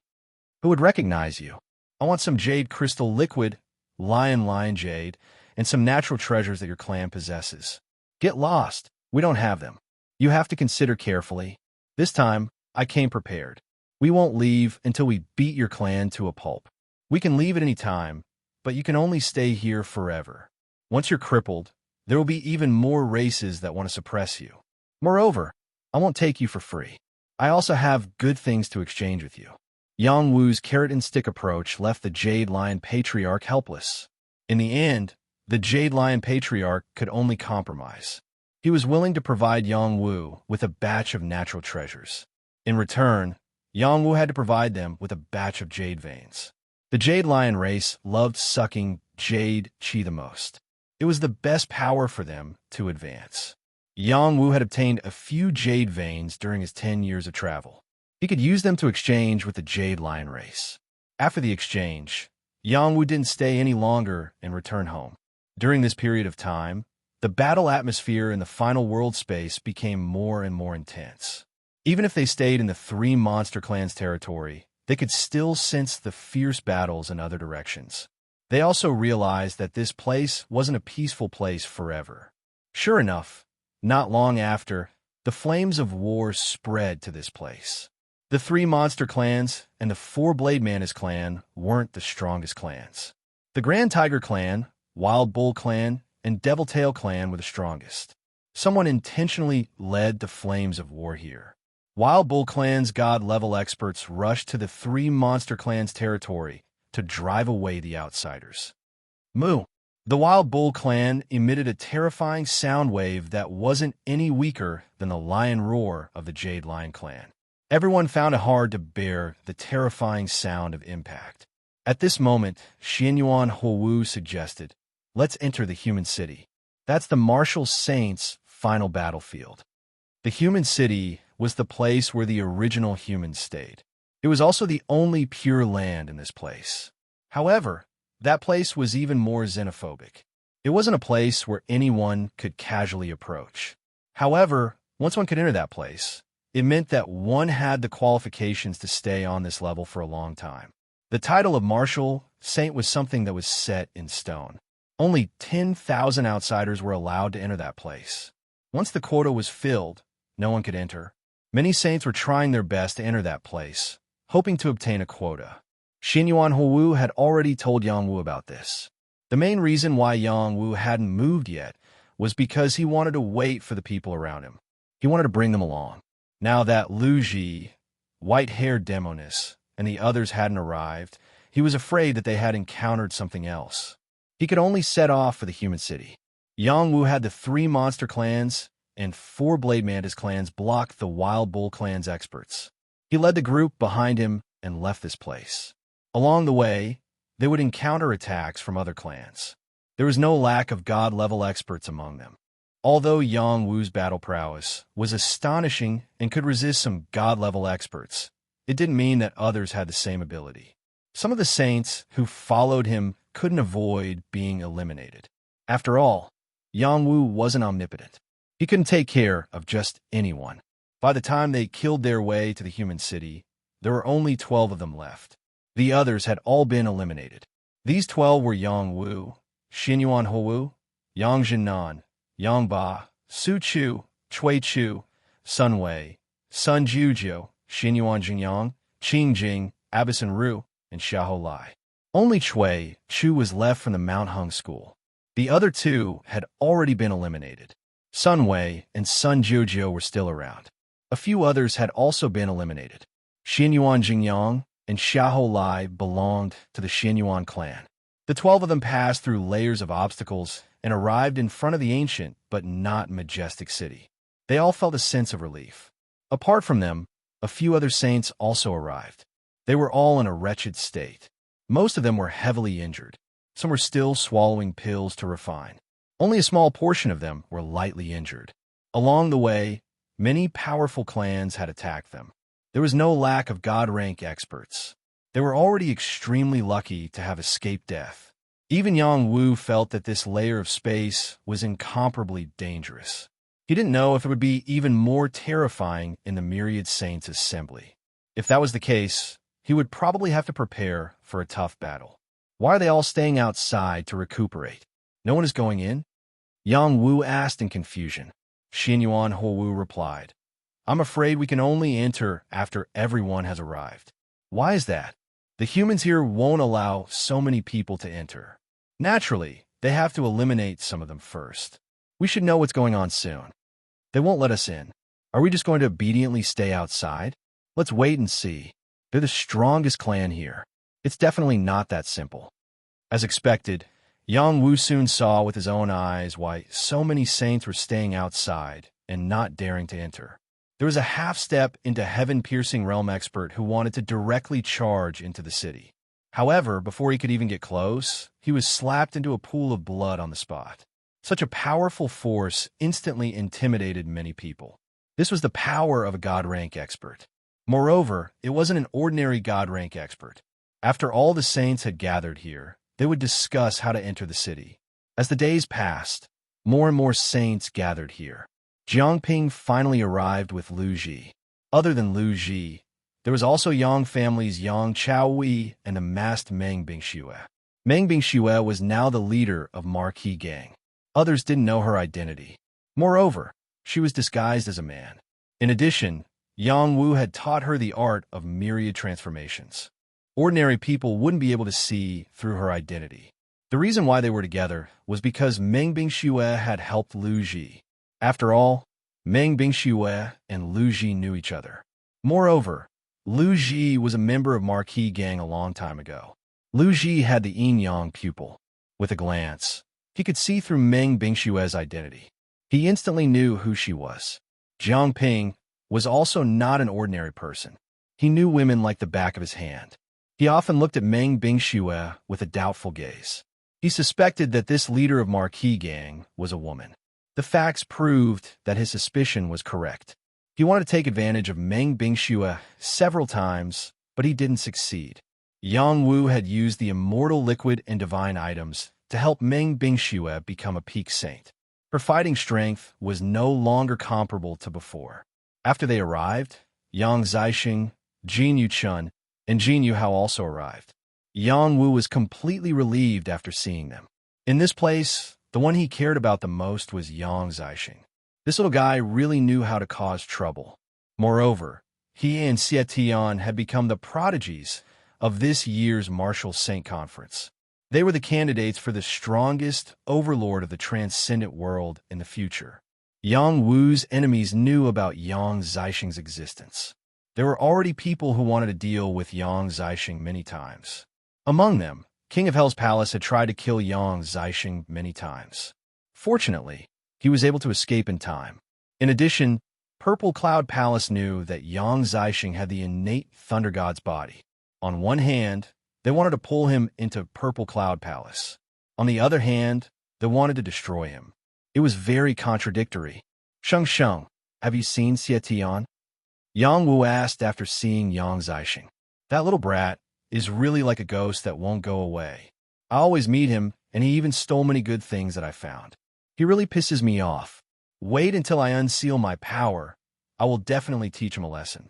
Who would recognize you? I want some jade crystal liquid, lion jade, and some natural treasures that your clan possesses. Get lost. We don't have them. You have to consider carefully. This time, I came prepared. We won't leave until we beat your clan to a pulp. We can leave at any time, but you can only stay here forever. Once you're crippled, there will be even more races that want to suppress you. Moreover, I won't take you for free. I also have good things to exchange with you." Yang Wu's carrot-and-stick approach left the Jade Lion Patriarch helpless. In the end, the Jade Lion Patriarch could only compromise. He was willing to provide Yang Wu with a batch of natural treasures. In return, Yang Wu had to provide them with a batch of jade veins. The Jade Lion race loved sucking jade chi the most. It was the best power for them to advance. Yang Wu had obtained a few jade veins during his 10 years of travel. He could use them to exchange with the Jade Lion race. After the exchange, Yang Wu didn't stay any longer and returned home. During this period of time, the battle atmosphere in the final world space became more and more intense. Even if they stayed in the three monster clans' territory, they could still sense the fierce battles in other directions. They also realized that this place wasn't a peaceful place forever. Sure enough, not long after, the flames of war spread to this place. The three monster clans and the four-blade mantis clan weren't the strongest clans. The Grand Tiger clan, Wild Bull clan, and Deviltail clan were the strongest. Someone intentionally led the flames of war here. Wild Bull clan's god-level experts rushed to the three monster clans' territory to drive away the outsiders. Moo! The Wild Bull clan emitted a terrifying sound wave that wasn't any weaker than the lion roar of the Jade Lion clan. Everyone found it hard to bear the terrifying sound of impact. At this moment, Xianyuan Huowu suggested, "Let's enter the human city. That's the martial saint's final battlefield." The human city was the place where the original humans stayed. It was also the only pure land in this place. However, that place was even more xenophobic. It wasn't a place where anyone could casually approach. However, once one could enter that place, it meant that one had the qualifications to stay on this level for a long time. The title of martial saint was something that was set in stone. Only 10,000 outsiders were allowed to enter that place. Once the quota was filled, no one could enter. Many saints were trying their best to enter that place, hoping to obtain a quota. Xianyuan Huowu had already told Yang Wu about this. The main reason why Yang Wu hadn't moved yet was because he wanted to wait for the people around him. He wanted to bring them along. Now that Lu Ji, white-haired demoness, and the others hadn't arrived, he was afraid that they had encountered something else. He could only set off for the human city. Yang Wu had the 3 monster clans and 4 Blade Mantis clans block the Wild Bull clan's experts. He led the group behind him and left this place. Along the way, they would encounter attacks from other clans. There was no lack of god-level experts among them. Although Yang Wu's battle prowess was astonishing and could resist some god-level experts, it didn't mean that others had the same ability. Some of the saints who followed him couldn't avoid being eliminated. After all, Yang Wu wasn't omnipotent. He couldn't take care of just anyone. By the time they killed their way to the human city, there were only 12 of them left. The others had all been eliminated. These 12 were Yang Wu, Xianyuan Huowu, Yang Jinan, Yang Ba, Su Chu, Chui Chu, Sun Wei, Sun Jiujiu, Xianyuan Jingyang, Qing Jing, Abison Ru, and Xiahou Lai. Only Chui Chu was left from the Mount Hung school. The other 2 had already been eliminated. Sun Wei and Sun Jiujiu were still around. A few others had also been eliminated. Xianyuan Jingyang and Xiahou Lai belonged to the Xianyuan clan. The 12 of them passed through layers of obstacles and arrived in front of the ancient but not majestic city. They all felt a sense of relief. Apart from them, a few other saints also arrived. They were all in a wretched state. Most of them were heavily injured. Some were still swallowing pills to refine. Only a small portion of them were lightly injured. Along the way, many powerful clans had attacked them. There was no lack of god-rank experts. They were already extremely lucky to have escaped death. Even Yang Wu felt that this layer of space was incomparably dangerous. He didn't know if it would be even more terrifying in the myriad saints' assembly. If that was the case, he would probably have to prepare for a tough battle. Why are they all staying outside to recuperate? No one is going in? Yang Wu asked in confusion. Xianyuan Huowu replied, "I'm afraid we can only enter after everyone has arrived." "Why is that?" "The humans here won't allow so many people to enter. Naturally, they have to eliminate some of them first. We should know what's going on soon. They won't let us in. Are we just going to obediently stay outside? Let's wait and see. They're the strongest clan here. It's definitely not that simple." As expected, Yang Wu soon saw with his own eyes why so many saints were staying outside and not daring to enter. There was a half-step into heaven-piercing realm expert who wanted to directly charge into the city. However, before he could even get close, he was slapped into a pool of blood on the spot. Such a powerful force instantly intimidated many people. This was the power of a god-rank expert. Moreover, it wasn't an ordinary god-rank expert. After all the saints had gathered here, they would discuss how to enter the city. As the days passed, more and more saints gathered here. Jiangping finally arrived with Lu Ji. Other than Lu Ji, there was also Yang family's Yang Chaowei and the masked Meng Bingxue. Meng Bingxue was now the leader of Marquis Gang. Others didn't know her identity. Moreover, she was disguised as a man. In addition, Yang Wu had taught her the art of myriad transformations. Ordinary people wouldn't be able to see through her identity. The reason why they were together was because Meng Bingxue had helped Lu Ji. After all, Meng Bingxue and Lu Ji knew each other. Moreover, Lu Ji was a member of Marquis Gang a long time ago. Lu Ji had the yin-yang pupil. With a glance, he could see through Meng Bingxue's identity. He instantly knew who she was. Jiangping was also not an ordinary person. He knew women like the back of his hand. He often looked at Meng Bingxue with a doubtful gaze. He suspected that this leader of Marquis Gang was a woman. The facts proved that his suspicion was correct. He wanted to take advantage of Meng Bingxue several times, but he didn't succeed. Yang Wu had used the immortal liquid and divine items to help Meng Bingxue become a peak saint. Her fighting strength was no longer comparable to before. After they arrived, Yang Zixing, Jin Yuchun, and Jin Yuhao also arrived. Yang Wu was completely relieved after seeing them. In this place, the one he cared about the most was Yang Zixing. This little guy really knew how to cause trouble. Moreover, he and Xie Tian had become the prodigies of this year's Martial Saint Conference. They were the candidates for the strongest overlord of the transcendent world in the future. Yang Wu's enemies knew about Yang Zixing's existence. There were already people who wanted to deal with Yang Zixing many times. Among them, King of Hell's Palace had tried to kill Yang Zixing many times. Fortunately, he was able to escape in time. In addition, Purple Cloud Palace knew that Yang Zixing had the innate Thunder God's body. On one hand, they wanted to pull him into Purple Cloud Palace. On the other hand, they wanted to destroy him. It was very contradictory. Sheng, have you seen Xie Tian? Yang Wu asked after seeing Yang Zixing. That little brat is really like a ghost that won't go away. I always meet him, and he even stole many good things that I found. He really pisses me off. Wait until I unseal my power. I will definitely teach him a lesson.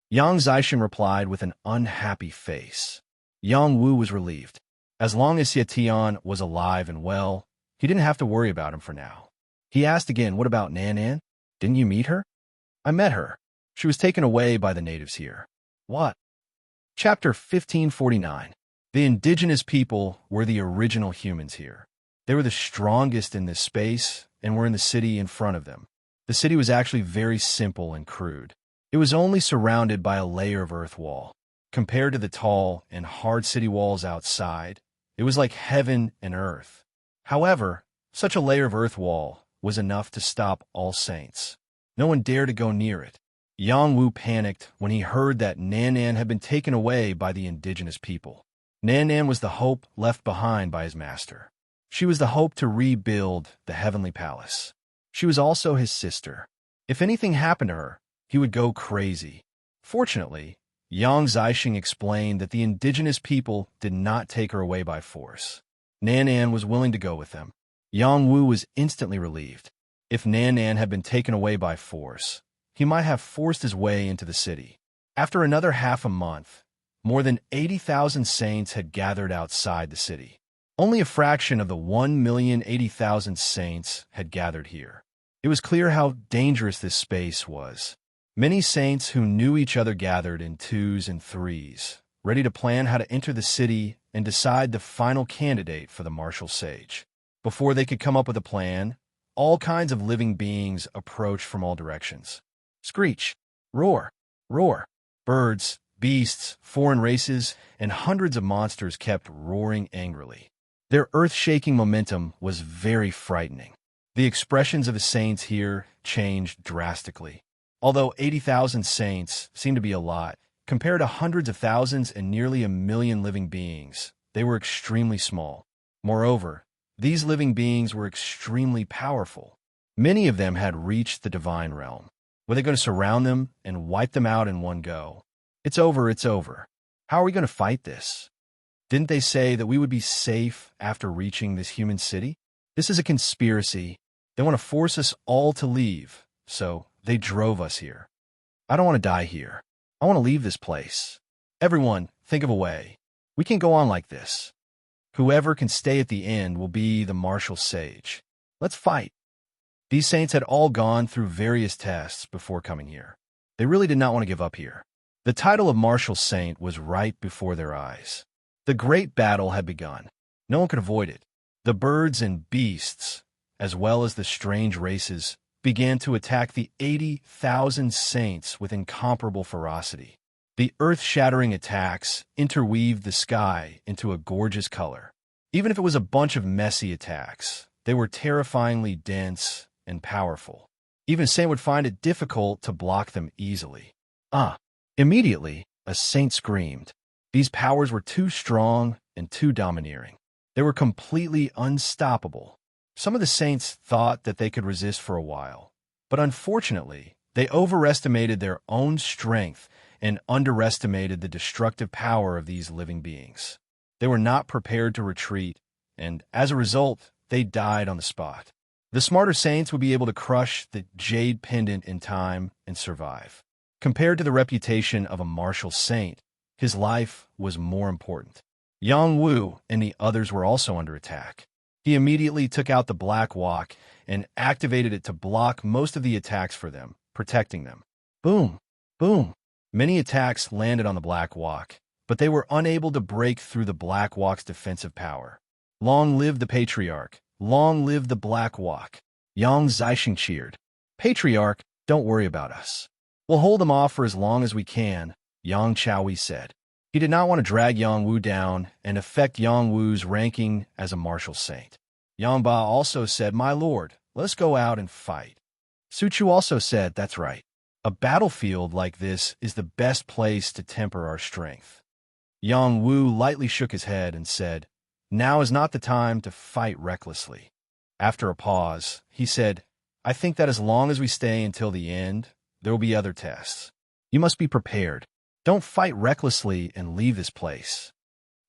Yang Zixing replied with an unhappy face. Yang Wu was relieved. As long as Xie Tian was alive and well, he didn't have to worry about him for now. He asked again, what about Nan? Didn't you meet her? I met her. She was taken away by the natives here. What? Chapter 1549. The indigenous people were the original humans here. They were the strongest in this space and were in the city in front of them. The city was actually very simple and crude. It was only surrounded by a layer of earth wall. Compared to the tall and hard city walls outside, it was like heaven and earth. However, such a layer of earth wall was enough to stop all saints. No one dared to go near it. Yang Wu panicked when he heard that Nan had been taken away by the indigenous people. Nan was the hope left behind by his master. She was the hope to rebuild the heavenly palace. She was also his sister. If anything happened to her, he would go crazy. Fortunately, Yang Zixing explained that the indigenous people did not take her away by force. Nan was willing to go with them. Yang Wu was instantly relieved. If Nan had been taken away by force, he might have forced his way into the city. After another half a month, more than 80,000 saints had gathered outside the city. Only a fraction of the 1,080,000 saints had gathered here. It was clear how dangerous this space was. Many saints who knew each other gathered in twos and threes, ready to plan how to enter the city and decide the final candidate for the martial sage. Before they could come up with a plan, all kinds of living beings approached from all directions. Screech, roar, roar. Birds, beasts, foreign races, and hundreds of monsters kept roaring angrily. Their earth-shaking momentum was very frightening. The expressions of the saints here changed drastically. Although 80,000 saints seemed to be a lot, compared to hundreds of thousands and nearly 1 million living beings, they were extremely small. Moreover, these living beings were extremely powerful. Many of them had reached the divine realm. Were they going to surround them and wipe them out in one go? It's over, it's over. How are we going to fight this? Didn't they say that we would be safe after reaching this human city? This is a conspiracy. They want to force us all to leave, so they drove us here. I don't want to die here. I want to leave this place. Everyone, think of a way. We can't go on like this. Whoever can stay at the end will be the martial sage. Let's fight. These saints had all gone through various tests before coming here. They really did not want to give up here. The title of martial saint was right before their eyes. The great battle had begun. No one could avoid it. The birds and beasts, as well as the strange races, began to attack the 80,000 saints with incomparable ferocity. The earth-shattering attacks interweaved the sky into a gorgeous color. Even if it was a bunch of messy attacks, they were terrifyingly dense and powerful. Even a saint would find it difficult to block them easily. Immediately, a saint screamed. These powers were too strong and too domineering. They were completely unstoppable. Some of the saints thought that they could resist for a while, but unfortunately, they overestimated their own strength and underestimated the destructive power of these living beings. They were not prepared to retreat, and as a result, they died on the spot. The smarter saints would be able to crush the jade pendant in time and survive. Compared to the reputation of a martial saint, his life was more important. Yang Wu and the others were also under attack. He immediately took out the Black Walk and activated it to block most of the attacks for them, protecting them. Boom! Boom! Many attacks landed on the Black Walk, but they were unable to break through the Black Walk's defensive power. Long live the Patriarch! Long live the Black Walk! Yang Zixing cheered. Patriarch, don't worry about us. We'll hold them off for as long as we can, Yang Chaohui said. He did not want to drag Yang Wu down and affect Yang Wu's ranking as a martial saint. Yang Ba also said, My lord, let's go out and fight. Su Chu also said, That's right. A battlefield like this is the best place to temper our strength. Yang Wu lightly shook his head and said, Now is not the time to fight recklessly. After a pause, he said, I think that as long as we stay until the end, there will be other tests. You must be prepared. Don't fight recklessly and leave this place.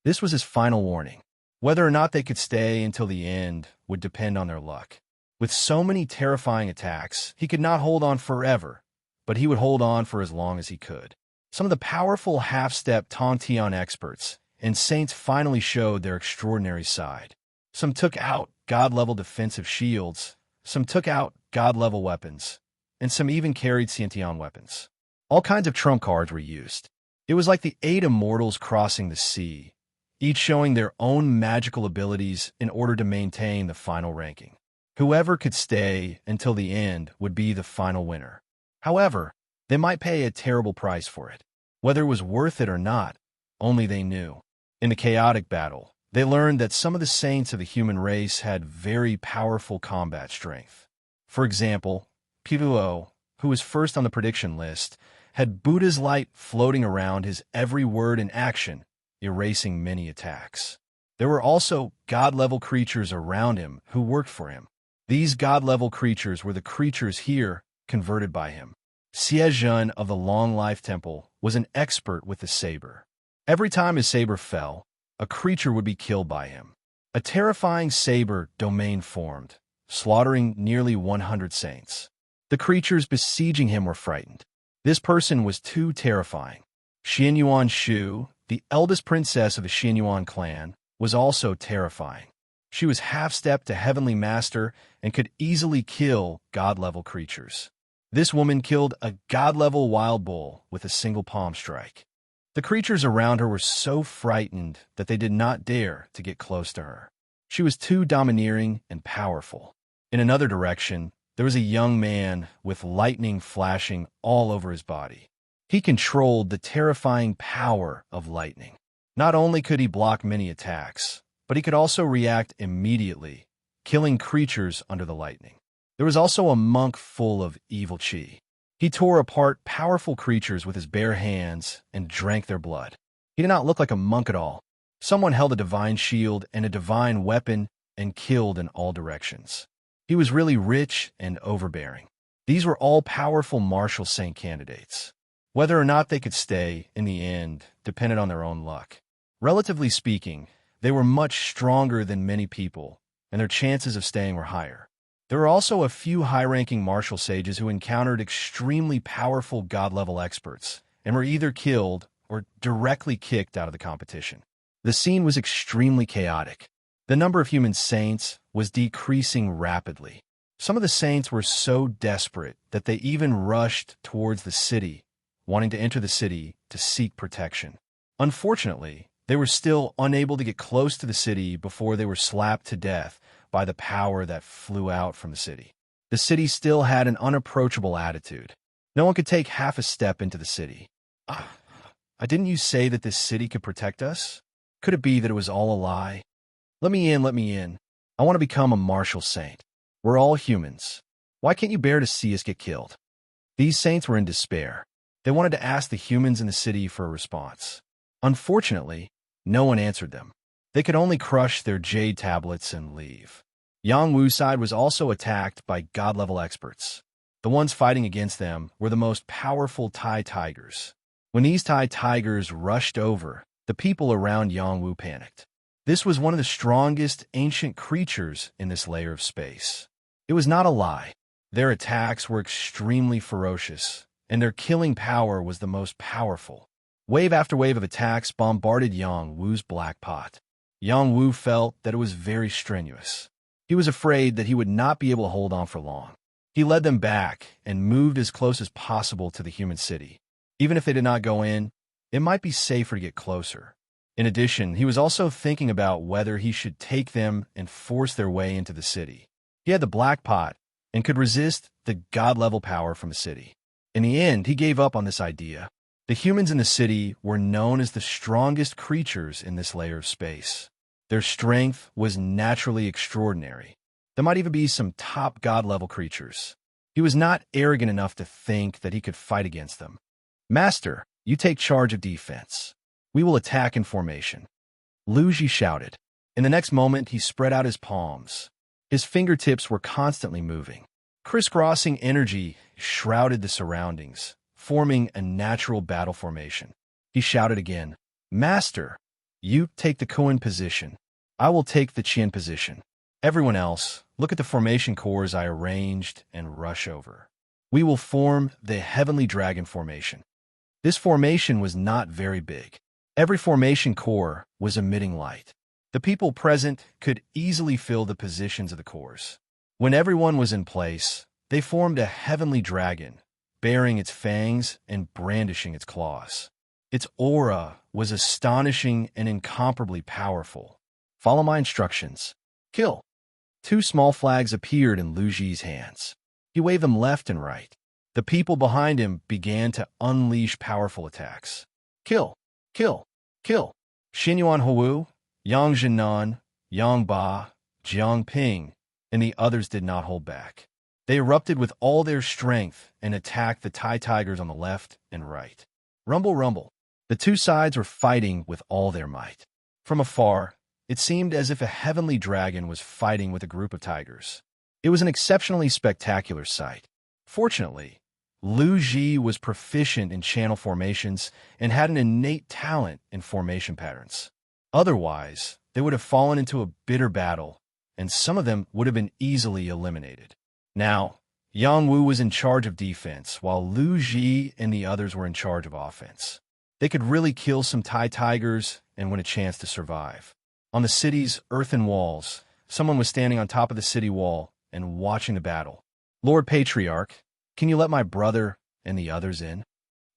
This was his final warning. Whether or not they could stay until the end would depend on their luck. With so many terrifying attacks, he could not hold on forever, but he would hold on for as long as he could. Some of the powerful half-step Tongtian experts and saints finally showed their extraordinary side. Some took out god-level defensive shields, some took out god-level weapons, and some even carried Xiantian weapons. All kinds of trump cards were used. It was like the 8 immortals crossing the sea, each showing their own magical abilities in order to maintain the final ranking. Whoever could stay until the end would be the final winner. However, they might pay a terrible price for it. Whether it was worth it or not, only they knew. In the chaotic battle, they learned that some of the saints of the human race had very powerful combat strength. For example, Pivuo, who was first on the prediction list, had Buddha's light floating around his every word and action, erasing many attacks. There were also god-level creatures around him who worked for him. These god-level creatures were the creatures here converted by him. Xie Zhen of the Long Life Temple was an expert with the saber. Every time his saber fell, a creature would be killed by him. A terrifying saber domain formed, slaughtering nearly 100 saints. The creatures besieging him were frightened. This person was too terrifying. Xianyuan Shu, the eldest princess of the Xianyuan clan, was also terrifying. She was half-stepped to Heavenly Master and could easily kill god-level creatures. This woman killed a god-level wild bull with a single palm strike. The creatures around her were so frightened that they did not dare to get close to her. She was too domineering and powerful. In another direction, there was a young man with lightning flashing all over his body. He controlled the terrifying power of lightning. Not only could he block many attacks, but he could also react immediately, killing creatures under the lightning. There was also a monk full of evil chi. He tore apart powerful creatures with his bare hands and drank their blood. He did not look like a monk at all. Someone held a divine shield and a divine weapon and killed in all directions. He was really rich and overbearing. These were all powerful martial saint candidates. Whether or not they could stay, in the end, depended on their own luck. Relatively speaking, they were much stronger than many people, and their chances of staying were higher. There were also a few high-ranking martial sages who encountered extremely powerful god-level experts, and were either killed or directly kicked out of the competition. The scene was extremely chaotic. The number of human saints was decreasing rapidly. Some of the saints were so desperate that they even rushed towards the city, wanting to enter the city to seek protection. Unfortunately, they were still unable to get close to the city before they were slapped to death by the power that flew out from the city. The city still had an unapproachable attitude. No one could take half a step into the city. Didn't you say that this city could protect us? Could it be that it was all a lie? Let me in, let me in. I want to become a martial saint. We're all humans. Why can't you bear to see us get killed? These saints were in despair. They wanted to ask the humans in the city for a response. Unfortunately, no one answered them. They could only crush their jade tablets and leave. Yang Wu's side was also attacked by god-level experts. The ones fighting against them were the most powerful Tai tigers. When these Tai tigers rushed over, the people around Yang Wu panicked. This was one of the strongest ancient creatures in this layer of space. It was not a lie. Their attacks were extremely ferocious, and their killing power was the most powerful. Wave after wave of attacks bombarded Yang Wu's black pot. Yang Wu felt that it was very strenuous. He was afraid that he would not be able to hold on for long. He led them back and moved as close as possible to the human city. Even if they did not go in, it might be safer to get closer. In addition, he was also thinking about whether he should take them and force their way into the city. He had the black pot and could resist the god-level power from the city. In the end, he gave up on this idea. The humans in the city were known as the strongest creatures in this layer of space. Their strength was naturally extraordinary. There might even be some top god-level creatures. He was not arrogant enough to think that he could fight against them. "Master, you take charge of defense. We will attack in formation," Lu Ji shouted. In the next moment, he spread out his palms. His fingertips were constantly moving. Crisscrossing energy shrouded the surroundings, forming a natural battle formation. He shouted again, "Master, you take the Koan position. I will take the Qian position. Everyone else, look at the formation cores I arranged and rush over. We will form the Heavenly Dragon formation." This formation was not very big. Every formation core was emitting light. The people present could easily fill the positions of the cores. When everyone was in place, they formed a heavenly dragon, baring its fangs and brandishing its claws. Its aura was astonishing and incomparably powerful. "Follow my instructions. Kill." Two small flags appeared in Lu Ji's hands. He waved them left and right. The people behind him began to unleash powerful attacks. "Kill! Kill! Kill!" Xinyuan Hou, Yang Jinan, Yang Ba, Jiang Ping, and the others did not hold back. They erupted with all their strength and attacked the Tai tigers on the left and right. Rumble, rumble. The two sides were fighting with all their might. From afar, it seemed as if a heavenly dragon was fighting with a group of tigers. It was an exceptionally spectacular sight. Fortunately, Lu Ji was proficient in channel formations and had an innate talent in formation patterns. Otherwise, they would have fallen into a bitter battle, and some of them would have been easily eliminated. Now, Yang Wu was in charge of defense, while Lu Ji and the others were in charge of offense. They could really kill some Tai tigers and win a chance to survive. On the city's earthen walls, someone was standing on top of the city wall and watching the battle. "Lord Patriarch, can you let my brother and the others in?"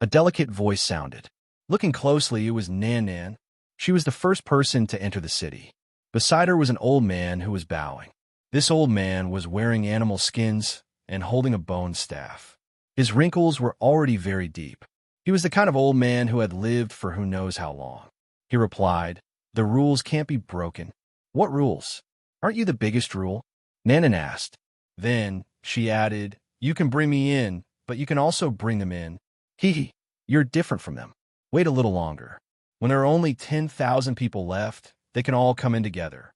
A delicate voice sounded. Looking closely, it was Nan Nan. She was the first person to enter the city. Beside her was an old man who was bowing. This old man was wearing animal skins and holding a bone staff. His wrinkles were already very deep. He was the kind of old man who had lived for who knows how long. He replied, "The rules can't be broken." "What rules? Aren't you the biggest rule?" Nanan asked. Then she added, "You can bring me in, but you can also bring them in. Hee, you're different from them. Wait a little longer. When there are only 10,000 people left, they can all come in together."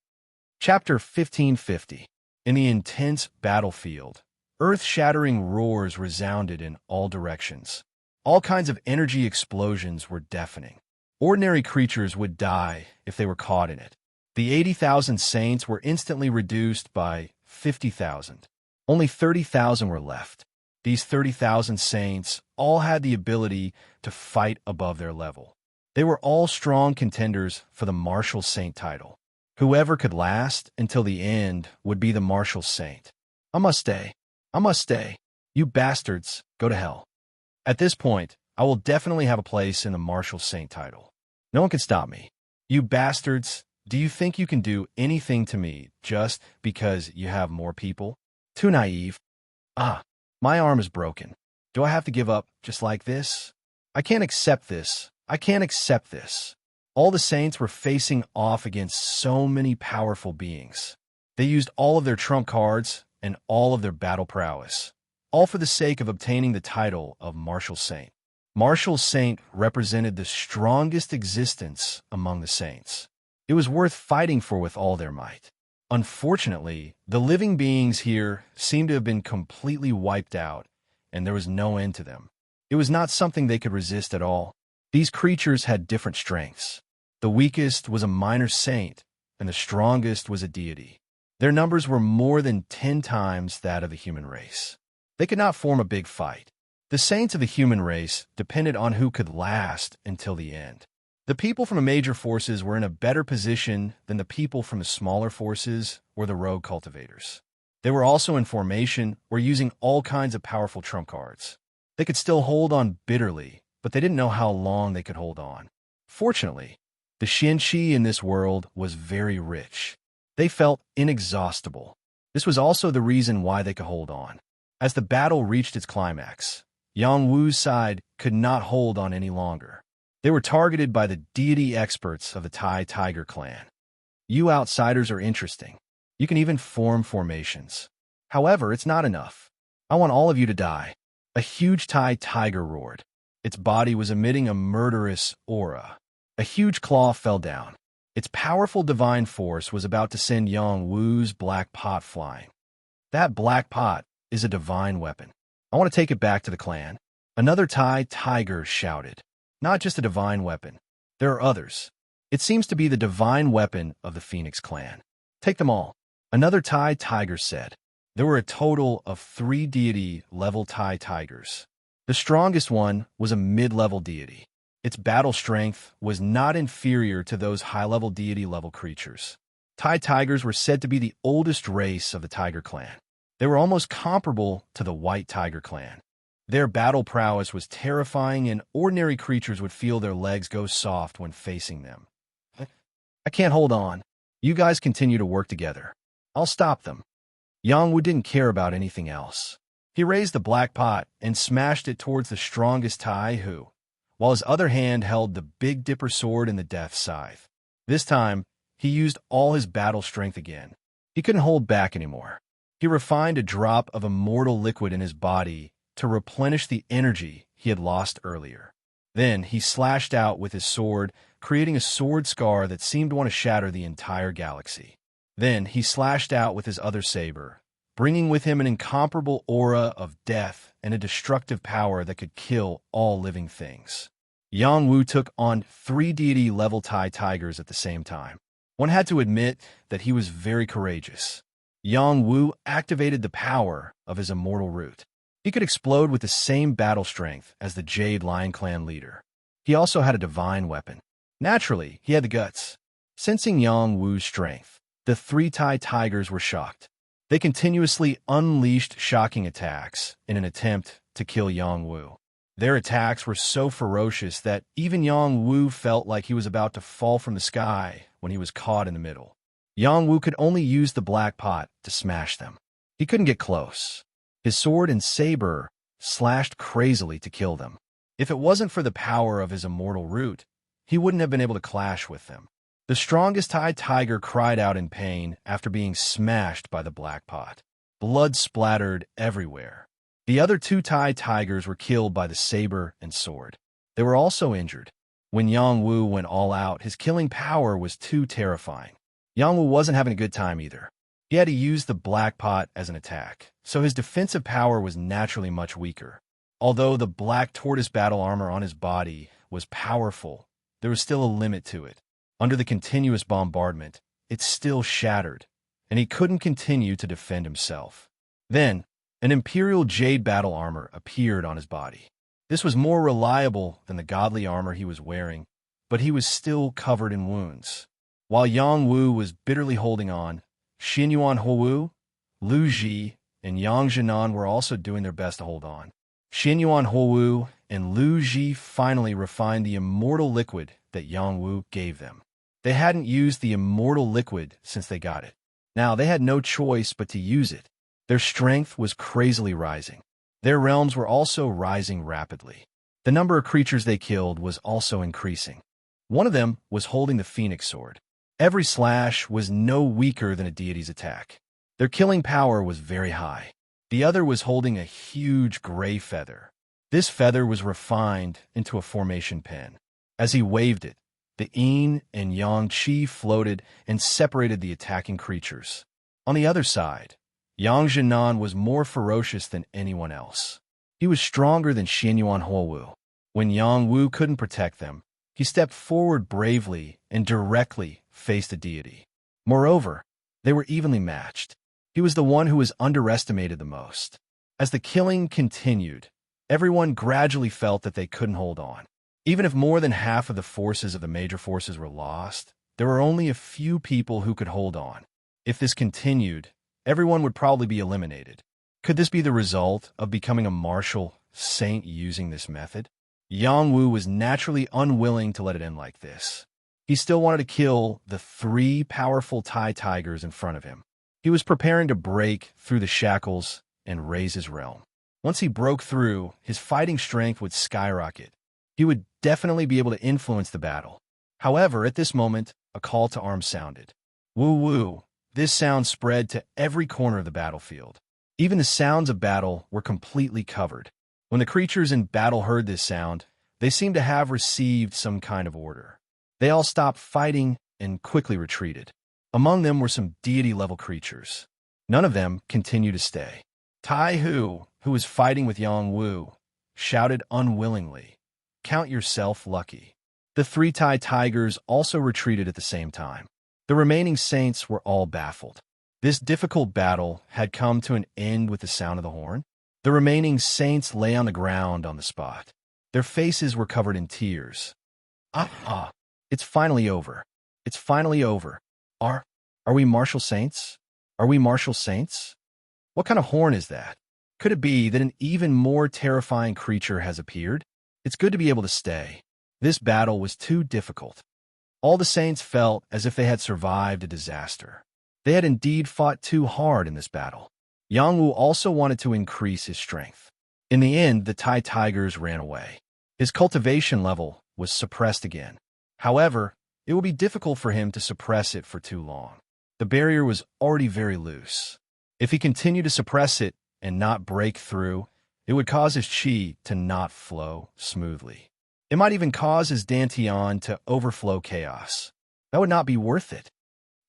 Chapter 1550. In the intense battlefield, earth-shattering roars resounded in all directions. All kinds of energy explosions were deafening. Ordinary creatures would die if they were caught in it. The 80,000 saints were instantly reduced by 50,000. Only 30,000 were left. These 30,000 saints all had the ability to fight above their level. They were all strong contenders for the Martial Saint title. Whoever could last until the end would be the Martial Saint. "I must stay. I must stay. You bastards, go to hell. At this point, I will definitely have a place in the Martial Saint title. No one can stop me. You bastards, do you think you can do anything to me just because you have more people? Too naive. Ah, my arm is broken. Do I have to give up just like this? I can't accept this. I can't accept this." All the saints were facing off against so many powerful beings. They used all of their trump cards and all of their battle prowess, all for the sake of obtaining the title of Martial Saint. Martial Saint represented the strongest existence among the saints. It was worth fighting for with all their might. Unfortunately, the living beings here seemed to have been completely wiped out, and there was no end to them. It was not something they could resist at all. These creatures had different strengths. The weakest was a minor saint, and the strongest was a deity. Their numbers were more than 10 times that of the human race. They could not form a big fight. The saints of the human race depended on who could last until the end. The people from the major forces were in a better position than the people from the smaller forces or the rogue cultivators. They were also in formation or using all kinds of powerful trump cards. They could still hold on bitterly, but they didn't know how long they could hold on. Fortunately, the Xianqi in this world was very rich. They felt inexhaustible. This was also the reason why they could hold on. As the battle reached its climax, Yang Wu's side could not hold on any longer. They were targeted by the deity experts of the Tai Tiger clan. You outsiders are interesting. You can even form formations. However, it's not enough. I want all of you to die. A huge Tai Tiger roared. Its body was emitting a murderous aura. A huge claw fell down. Its powerful divine force was about to send Yang Wu's black pot flying. That black pot is a divine weapon. I want to take it back to the clan. Another Tai Tiger shouted. Not just a divine weapon. There are others. It seems to be the divine weapon of the Phoenix clan. Take them all. Another Tai Tiger said. There were a total of 3 deity-level Tai Tigers. The strongest one was a mid-level deity. Its battle strength was not inferior to those high-level deity-level creatures. Tai Tigers were said to be the oldest race of the Tiger clan. They were almost comparable to the White Tiger clan. Their battle prowess was terrifying, and ordinary creatures would feel their legs go soft when facing them. I can't hold on. You guys continue to work together. I'll stop them. Yang Wu didn't care about anything else. He raised the black pot and smashed it towards the strongest Tai who, while his other hand held the Big Dipper sword and the Death Scythe. This time, he used all his battle strength again. He couldn't hold back anymore. He refined a drop of immortal liquid in his body to replenish the energy he had lost earlier. Then he slashed out with his sword, creating a sword scar that seemed to want to shatter the entire galaxy. Then he slashed out with his other saber, bringing with him an incomparable aura of death and a destructive power that could kill all living things. Yang Wu took on 3 deity-level Tai Tigers at the same time. One had to admit that he was very courageous. Yang Wu activated the power of his immortal root. He could explode with the same battle strength as the Jade Lion Clan leader. He also had a divine weapon. Naturally, he had the guts. Sensing Yang Wu's strength, the 3 Tai Tigers were shocked. They continuously unleashed shocking attacks in an attempt to kill Yang Wu. Their attacks were so ferocious that even Yang Wu felt like he was about to fall from the sky when he was caught in the middle. Yang Wu could only use the black pot to smash them. He couldn't get close. His sword and saber slashed crazily to kill them. If it wasn't for the power of his immortal root, he wouldn't have been able to clash with them. The strongest Tai Tiger cried out in pain after being smashed by the black pot. Blood splattered everywhere. The other 2 Tai Tigers were killed by the saber and sword. They were also injured. When Yang Wu went all out, his killing power was too terrifying. Yang Wu wasn't having a good time either. He had to use the black pot as an attack, so his defensive power was naturally much weaker. Although the black tortoise battle armor on his body was powerful, there was still a limit to it. Under the continuous bombardment, it still shattered, and he couldn't continue to defend himself. Then, an Imperial Jade battle armor appeared on his body. This was more reliable than the godly armor he was wearing, but he was still covered in wounds. While Yang Wu was bitterly holding on, Xinyuan Houwu, Lu Ji, and Yang Jinan were also doing their best to hold on. Xinyuan Houwu and Lu Ji finally refined the immortal liquid that Yang Wu gave them. They hadn't used the immortal liquid since they got it. Now they had no choice but to use it. Their strength was crazily rising. Their realms were also rising rapidly. The number of creatures they killed was also increasing. One of them was holding the Phoenix sword. Every slash was no weaker than a deity's attack. Their killing power was very high. The other was holding a huge gray feather. This feather was refined into a formation pen. As he waved it, the yin and yang qi floated and separated the attacking creatures. On the other side, Yang Jinan was more ferocious than anyone else. He was stronger than Xianyuan Huowu. When Yang Wu couldn't protect them, he stepped forward bravely and directly faced the deity. Moreover, they were evenly matched. He was the one who was underestimated the most. As the killing continued, everyone gradually felt that they couldn't hold on. Even if more than half of the forces of the major forces were lost, there were only a few people who could hold on. If this continued, everyone would probably be eliminated. Could this be the result of becoming a martial saint using this method? Yang Wu was naturally unwilling to let it end like this. He still wanted to kill the 3 powerful Tai tigers in front of him. He was preparing to break through the shackles and raise his realm. Once he broke through, his fighting strength would skyrocket. He would definitely be able to influence the battle. However, at this moment, a call to arms sounded. Woo woo. This sound spread to every corner of the battlefield. Even the sounds of battle were completely covered. When the creatures in battle heard this sound, they seemed to have received some kind of order. They all stopped fighting and quickly retreated. Among them were some deity-level creatures. None of them continued to stay. Tai Hu, who was fighting with Yang Wu, shouted unwillingly, "Count yourself lucky." The 3 Tai tigers also retreated at the same time. The remaining saints were all baffled. This difficult battle had come to an end with the sound of the horn. The remaining saints lay on the ground on the spot. Their faces were covered in tears. It's finally over. It's finally over. Are we martial saints? Are we martial saints? What kind of horn is that? Could it be that an even more terrifying creature has appeared? It's good to be able to stay. This battle was too difficult. All the saints felt as if they had survived a disaster. They had indeed fought too hard in this battle. Yang Wu also wanted to increase his strength. In the end, the Tai tigers ran away. His cultivation level was suppressed again. However, it would be difficult for him to suppress it for too long. The barrier was already very loose. If he continued to suppress it and not break through, it would cause his qi to not flow smoothly. It might even cause his dantian to overflow chaos. That would not be worth it.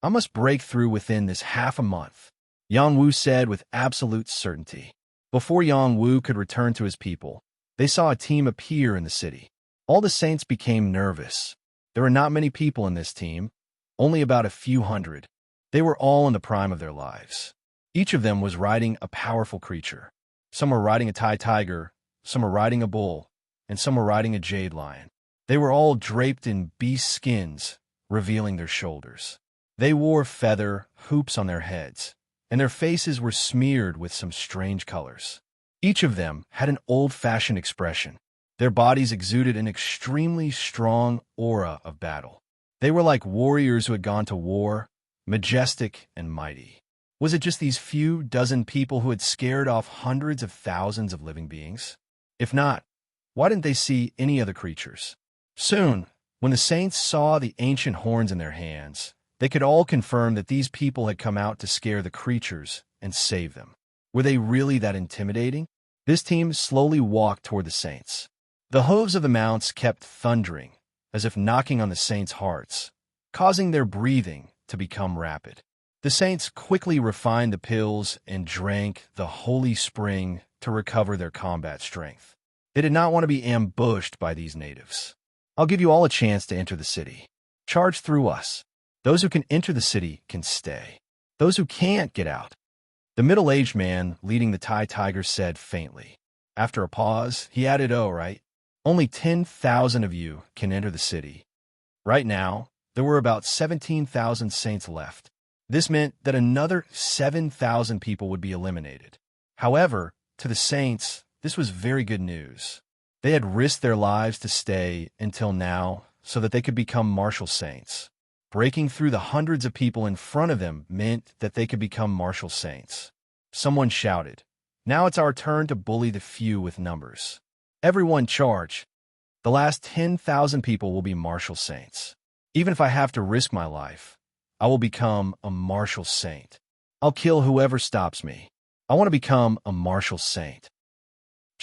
I must break through within this half a month, Yang Wu said with absolute certainty. Before Yang Wu could return to his people, they saw a team appear in the city. All the saints became nervous. There were not many people in this team, only about a few hundred. They were all in the prime of their lives. Each of them was riding a powerful creature. Some were riding a Tai tiger, some were riding a bull, and some were riding a jade lion. They were all draped in beast skins, revealing their shoulders. They wore feather hoops on their heads, and their faces were smeared with some strange colors. Each of them had an old-fashioned expression. Their bodies exuded an extremely strong aura of battle. They were like warriors who had gone to war, majestic and mighty. Was it just these few dozen people who had scared off hundreds of thousands of living beings? If not, why didn't they see any other creatures? Soon, when the saints saw the ancient horns in their hands, they could all confirm that these people had come out to scare the creatures and save them. Were they really that intimidating? This team slowly walked toward the saints. The hooves of the mounts kept thundering, as if knocking on the saints' hearts, causing their breathing to become rapid. The saints quickly refined the pills and drank the holy spring to recover their combat strength. They did not want to be ambushed by these natives. I'll give you all a chance to enter the city. Charge through us. Those who can enter the city can stay. Those who can't get out. The middle-aged man leading the Tai tigers said faintly. After a pause, he added, "Oh, right. Only 10,000 of you can enter the city." Right now, there were about 17,000 saints left. This meant that another 7,000 people would be eliminated. However, to the saints, this was very good news. They had risked their lives to stay until now so that they could become martial saints. Breaking through the hundreds of people in front of them meant that they could become martial saints. Someone shouted, "Now it's our turn to bully the few with numbers. Everyone charge. The last 10,000 people will be martial saints. Even if I have to risk my life, I will become a martial saint. I'll kill whoever stops me. I want to become a martial saint."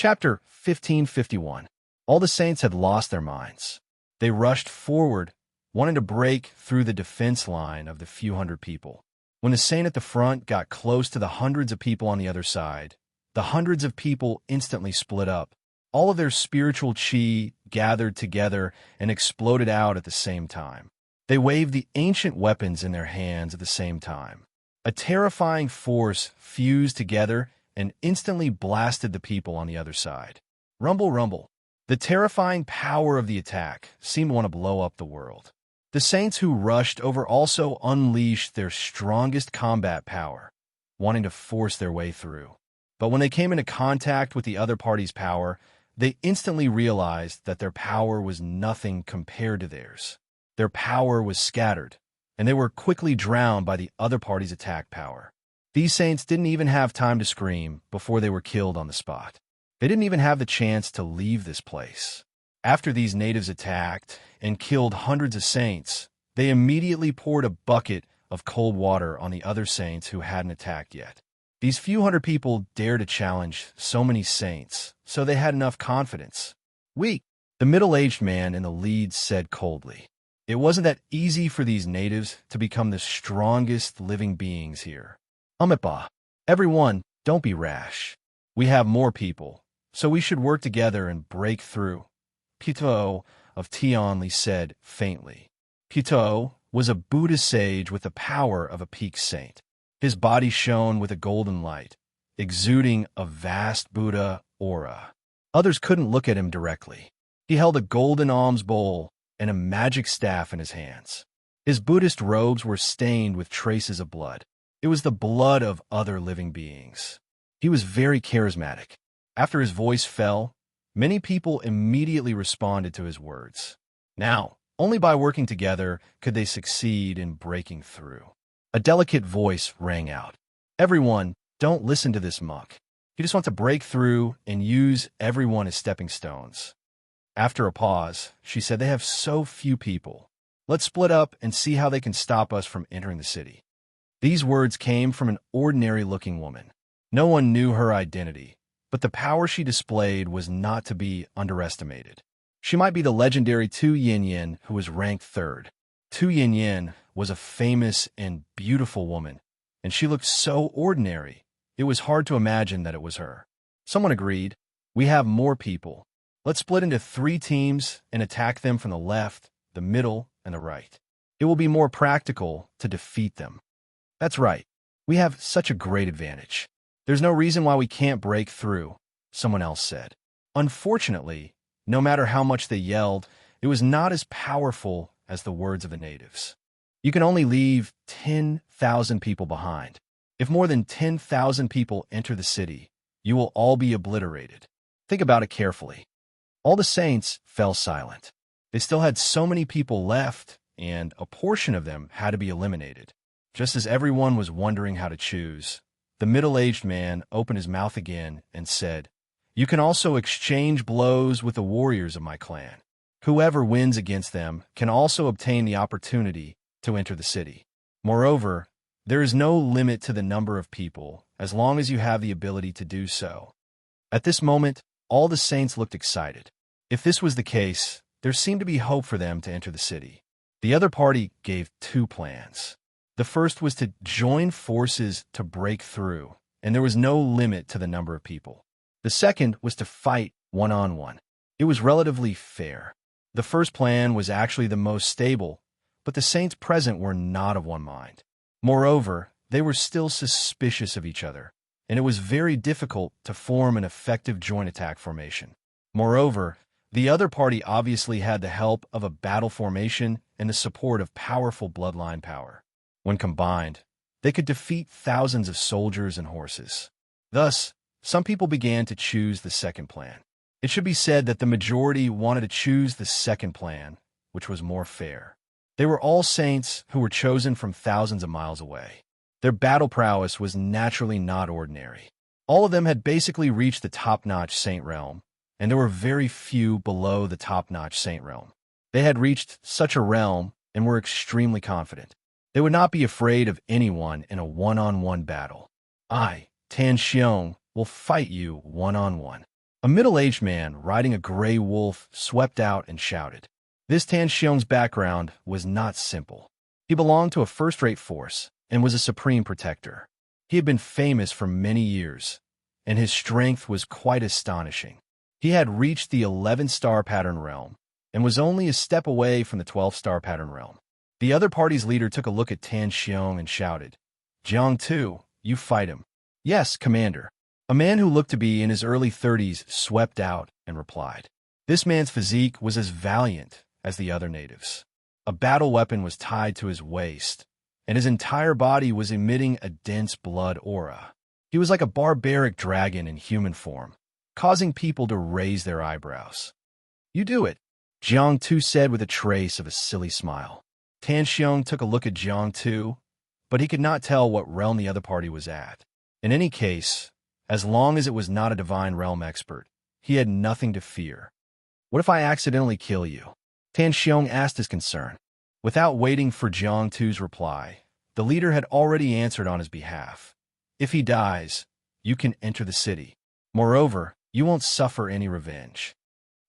Chapter 1551. All the saints had lost their minds. They rushed forward, wanting to break through the defense line of the few hundred people. When the saint at the front got close to the hundreds of people on the other side, the hundreds of people instantly split up. All of their spiritual chi gathered together and exploded out at the same time. They waved the ancient weapons in their hands at the same time. A terrifying force fused together and instantly blasted the people on the other side. Rumble, rumble. The terrifying power of the attack seemed to want to blow up the world. The saints who rushed over also unleashed their strongest combat power, wanting to force their way through. But when they came into contact with the other party's power, they instantly realized that their power was nothing compared to theirs. Their power was scattered, and they were quickly drowned by the other party's attack power. These saints didn't even have time to scream before they were killed on the spot. They didn't even have the chance to leave this place. After these natives attacked and killed hundreds of saints, they immediately poured a bucket of cold water on the other saints who hadn't attacked yet. These few hundred people dared to challenge so many saints, so they had enough confidence. "We," the middle-aged man in the lead said coldly. It wasn't that easy for these natives to become the strongest living beings here. "Umitba, everyone, don't be rash. We have more people, so we should work together and break through," Pito of Tionli said faintly. Pito was a Buddhist sage with the power of a peak saint. His body shone with a golden light, exuding a vast Buddha aura. Others couldn't look at him directly. He held a golden alms bowl and a magic staff in his hands. His Buddhist robes were stained with traces of blood. It was the blood of other living beings. He was very charismatic. After his voice fell, many people immediately responded to his words. Now, only by working together could they succeed in breaking through. A delicate voice rang out. "Everyone, don't listen to this muck. He just wants to break through and use everyone as stepping stones." After a pause, she said, "They have so few people. Let's split up and see how they can stop us from entering the city." These words came from an ordinary-looking woman. No one knew her identity, but the power she displayed was not to be underestimated. She might be the legendary Tu Yin, who was ranked third. Tu Yin was a famous and beautiful woman, and she looked so ordinary, it was hard to imagine that it was her. Someone agreed, "We have more people. Let's split into 3 teams and attack them from the left, the middle, and the right. It will be more practical to defeat them." "That's right. We have such a great advantage. There's no reason why we can't break through," someone else said. Unfortunately, no matter how much they yelled, it was not as powerful as the words of the natives. You can only leave 10,000 people behind. If more than 10,000 people enter the city, you will all be obliterated. Think about it carefully. All the saints fell silent. They still had so many people left, and a portion of them had to be eliminated. Just as everyone was wondering how to choose, the middle-aged man opened his mouth again and said, "You can also exchange blows with the warriors of my clan. Whoever wins against them can also obtain the opportunity to enter the city. Moreover, there is no limit to the number of people, as long as you have the ability to do so." At this moment, all the saints looked excited. If this was the case, there seemed to be hope for them to enter the city. The other party gave 2 plans. The first was to join forces to break through, and there was no limit to the number of people. The second was to fight one-on-one. It was relatively fair. The first plan was actually the most stable, but the saints present were not of one mind. Moreover, they were still suspicious of each other, and it was very difficult to form an effective joint attack formation. Moreover, the other party obviously had the help of a battle formation and the support of powerful bloodline power. When combined, they could defeat thousands of soldiers and horses. Thus, some people began to choose the second plan. It should be said that the majority wanted to choose the second plan, which was more fair. They were all saints who were chosen from thousands of miles away. Their battle prowess was naturally not ordinary. All of them had basically reached the top-notch saint realm, and there were very few below the top-notch saint realm. They had reached such a realm and were extremely confident. They would not be afraid of anyone in a one-on-one battle. "I, Tan Xiong, will fight you one-on-one." A middle-aged man riding a gray wolf swept out and shouted. This Tan Xiong's background was not simple. He belonged to a first-rate force and was a supreme protector. He had been famous for many years, and his strength was quite astonishing. He had reached the 11-star pattern realm and was only a step away from the 12-star pattern realm. The other party's leader took a look at Tan Xiong and shouted, Jiang Tu, you fight him. Yes, Commander. A man who looked to be in his early 30s swept out and replied. This man's physique was as valiant as the other natives. A battle weapon was tied to his waist, and his entire body was emitting a dense blood aura. He was like a barbaric dragon in human form, causing people to raise their eyebrows. You do it, Jiang Tu said with a trace of a silly smile. Tan Xiong took a look at Jiang Tu, but he could not tell what realm the other party was at. In any case, as long as it was not a divine realm expert, he had nothing to fear. What if I accidentally kill you? Tan Xiong asked his concern. Without waiting for Jiang Tu's reply, the leader had already answered on his behalf. If he dies, you can enter the city. Moreover, you won't suffer any revenge.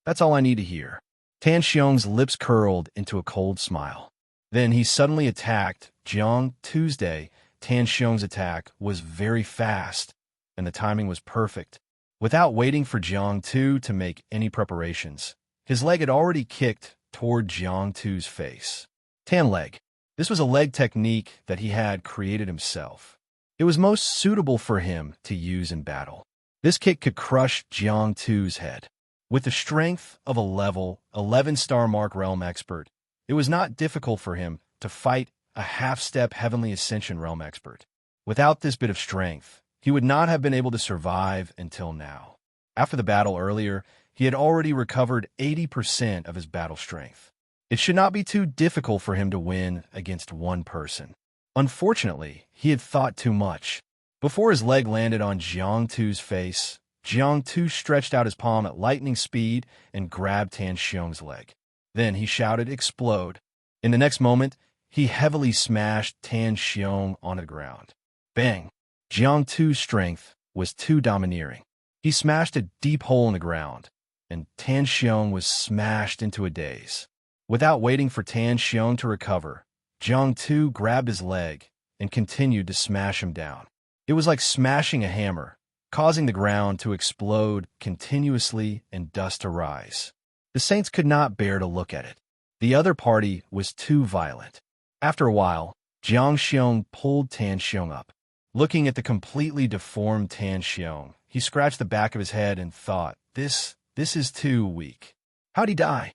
That's all I need to hear. Tan Xiong's lips curled into a cold smile. Then he suddenly attacked Jiang Tuesday. Tan Xiong's attack was very fast, and the timing was perfect. Without waiting for Jiang Tu to make any preparations, his leg had already kicked toward Jiang Tu's face. Tan leg. This was a leg technique that he had created himself. It was most suitable for him to use in battle. This kick could crush Jiang Tu's head. With the strength of a level 11-star Mark Realm expert, it was not difficult for him to fight a half-step Heavenly Ascension Realm expert. Without this bit of strength, he would not have been able to survive until now. After the battle earlier, he had already recovered 80% of his battle strength. It should not be too difficult for him to win against one person. Unfortunately, he had thought too much. Before his leg landed on Jiang Tu's face, Jiang Tu stretched out his palm at lightning speed and grabbed Tan Xiong's leg. Then he shouted, "Explode!" In the next moment, he heavily smashed Tan Xiong on the ground. Bang! Jiang Tu's strength was too domineering. He smashed a deep hole in the ground, and Tan Xiong was smashed into a daze. Without waiting for Tan Xiong to recover, Jiang Tu grabbed his leg and continued to smash him down. It was like smashing a hammer, causing the ground to explode continuously and dust to rise. The saints could not bear to look at it. The other party was too violent. After a while, Jiang Xiong pulled Tan Xiong up. Looking at the completely deformed Tan Xiong, he scratched the back of his head and thought, this is too weak. How'd he die?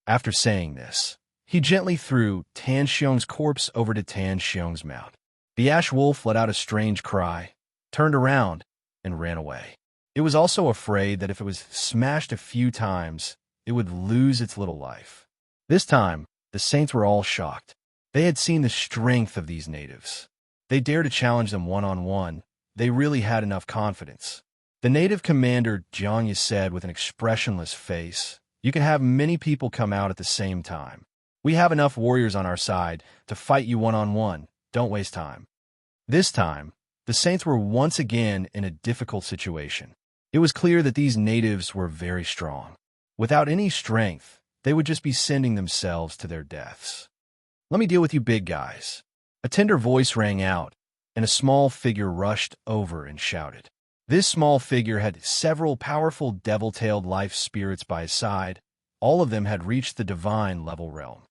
After saying this, he gently threw Tan Xiong's corpse over to Tan Xiong's mount. The ash wolf let out a strange cry, turned around, and ran away. It was also afraid that if it was smashed a few times, it would lose its little life. This time, the saints were all shocked. They had seen the strength of these natives. They dared to challenge them one-on-one. They really had enough confidence. The native commander Jiang said with an expressionless face, "You can have many people come out at the same time. We have enough warriors on our side to fight you one-on-one. Don't waste time." This time, the saints were once again in a difficult situation. It was clear that these natives were very strong. Without any strength, they would just be sending themselves to their deaths. "Let me deal with you big guys." A tender voice rang out, and a small figure rushed over and shouted. This small figure had several powerful devil-tailed life spirits by his side. All of them had reached the divine level realm.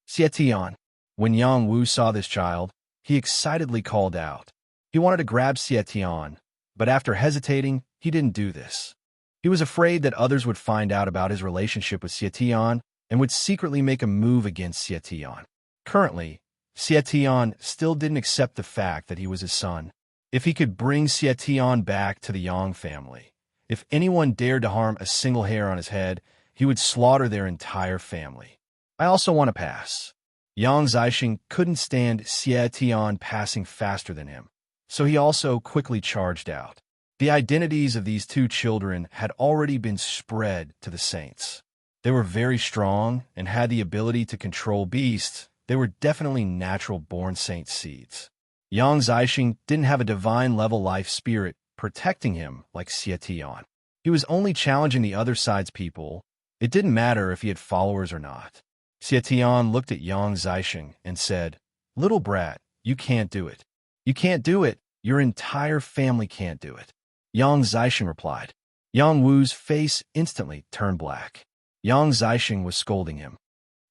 Xietian. When Yang Wu saw this child, he excitedly called out. He wanted to grab Xietian, but after hesitating, he didn't do this. He was afraid that others would find out about his relationship with Xietian and would secretly make a move against Xietian. Currently, Xietian still didn't accept the fact that he was his son. If he could bring Xietian back to the Yang family, if anyone dared to harm a single hair on his head, he would slaughter their entire family. I also want to pass. Yang Zixing couldn't stand Xietian passing faster than him, so he also quickly charged out. The identities of these two children had already been spread to the saints. They were very strong and had the ability to control beasts. They were definitely natural-born saint seeds. Yang Zixing didn't have a divine-level life spirit protecting him like Xietian. He was only challenging the other side's people. It didn't matter if he had followers or not. Xie Tian looked at Yang Zixing and said, "Little brat, you can't do it. You can't do it. Your entire family can't do it." Yang Zixing replied. Yang Wu's face instantly turned black. Yang Zixing was scolding him.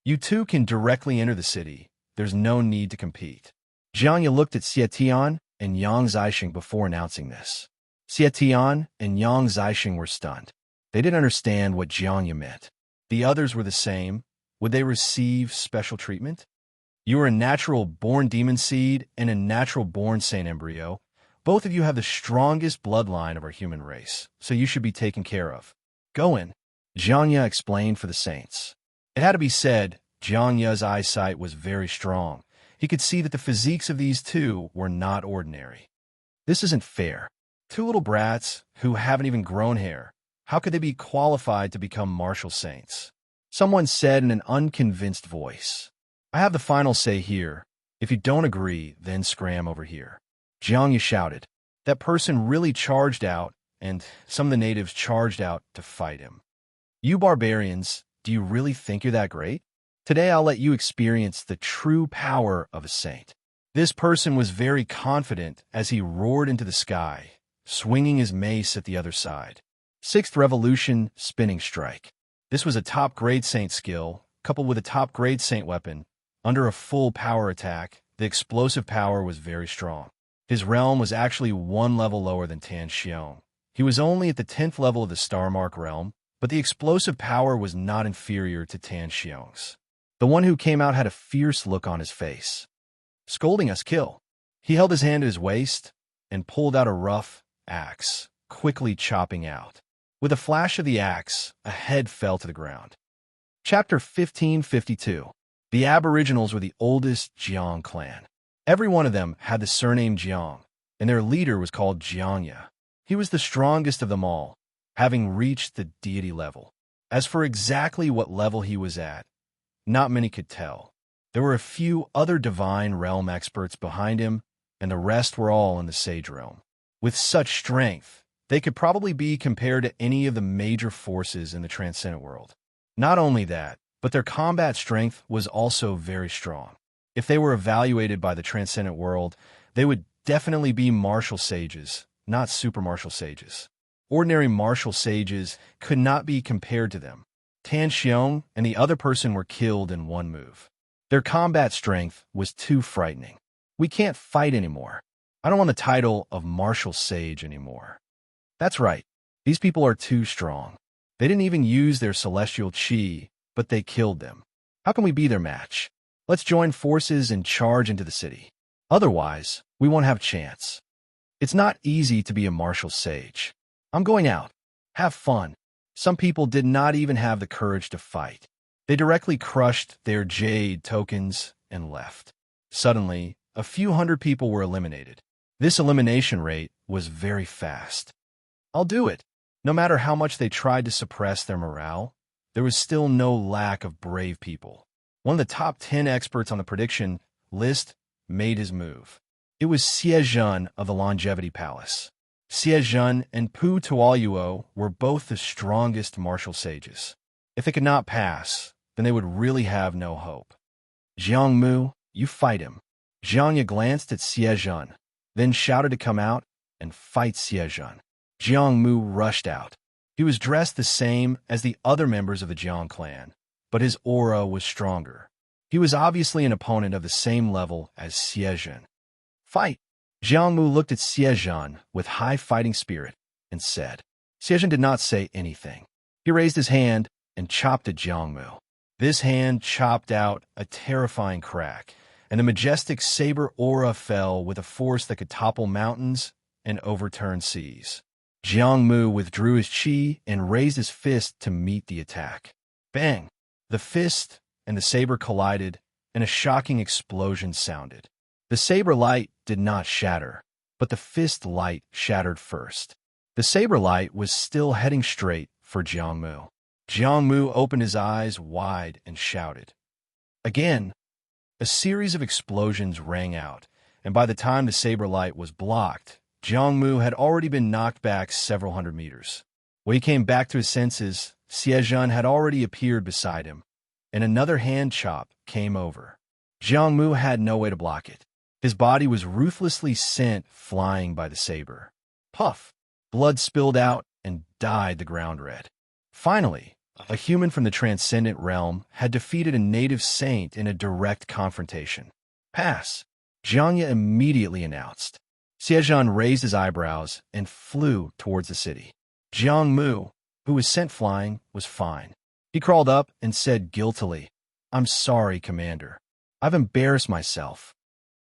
"You two can directly enter the city. There's no need to compete." Jiang looked at Xie Tian and Yang Zixing before announcing this. Xie Tian and Yang Zixing were stunned. They didn't understand what Jiang meant. The others were the same. Would they receive special treatment? "You are a natural-born demon seed and a natural-born saint embryo. Both of you have the strongest bloodline of our human race, so you should be taken care of. Go in," Jiang explained for the saints. It had to be said, Jiang's eyesight was very strong. He could see that the physiques of these two were not ordinary. This isn't fair. Two little brats who haven't even grown hair. How could they be qualified to become martial saints? Someone said in an unconvinced voice. "I have the final say here. If you don't agree, then scram over here." Jiang shouted. That person really charged out, and some of the natives charged out to fight him. "You barbarians, do you really think you're that great? Today I'll let you experience the true power of a saint." This person was very confident as he roared into the sky, swinging his mace at the other side. Sixth Revolution Spinning Strike. This was a top-grade saint skill, coupled with a top-grade saint weapon. Under a full power attack, the explosive power was very strong. His realm was actually one level lower than Tan Xiong. He was only at the 10th level of the Star Mark realm, but the explosive power was not inferior to Tan Xiong's. The one who came out had a fierce look on his face. "Scolding us, kill." He held his hand at his waist and pulled out a rough axe, quickly chopping out. With a flash of the axe, a head fell to the ground. Chapter 1552. The Aboriginals were the oldest Jiang clan. Every one of them had the surname Jiang, and their leader was called Jiangya. He was the strongest of them all, having reached the deity level. As for exactly what level he was at, not many could tell. There were a few other divine realm experts behind him, and the rest were all in the sage realm. With such strength, they could probably be compared to any of the major forces in the transcendent world. Not only that, but their combat strength was also very strong. If they were evaluated by the transcendent world, they would definitely be martial sages, not super martial sages. Ordinary martial sages could not be compared to them. Tan Xiong and the other person were killed in one move. Their combat strength was too frightening. "We can't fight anymore. I don't want the title of martial sage anymore." That's right. These people are too strong. They didn't even use their celestial chi, but they killed them. How can we be their match? Let's join forces and charge into the city. Otherwise, we won't have a chance. It's not easy to be a martial sage. I'm going out. Have fun. Some people did not even have the courage to fight. They directly crushed their jade tokens and left. Suddenly, a few hundred people were eliminated. This elimination rate was very fast. I'll do it. No matter how much they tried to suppress their morale, there was still no lack of brave people. One of the top 10 experts on the prediction list made his move. It was Xie Zhen of the Longevity Palace. Xie Zhen and Pu Tuoyuo were both the strongest martial sages. If they could not pass, then they would really have no hope. "Jiang Mu, you fight him." Jiang glanced at Xie Zhen, then shouted to come out and fight Xie Zhen. Jiang Mu rushed out. He was dressed the same as the other members of the Jiang clan, but his aura was stronger. He was obviously an opponent of the same level as Xie Zhen. "Fight!" Jiang Mu looked at Xie Zhen with high fighting spirit and said. Xie Zhen did not say anything. He raised his hand and chopped at Jiang Mu. This hand chopped out a terrifying crack, and the majestic saber aura fell with a force that could topple mountains and overturn seas. Jiang Mu withdrew his chi and raised his fist to meet the attack. Bang! The fist and the saber collided, and a shocking explosion sounded. The saber light did not shatter, but the fist light shattered first. The saber light was still heading straight for Jiang Mu. Jiang Mu opened his eyes wide and shouted. Again, a series of explosions rang out, and by the time the saber light was blocked, Jiang Mu had already been knocked back several hundred meters. When he came back to his senses, Xiejun had already appeared beside him, and another hand chop came over. Jiangmu had no way to block it. His body was ruthlessly sent flying by the saber. Puff! Blood spilled out and dyed the ground red. Finally, a human from the transcendent realm had defeated a native saint in a direct confrontation. Pass! Jiangya immediately announced. Xiejun raised his eyebrows and flew towards the city. Jiangmu, who was sent flying, was fine. He crawled up and said guiltily, "I'm sorry, Commander. I've embarrassed myself."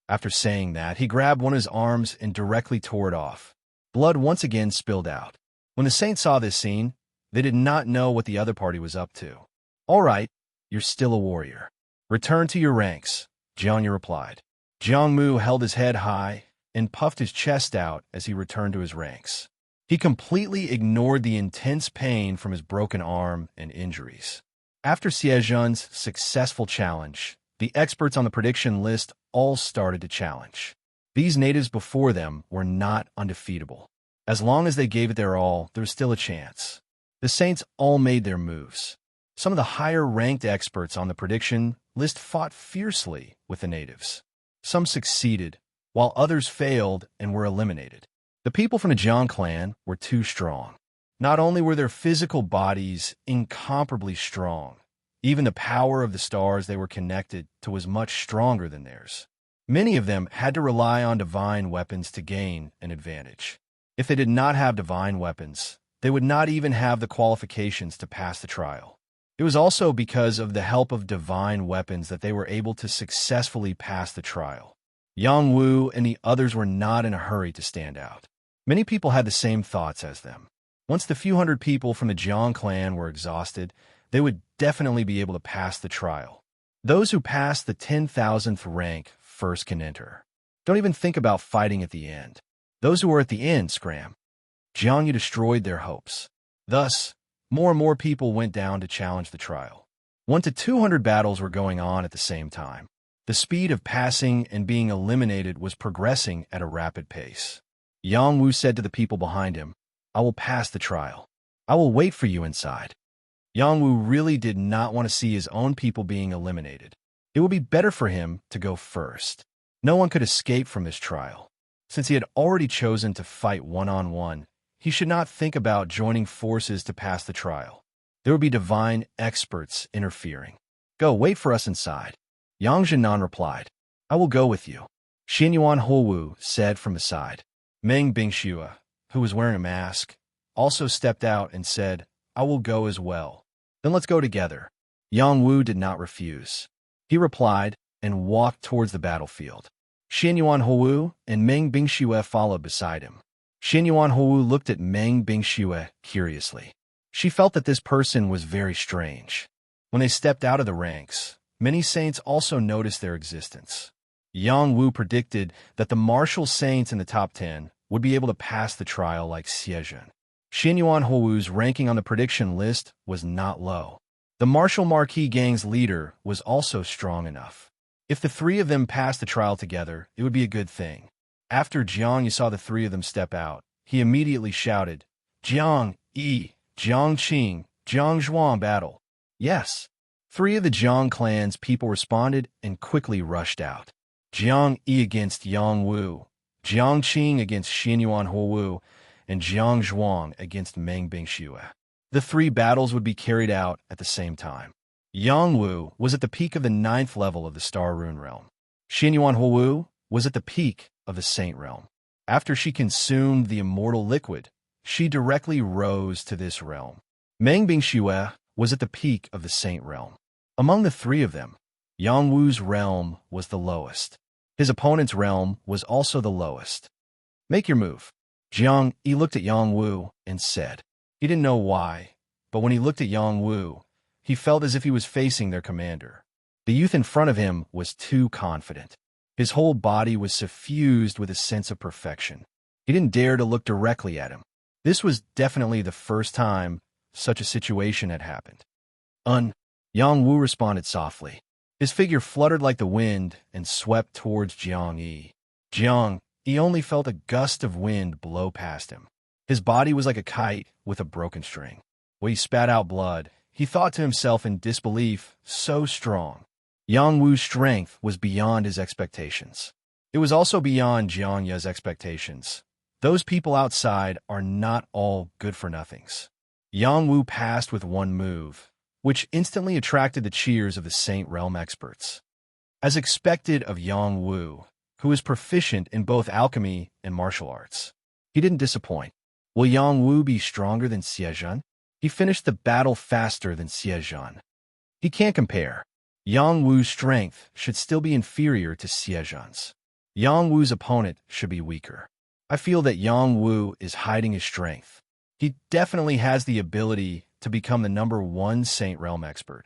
After saying that, he grabbed one of his arms and directly tore it off. Blood once again spilled out. When the saints saw this scene, they did not know what the other party was up to. "All right, you're still a warrior. Return to your ranks," Jiangya replied. Jiangmu held his head high and puffed his chest out as he returned to his ranks. He completely ignored the intense pain from his broken arm and injuries. After Xiejun's successful challenge, the experts on the prediction list all started to challenge. These natives before them were not undefeatable. As long as they gave it their all, there was still a chance. The saints all made their moves. Some of the higher-ranked experts on the prediction list fought fiercely with the natives. Some succeeded, while others failed and were eliminated. The people from the Jiang clan were too strong. Not only were their physical bodies incomparably strong, even the power of the stars they were connected to was much stronger than theirs. Many of them had to rely on divine weapons to gain an advantage. If they did not have divine weapons, they would not even have the qualifications to pass the trial. It was also because of the help of divine weapons that they were able to successfully pass the trial. Yang Wu and the others were not in a hurry to stand out. Many people had the same thoughts as them. Once the few hundred people from the Jiang clan were exhausted, they would definitely be able to pass the trial. Those who passed the 10,000th rank first can enter. Don't even think about fighting at the end. Those who are at the end scram. Jiangyu destroyed their hopes. Thus, more and more people went down to challenge the trial. 1 to 200 battles were going on at the same time. The speed of passing and being eliminated was progressing at a rapid pace. Yang Wu said to the people behind him, "I will pass the trial. I will wait for you inside." Yang Wu really did not want to see his own people being eliminated. It would be better for him to go first. No one could escape from this trial. Since he had already chosen to fight one-on-one, he should not think about joining forces to pass the trial. There would be divine experts interfering. "Go, wait for us inside." Yang Zhenan replied, "I will go with you." Xinyuan Houwu said from the side. Meng Bingxue, who was wearing a mask, also stepped out and said, "I will go as well." "Then let's go together." Yang Wu did not refuse. He replied and walked towards the battlefield. Xinyuan Houwu and Meng Bingxue followed beside him. Xinyuan Houwu looked at Meng Bingxue curiously. She felt that this person was very strange. When they stepped out of the ranks, many saints also noticed their existence. Yang Wu predicted that the martial saints in the top 10 would be able to pass the trial like Xiejun. Xinyuan Houwu's ranking on the prediction list was not low. The martial marquee gang's leader was also strong enough. If the three of them passed the trial together, it would be a good thing. After Jiang saw the three of them step out, he immediately shouted, "Jiang Yi, Jiang Qing, Jiang Zhuang battle." Yes. 3 of the Jiang clan's people responded and quickly rushed out. Jiang Yi against Yang Wu, Jiang Qing against Xinyuan Houwu, and Jiang Zhuang against Meng Bingxue. The 3 battles would be carried out at the same time. Yang Wu was at the peak of the 9th level of the Star Rune realm. Xinyuan Houwu was at the peak of the Saint realm. After she consumed the immortal liquid, she directly rose to this realm. Meng Bingxue was at the peak of the Saint realm. Among the 3 of them, Yang Wu's realm was the lowest. His opponent's realm was also the lowest. "Make your move." Jiang Yi looked at Yang Wu and said. He didn't know why, but when he looked at Yang Wu, he felt as if he was facing their commander. The youth in front of him was too confident. His whole body was suffused with a sense of perfection. He didn't dare to look directly at him. This was definitely the first time such a situation had happened. Yang Wu responded softly. His figure fluttered like the wind and swept towards Jiang Yi. Jiang Yi only felt a gust of wind blow past him. His body was like a kite with a broken string. When he spat out blood, he thought to himself in disbelief, so strong. Yang Wu's strength was beyond his expectations. It was also beyond Jiang Ye's expectations. Those people outside are not all good-for-nothings. Yang Wu passed with one move, which instantly attracted the cheers of the Saint Realm experts. As expected of Yang Wu, who was proficient in both alchemy and martial arts, he didn't disappoint. Will Yang Wu be stronger than Xiezhen? He finished the battle faster than Xiezhen. He can't compare. Yang Wu's strength should still be inferior to Xiezhen's. Yang Wu's opponent should be weaker. I feel that Yang Wu is hiding his strength. He definitely has the ability to become the #1 Saint Realm expert.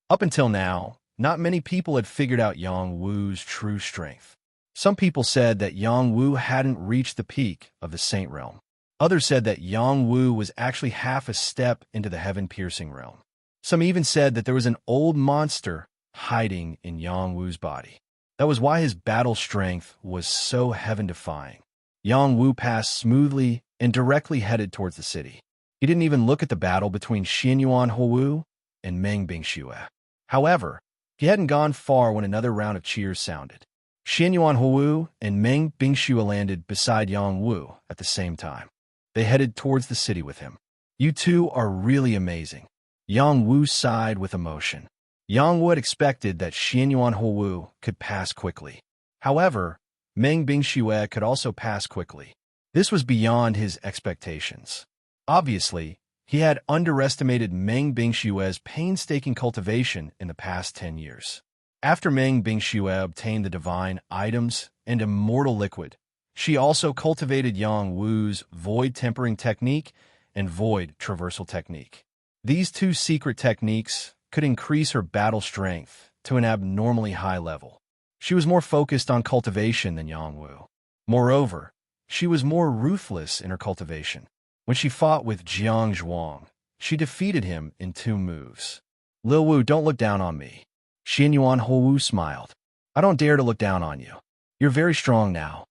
Up until now, not many people had figured out Yang Wu's true strength. Some people said that Yang Wu hadn't reached the peak of the Saint Realm. Others said that Yang Wu was actually half a step into the heaven-piercing realm. Some even said that there was an old monster hiding in Yang Wu's body. That was why his battle strength was so heaven-defying. Yang Wu passed smoothly and directly headed towards the city. He didn't even look at the battle between Xianyuan Houwu and Meng Bingxue. However, he hadn't gone far when another round of cheers sounded. Xianyuan Houwu and Meng Bingxue landed beside Yang Wu at the same time. They headed towards the city with him. You two are really amazing. Yang Wu sighed with emotion. Yang Wu had expected that Xianyuan Houwu could pass quickly. However, Meng Bingxue could also pass quickly. This was beyond his expectations. Obviously, he had underestimated Meng Bingxue's painstaking cultivation in the past 10 years. After Meng Bingxue obtained the divine items and immortal liquid, she also cultivated Yang Wu's void tempering technique and void traversal technique. These two secret techniques could increase her battle strength to an abnormally high level. She was more focused on cultivation than Yang Wu. Moreover, she was more ruthless in her cultivation. When she fought with Jiang Zhuang, she defeated him in 2 moves. Lil Wu, don't look down on me. Xianyuan Houwu smiled. I don't dare to look down on you. You're very strong now.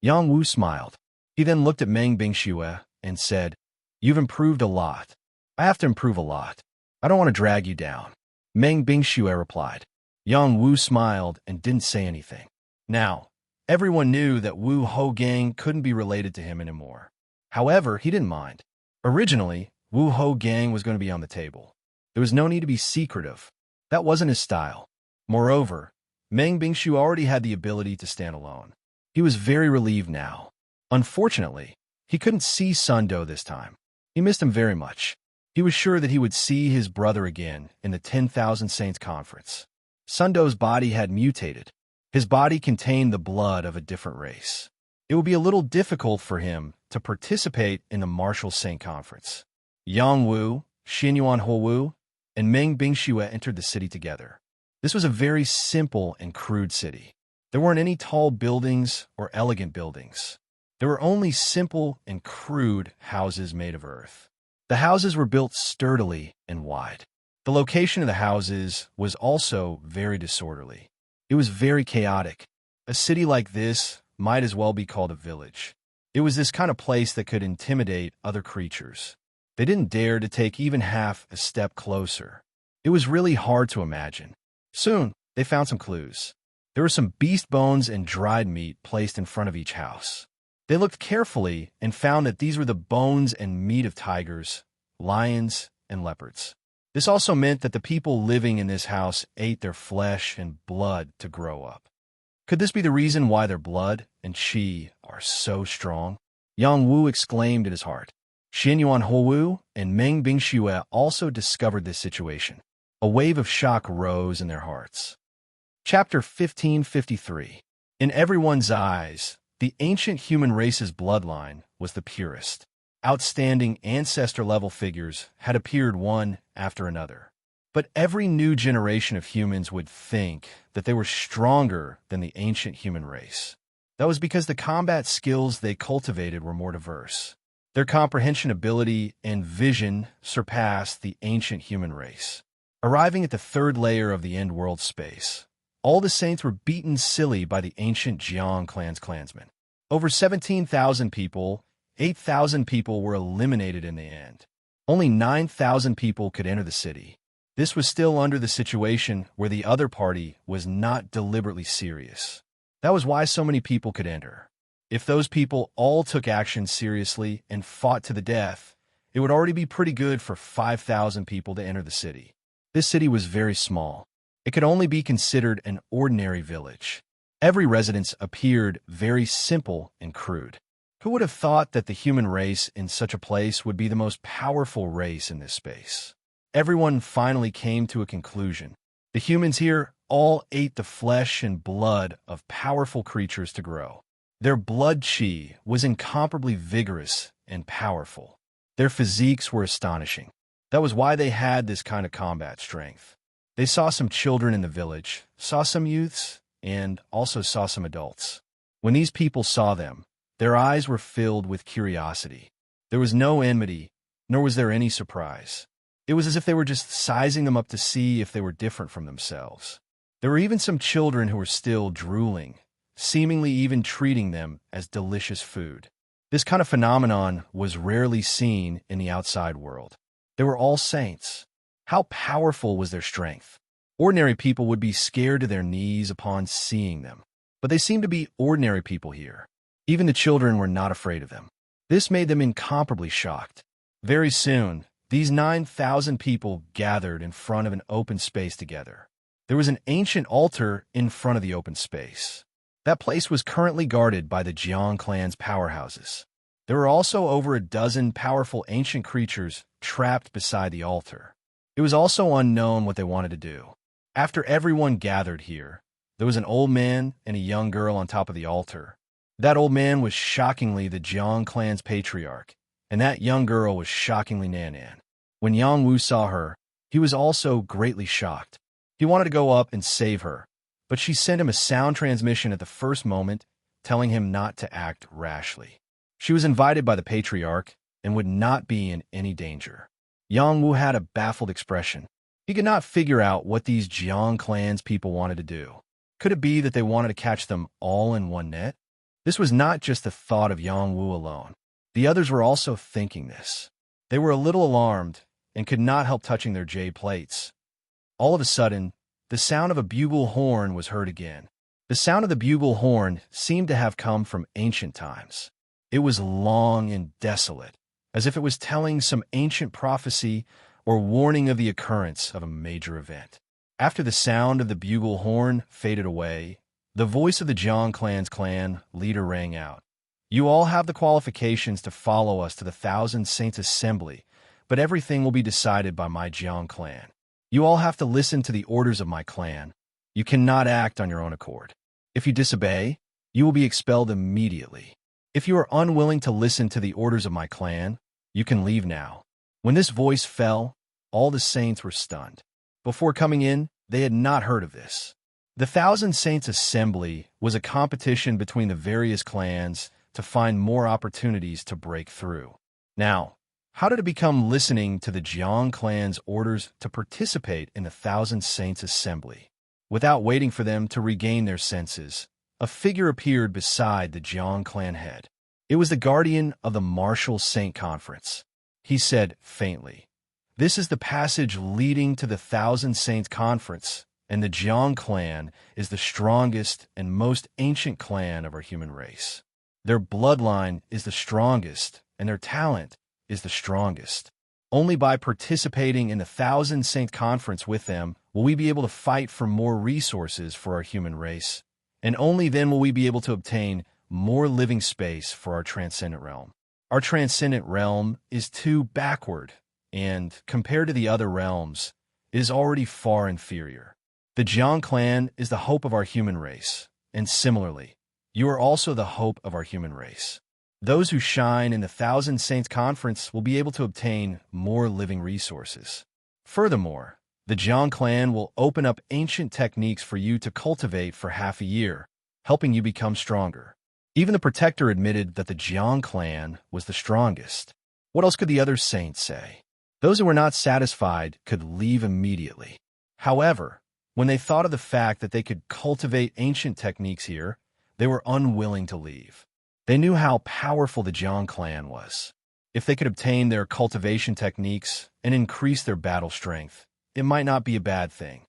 Yang Wu smiled. He then looked at Meng Bingxue and said, You've improved a lot. I have to improve a lot. I don't want to drag you down. Meng Bingxue replied. Yang Wu smiled and didn't say anything. Now, everyone knew that Wu Hougang couldn't be related to him anymore. However, he didn't mind. Originally, Wu Hougang was going to be on the table. There was no need to be secretive. That wasn't his style. Moreover, Meng Bingxue already had the ability to stand alone. He was very relieved now. Unfortunately, he couldn't see Sun Do this time. He missed him very much. He was sure that he would see his brother again in the 10,000 Saints Conference. Sun Do's body had mutated. His body contained the blood of a different race. It would be a little difficult for him to participate in the Martial Saint Conference. Yang Wu, Xianyuan Houwu, and Meng Bingxue entered the city together. This was a very simple and crude city. There weren't any tall buildings or elegant buildings. There were only simple and crude houses made of earth. The houses were built sturdily and wide. The location of the houses was also very disorderly. It was very chaotic. A city like this might as well be called a village. It was this kind of place that could intimidate other creatures. They didn't dare to take even half a step closer. It was really hard to imagine. Soon, they found some clues. There were some beast bones and dried meat placed in front of each house. They looked carefully and found that these were the bones and meat of tigers, lions, and leopards. This also meant that the people living in this house ate their flesh and blood to grow up. Could this be the reason why their blood and qi are so strong? Yang Wu exclaimed in his heart. Xianyuan Houwu and Meng Bingxue also discovered this situation. A wave of shock rose in their hearts. Chapter 1553. In everyone's eyes, the ancient human race's bloodline was the purest. Outstanding ancestor-level figures had appeared one after another. But every new generation of humans would think that they were stronger than the ancient human race. That was because the combat skills they cultivated were more diverse. Their comprehension ability and vision surpassed the ancient human race. Arriving at the 3rd layer of the end world space, all the saints were beaten silly by the ancient Jiang clan's clansmen. Over 17,000 people 8,000 people were eliminated in the end. Only 9,000 people could enter the city. This was still under the situation where the other party was not deliberately serious. That was why so many people could enter. If those people all took action seriously and fought to the death, it would already be pretty good for 5,000 people to enter the city. This city was very small. It could only be considered an ordinary village. Every residence appeared very simple and crude. Who would have thought that the human race in such a place would be the most powerful race in this space? Everyone finally came to a conclusion. The humans here all ate the flesh and blood of powerful creatures to grow. Their blood chi was incomparably vigorous and powerful. Their physiques were astonishing. That was why they had this kind of combat strength. They saw some children in the village, saw some youths, and also saw some adults. When these people saw them, their eyes were filled with curiosity. There was no enmity, nor was there any surprise. It was as if they were just sizing them up to see if they were different from themselves. There were even some children who were still drooling, seemingly even treating them as delicious food. This kind of phenomenon was rarely seen in the outside world. They were all saints. How powerful was their strength? Ordinary people would be scared to their knees upon seeing them. But they seemed to be ordinary people here. Even the children were not afraid of them. This made them incomparably shocked. Very soon, these 9,000 people gathered in front of an open space together. There was an ancient altar in front of the open space. That place was currently guarded by the Jiang clan's powerhouses. There were also over a dozen powerful ancient creatures trapped beside the altar. It was also unknown what they wanted to do. After everyone gathered here, there was an old man and a young girl on top of the altar. That old man was shockingly the Jiang clan's patriarch, and that young girl was shockingly Nanan. When Yang Wu saw her, he was also greatly shocked. He wanted to go up and save her, but she sent him a sound transmission at the first moment, telling him not to act rashly. She was invited by the patriarch and would not be in any danger. Yang Wu had a baffled expression. He could not figure out what these Jiang clan's people wanted to do. Could it be that they wanted to catch them all in one net? This was not just the thought of Yang Wu alone. The others were also thinking this. They were a little alarmed and could not help touching their jade plates. All of a sudden, the sound of a bugle horn was heard again. The sound of the bugle horn seemed to have come from ancient times. It was long and desolate, as if it was telling some ancient prophecy or warning of the occurrence of a major event. After the sound of the bugle horn faded away, the voice of the Jiang clan's clan leader rang out. You all have the qualifications to follow us to the Thousand Saints Assembly, but everything will be decided by my Jiang clan. You all have to listen to the orders of my clan. You cannot act on your own accord. If you disobey, you will be expelled immediately. If you are unwilling to listen to the orders of my clan, you can leave now. When this voice fell, all the saints were stunned. Before coming in, they had not heard of this. The Thousand Saints Assembly was a competition between the various clans to find more opportunities to break through. Now, how did it become listening to the Jiang clan's orders to participate in the Thousand Saints Assembly? Without waiting for them to regain their senses, a figure appeared beside the Jiang clan head. It was the guardian of the Martial Saint Conference. He said faintly, "This is the passage leading to the Thousand Saints Conference, and the Jiang clan is the strongest and most ancient clan of our human race. Their bloodline is the strongest, and their talent is the strongest. Only by participating in the Thousand Saint Conference with them will we be able to fight for more resources for our human race, and only then will we be able to obtain more living space for our transcendent realm. Our transcendent realm is too backward, and compared to the other realms, is already far inferior. The Jiang clan is the hope of our human race, and similarly, you are also the hope of our human race. Those who shine in the Thousand Saints Conference will be able to obtain more living resources. Furthermore, the Jiang clan will open up ancient techniques for you to cultivate for half a year, helping you become stronger." Even the protector admitted that the Jiang clan was the strongest. What else could the other saints say? Those who were not satisfied could leave immediately. However, when they thought of the fact that they could cultivate ancient techniques here, they were unwilling to leave. They knew how powerful the Jiang clan was. If they could obtain their cultivation techniques and increase their battle strength, it might not be a bad thing.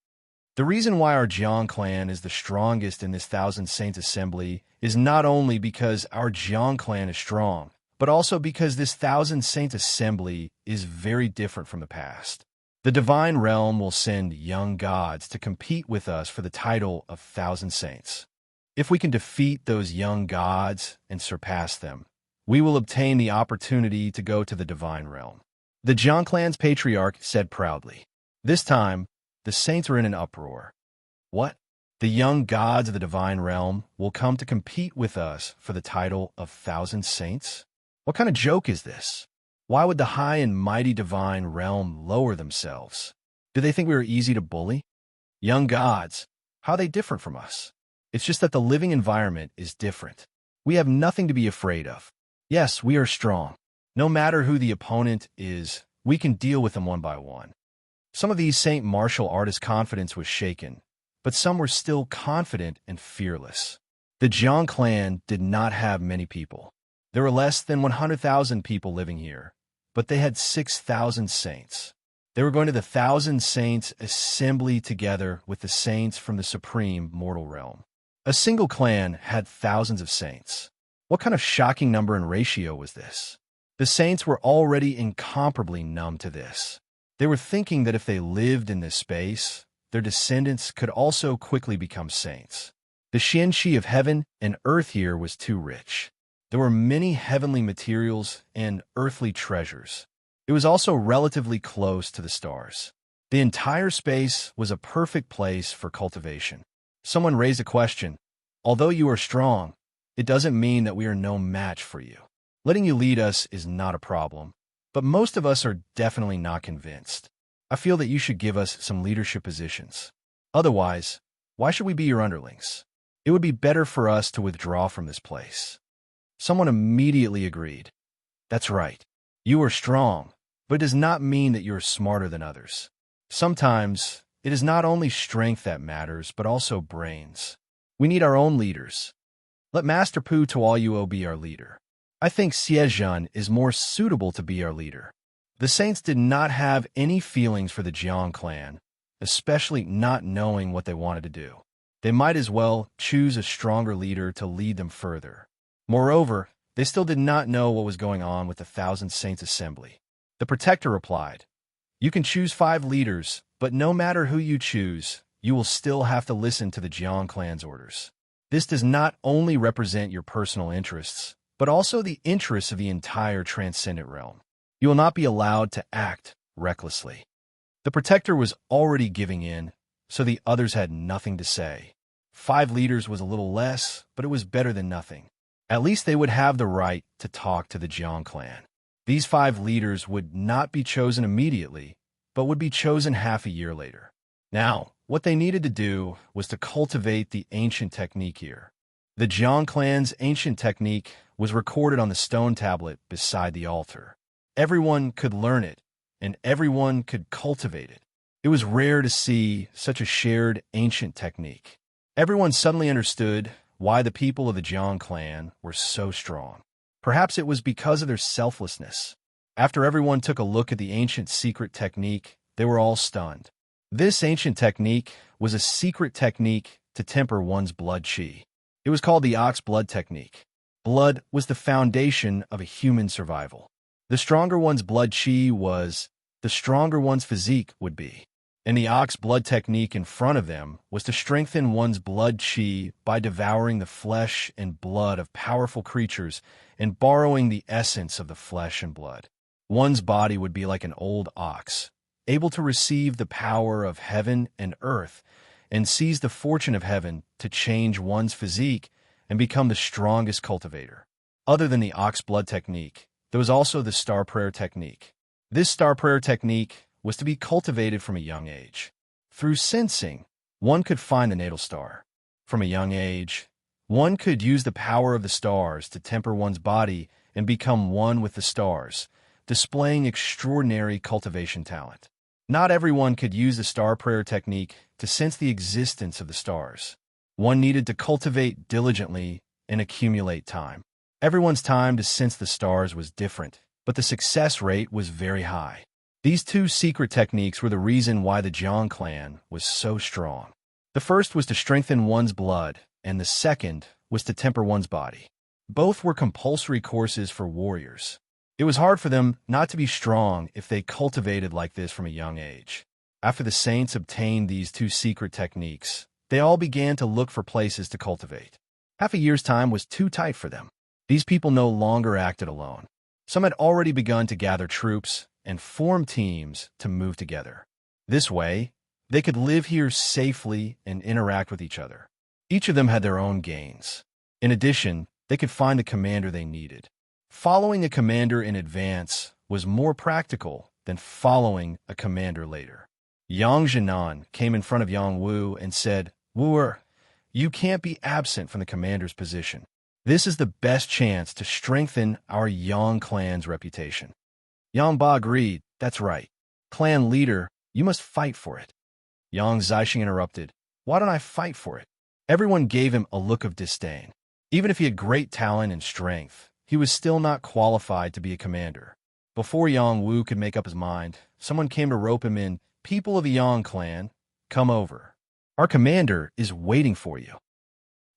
The reason why our Jiang clan is the strongest in this Thousand Saints Assembly is not only because our Jiang clan is strong, but also because this Thousand Saints Assembly is very different from the past. The Divine Realm will send young gods to compete with us for the title of Thousand Saints. If we can defeat those young gods and surpass them, we will obtain the opportunity to go to the Divine Realm. The Jiang clan's patriarch said proudly. This time, the saints were in an uproar. What? The young gods of the Divine Realm will come to compete with us for the title of Thousand Saints? What kind of joke is this? Why would the high and mighty Divine Realm lower themselves? Do they think we are easy to bully? Young gods, how are they different from us? It's just that the living environment is different. We have nothing to be afraid of. Yes, we are strong. No matter who the opponent is, we can deal with them one by one. Some of these Saint martial artists' confidence was shaken, but some were still confident and fearless. The Jiang clan did not have many people. There were less than 100,000 people living here, but they had 6,000 saints. They were going to the Thousand Saints Assembly together with the saints from the supreme mortal realm. A single clan had thousands of saints. What kind of shocking number and ratio was this? The saints were already incomparably numb to this. They were thinking that if they lived in this space, their descendants could also quickly become saints. The Xianxi of heaven and earth here was too rich. There were many heavenly materials and earthly treasures. It was also relatively close to the stars. The entire space was a perfect place for cultivation. Someone raised a question. Although you are strong, it doesn't mean that we are no match for you. Letting you lead us is not a problem, but most of us are definitely not convinced. I feel that you should give us some leadership positions. Otherwise, why should we be your underlings? It would be better for us to withdraw from this place. Someone immediately agreed. That's right. You are strong, but it does not mean that you are smarter than others. Sometimes, it is not only strength that matters, but also brains. We need our own leaders. Let Master Pu Tuoyuo be our leader. I think Xiezhan is more suitable to be our leader. The saints did not have any feelings for the Jiang clan, especially not knowing what they wanted to do. They might as well choose a stronger leader to lead them further. Moreover, they still did not know what was going on with the Thousand Saints Assembly. The Protector replied, You can choose 5 leaders, but no matter who you choose, you will still have to listen to the Jiang clan's orders. This does not only represent your personal interests, but also the interests of the entire transcendent realm. You will not be allowed to act recklessly. The Protector was already giving in, so the others had nothing to say. 5 leaders was a little less, but it was better than nothing. At least they would have the right to talk to the Jiang clan. These 5 leaders would not be chosen immediately, but would be chosen half a year later. Now, what they needed to do was to cultivate the ancient technique here. The Jiang clan's ancient technique was recorded on the stone tablet beside the altar. Everyone could learn it, and everyone could cultivate it. It was rare to see such a shared ancient technique. Everyone suddenly understood why the people of the Jiang clan were so strong. Perhaps it was because of their selflessness. After everyone took a look at the ancient secret technique, they were all stunned. This ancient technique was a secret technique to temper one's blood qi. It was called the ox blood technique. Blood was the foundation of a human survival. The stronger one's blood qi was, the stronger one's physique would be. And the ox blood technique in front of them was to strengthen one's blood qi by devouring the flesh and blood of powerful creatures and borrowing the essence of the flesh and blood. One's body would be like an old ox, able to receive the power of heaven and earth and seize the fortune of heaven to change one's physique and become the strongest cultivator. Other than the ox blood technique, there was also the star prayer technique. This star prayer technique was to be cultivated from a young age. Through sensing, one could find the natal star. From a young age, one could use the power of the stars to temper one's body and become one with the stars, displaying extraordinary cultivation talent. Not everyone could use the star prayer technique to sense the existence of the stars. One needed to cultivate diligently and accumulate time. Everyone's time to sense the stars was different, but the success rate was very high. These two secret techniques were the reason why the Jiang clan was so strong. The first was to strengthen one's blood, and the second was to temper one's body. Both were compulsory courses for warriors. It was hard for them not to be strong if they cultivated like this from a young age. After the saints obtained these two secret techniques, they all began to look for places to cultivate. Half a year's time was too tight for them. These people no longer acted alone. Some had already begun to gather troops and form teams to move together. This way, they could live here safely and interact with each other. Each of them had their own gains. In addition, they could find the commander they needed. Following a commander in advance was more practical than following a commander later. Yang Jinan came in front of Yang Wu and said, "Wooer, you can't be absent from the commander's position. This is the best chance to strengthen our Yang clan's reputation." Yang Ba agreed, "That's right. Clan leader, you must fight for it." Yang Zixing interrupted, "Why don't I fight for it?" Everyone gave him a look of disdain. Even if he had great talent and strength, he was still not qualified to be a commander. Before Yang Wu could make up his mind, someone came to rope him in. "People of the Yang clan, come over. Our commander is waiting for you."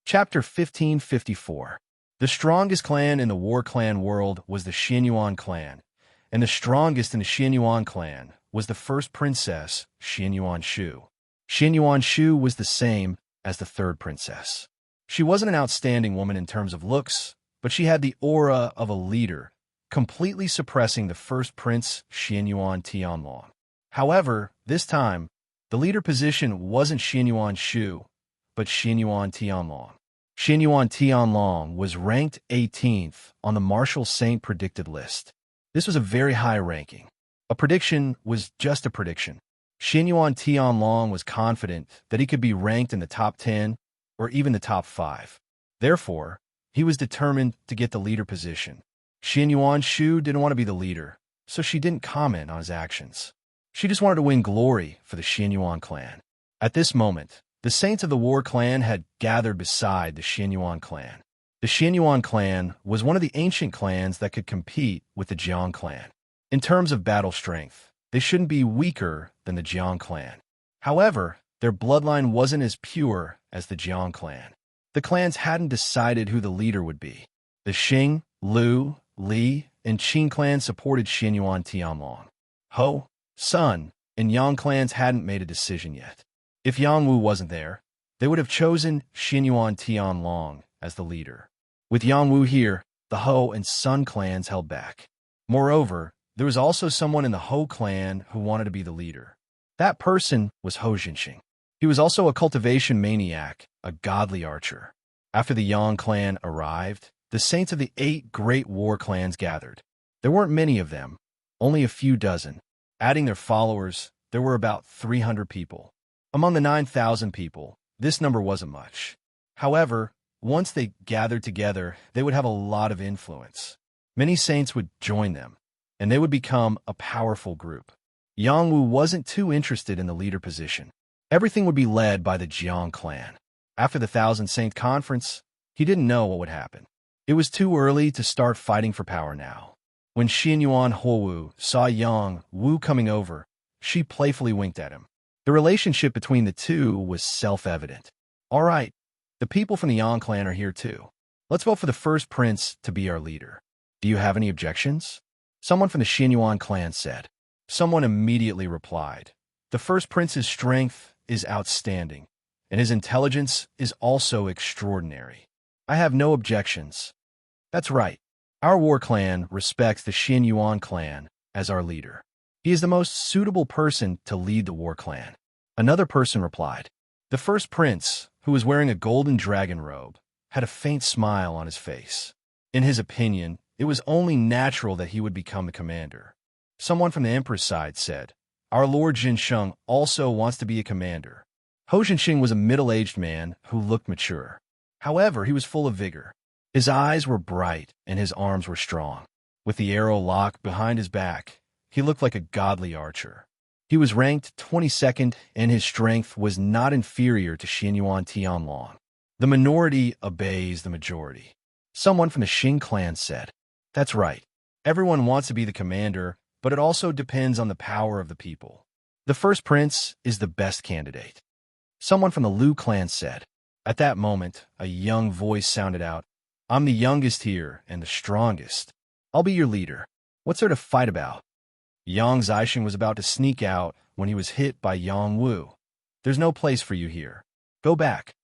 Chapter 1554. The strongest clan in the War Clan world was the Xianyuan clan, and the strongest in the Xianyuan clan was the first princess, Xianyuan Shu. Xianyuan Shu was the same as the third princess. She wasn't an outstanding woman in terms of looks, but she had the aura of a leader, completely suppressing the first prince, Xianyuan Tianlong. However, this time, the leader position wasn't Xianyuan Shu, but Xianyuan Tianlong. Xianyuan Tianlong was ranked 18th on the Martial Saint predicted list. This was a very high ranking. A prediction was just a prediction. Xianyuan Tianlong was confident that he could be ranked in the top 10 or even the top 5. Therefore, he was determined to get the leader position. Xianyuan Shu didn't want to be the leader, so she didn't comment on his actions. She just wanted to win glory for the Xianyuan clan. At this moment, the saints of the War clan had gathered beside the Xianyuan clan. The Xianyuan clan was one of the ancient clans that could compete with the Jiang clan. In terms of battle strength, they shouldn't be weaker than the Jiang clan. However, their bloodline wasn't as pure as the Jiang clan. The clans hadn't decided who the leader would be. The Xing, Lu, Li, and Qin clans supported Xianyuan Tianlong. Ho, Sun, and Yang clans hadn't made a decision yet. If Yang Wu wasn't there, they would have chosen Xianyuan Tianlong as the leader. With Yang Wu here, the Ho and Sun clans held back. Moreover, there was also someone in the Ho clan who wanted to be the leader. That person was Ho Jinxing. He was also a cultivation maniac, a godly archer. After the Yang clan arrived, the saints of the 8 great war clans gathered. There weren't many of them, only a few dozen. Adding their followers, there were about 300 people. Among the 9,000 people, this number wasn't much. However, once they gathered together, they would have a lot of influence. Many saints would join them, and they would become a powerful group. Yang Wu wasn't too interested in the leader position. Everything would be led by the Jiang clan. After the Thousand Saint Conference, he didn't know what would happen. It was too early to start fighting for power now. When Xianyuan Houwu saw Yang Wu coming over, she playfully winked at him. The relationship between the two was self-evident. "All right, the people from the Yang clan are here too. Let's vote for the first prince to be our leader. Do you have any objections?" Someone from the Xianyuan clan said. Someone immediately replied, "The first prince's strength is outstanding, and his intelligence is also extraordinary. I have no objections." "That's right. Our war clan respects the Xianyuan clan as our leader. He is the most suitable person to lead the war clan." Another person replied. The first prince, who was wearing a golden dragon robe, had a faint smile on his face. In his opinion, it was only natural that he would become the commander. Someone from the emperor's side said, "Our Lord Jinsheng also wants to be a commander." Ho Jinxing was a middle-aged man who looked mature. However, he was full of vigor. His eyes were bright and his arms were strong. With the arrow locked behind his back, he looked like a godly archer. He was ranked 22nd, and his strength was not inferior to Xianyuan Tianlong. The minority obeys the majority. Someone from the Xing clan said, "That's right. Everyone wants to be the commander, but it also depends on the power of the people. The first prince is the best candidate." Someone from the Liu clan said. At that moment, a young voice sounded out, "I'm the youngest here and the strongest. I'll be your leader. What's there to fight about?" Yang Zixing was about to sneak out when he was hit by Yang Wu. "There's no place for you here. Go back."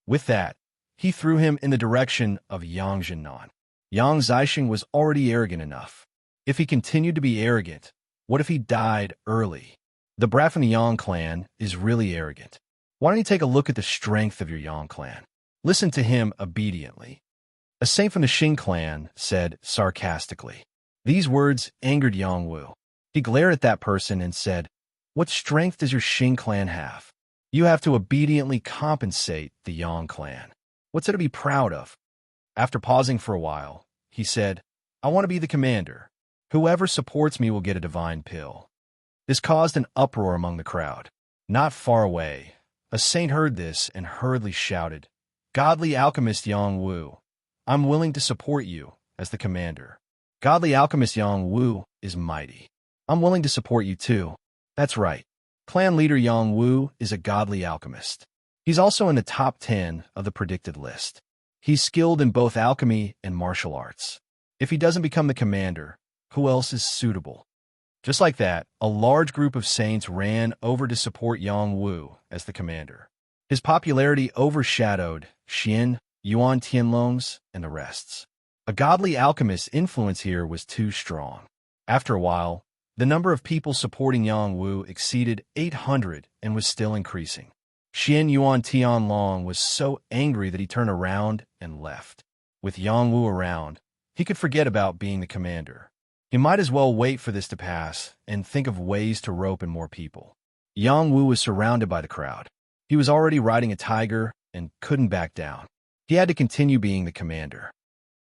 With that, he threw him in the direction of Yang Jinan. Yang Zixing was already arrogant enough. If he continued to be arrogant, what if he died early? The brat from the Yang clan is really arrogant. Why don't you take a look at the strength of your Yang clan? Listen to him obediently. A saint from the Xing clan said sarcastically. These words angered Yang Wu. He glared at that person and said, "What strength does your Xing clan have? You have to obediently compensate the Yang clan. What's it to be proud of?" After pausing for a while, he said, "I want to be the commander. Whoever supports me will get a divine pill." This caused an uproar among the crowd. Not far away, a saint heard this and hurriedly shouted, "Godly alchemist Yang Wu, I'm willing to support you as the commander. Godly alchemist Yang Wu is mighty. I'm willing to support you too." That's right. Clan leader Yang Wu is a godly alchemist. He's also in the top 10 of the predicted list. He's skilled in both alchemy and martial arts. If he doesn't become the commander, who else is suitable? Just like that, a large group of saints ran over to support Yang Wu as the commander. His popularity overshadowed Xian, Yuan Tianlong's, and the rest's. A godly alchemist's influence here was too strong. After a while, the number of people supporting Yang Wu exceeded 800 and was still increasing. Xian Yuan Tianlong was so angry that he turned around and left. With Yang Wu around, he could forget about being the commander. He might as well wait for this to pass and think of ways to rope in more people. Yang Wu was surrounded by the crowd. He was already riding a tiger and couldn't back down. He had to continue being the commander.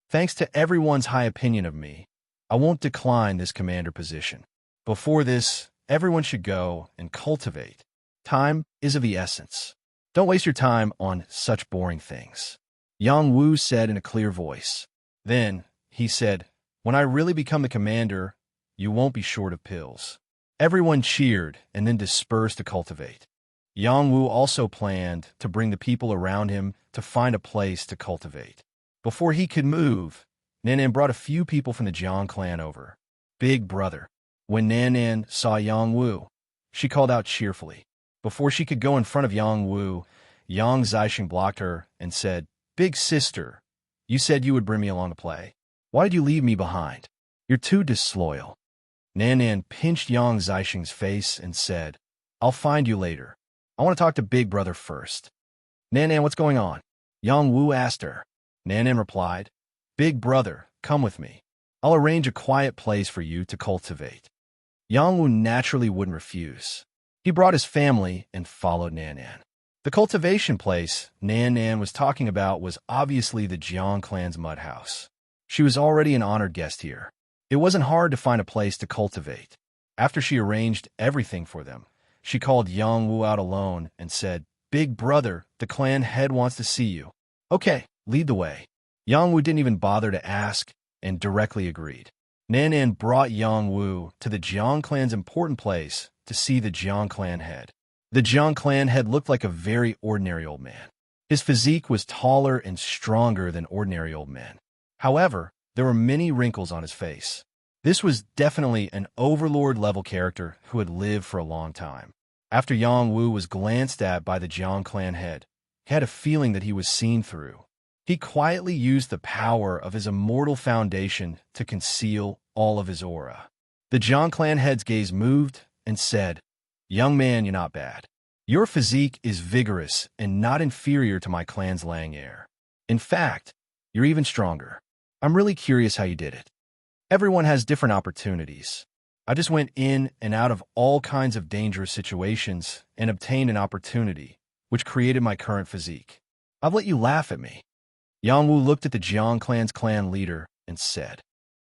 "Thanks to everyone's high opinion of me, I won't decline this commander position. Before this, everyone should go and cultivate. Time is of the essence. Don't waste your time on such boring things," Yang Wu said in a clear voice. Then, he said, "When I really become the commander, you won't be short of pills." Everyone cheered and then dispersed to cultivate. Yang Wu also planned to bring the people around him to find a place to cultivate. Before he could move, Nanan brought a few people from the Jiang clan over. "Big brother." When Nanan saw Yang Wu, she called out cheerfully. Before she could go in front of Yang Wu, Yang Zixing blocked her and said, "Big sister, you said you would bring me along to play. Why did you leave me behind? You're too disloyal." Nanan pinched Yang Zixing's face and said, "I'll find you later. I want to talk to Big Brother first." "Nanan, what's going on?" Yang Wu asked her. Nanan replied, "Big Brother, come with me. I'll arrange a quiet place for you to cultivate." Yang Wu naturally wouldn't refuse. He brought his family and followed Nanan. The cultivation place Nanan was talking about was obviously the Jiang clan's mud house. She was already an honored guest here. It wasn't hard to find a place to cultivate. After she arranged everything for them, she called Yang Wu out alone and said, "Big brother, the clan head wants to see you." "Okay, lead the way." Yang Wu didn't even bother to ask and directly agreed. Nanan brought Yang Wu to the Jiang clan's important place to see the Jiang clan head. The Jiang clan head looked like a very ordinary old man. His physique was taller and stronger than ordinary old men. However, there were many wrinkles on his face. This was definitely an overlord-level character who had lived for a long time. After Yang Wu was glanced at by the Jiang clan head, he had a feeling that he was seen through. He quietly used the power of his immortal foundation to conceal all of his aura. The Jiang clan head's gaze moved and said, "Young man, you're not bad. Your physique is vigorous and not inferior to my clan's Lang heir. In fact, you're even stronger. I'm really curious how you did it. Everyone has different opportunities. I just went in and out of all kinds of dangerous situations and obtained an opportunity, which created my current physique. I've let you laugh at me." Yang Wu looked at the Jiang clan's clan leader and said,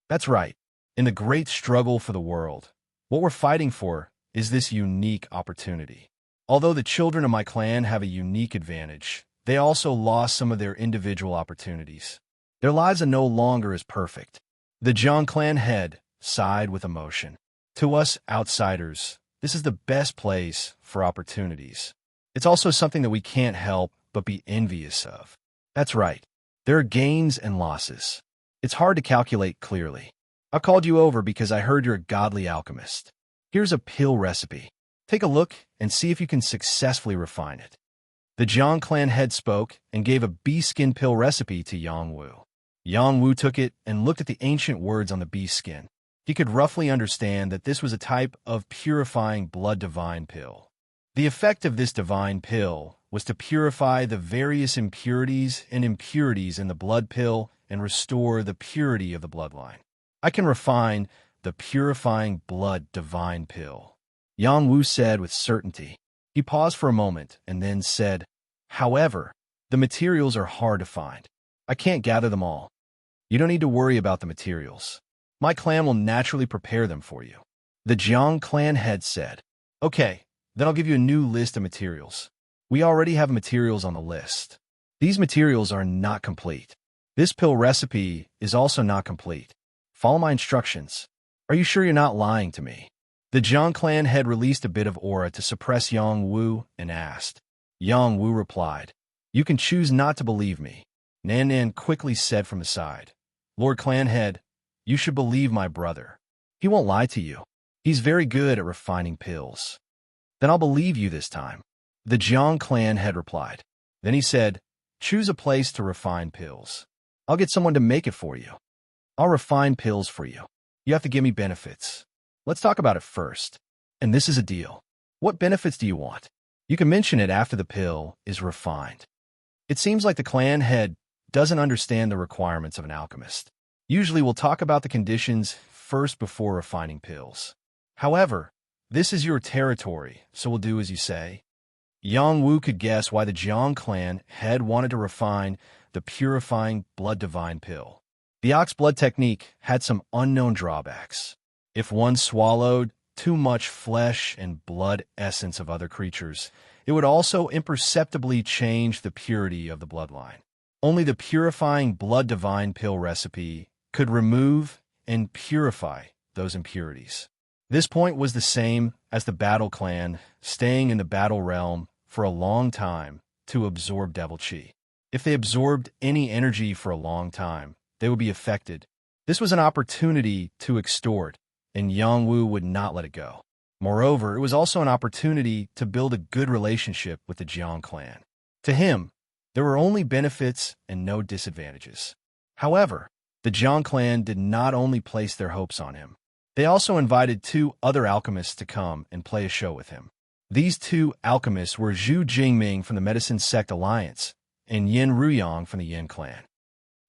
"That's right. In the great struggle for the world, what we're fighting for is this unique opportunity. Although the children of my clan have a unique advantage, they also lost some of their individual opportunities. Their lives are no longer as perfect. The Jiang clan head sighed with emotion. To us outsiders, this is the best place for opportunities. It's also something that we can't help but be envious of. That's right. There are gains and losses. It's hard to calculate clearly. I called you over because I heard you're a godly alchemist. Here's a pill recipe. Take a look and see if you can successfully refine it. The Jiang clan head spoke and gave a bee skin pill recipe to Yang Wu. Yang Wu took it and looked at the ancient words on the bee skin. He could roughly understand that this was a type of purifying blood divine pill. The effect of this divine pill was to purify the various impurities and impurities in the blood pill and restore the purity of the bloodline. I can refine the purifying blood divine pill, Yang Wu said with certainty. He paused for a moment and then said, however, the materials are hard to find. I can't gather them all. You don't need to worry about the materials. My clan will naturally prepare them for you. The Jiang clan head said, okay, then I'll give you a new list of materials. We already have materials on the list. These materials are not complete. This pill recipe is also not complete. Follow my instructions. Are you sure you're not lying to me? The Jiang clan head released a bit of aura to suppress Yang Wu and asked. Yang Wu replied, you can choose not to believe me. Nan Nan quickly said from the side, Lord Clan Head, you should believe my brother. He won't lie to you. He's very good at refining pills. Then I'll believe you this time. The Jiang clan head replied. Then he said, choose a place to refine pills. I'll get someone to make it for you. I'll refine pills for you. You have to give me benefits. Let's talk about it first. And this is a deal. What benefits do you want? You can mention it after the pill is refined. It seems like the clan head doesn't understand the requirements of an alchemist. Usually we'll talk about the conditions first before refining pills. However, this is your territory, so we'll do as you say. Yang Wu could guess why the Jiang clan head wanted to refine the purifying blood divine pill. The ox blood technique had some unknown drawbacks. If one swallowed too much flesh and blood essence of other creatures, it would also imperceptibly change the purity of the bloodline. Only the purifying blood divine pill recipe could remove and purify those impurities. This point was the same as the battle clan staying in the battle realm for a long time to absorb devil chi. If they absorbed any energy for a long time, they would be affected. This was an opportunity to extort, and Yang Wu would not let it go. Moreover, it was also an opportunity to build a good relationship with the Jiang clan. To him, there were only benefits and no disadvantages. However, the Jiang clan did not only place their hopes on him. They also invited 2 other alchemists to come and play a show with him. These 2 alchemists were Zhu Jingming from the Medicine Sect Alliance and Yin Ruyang from the Yin clan.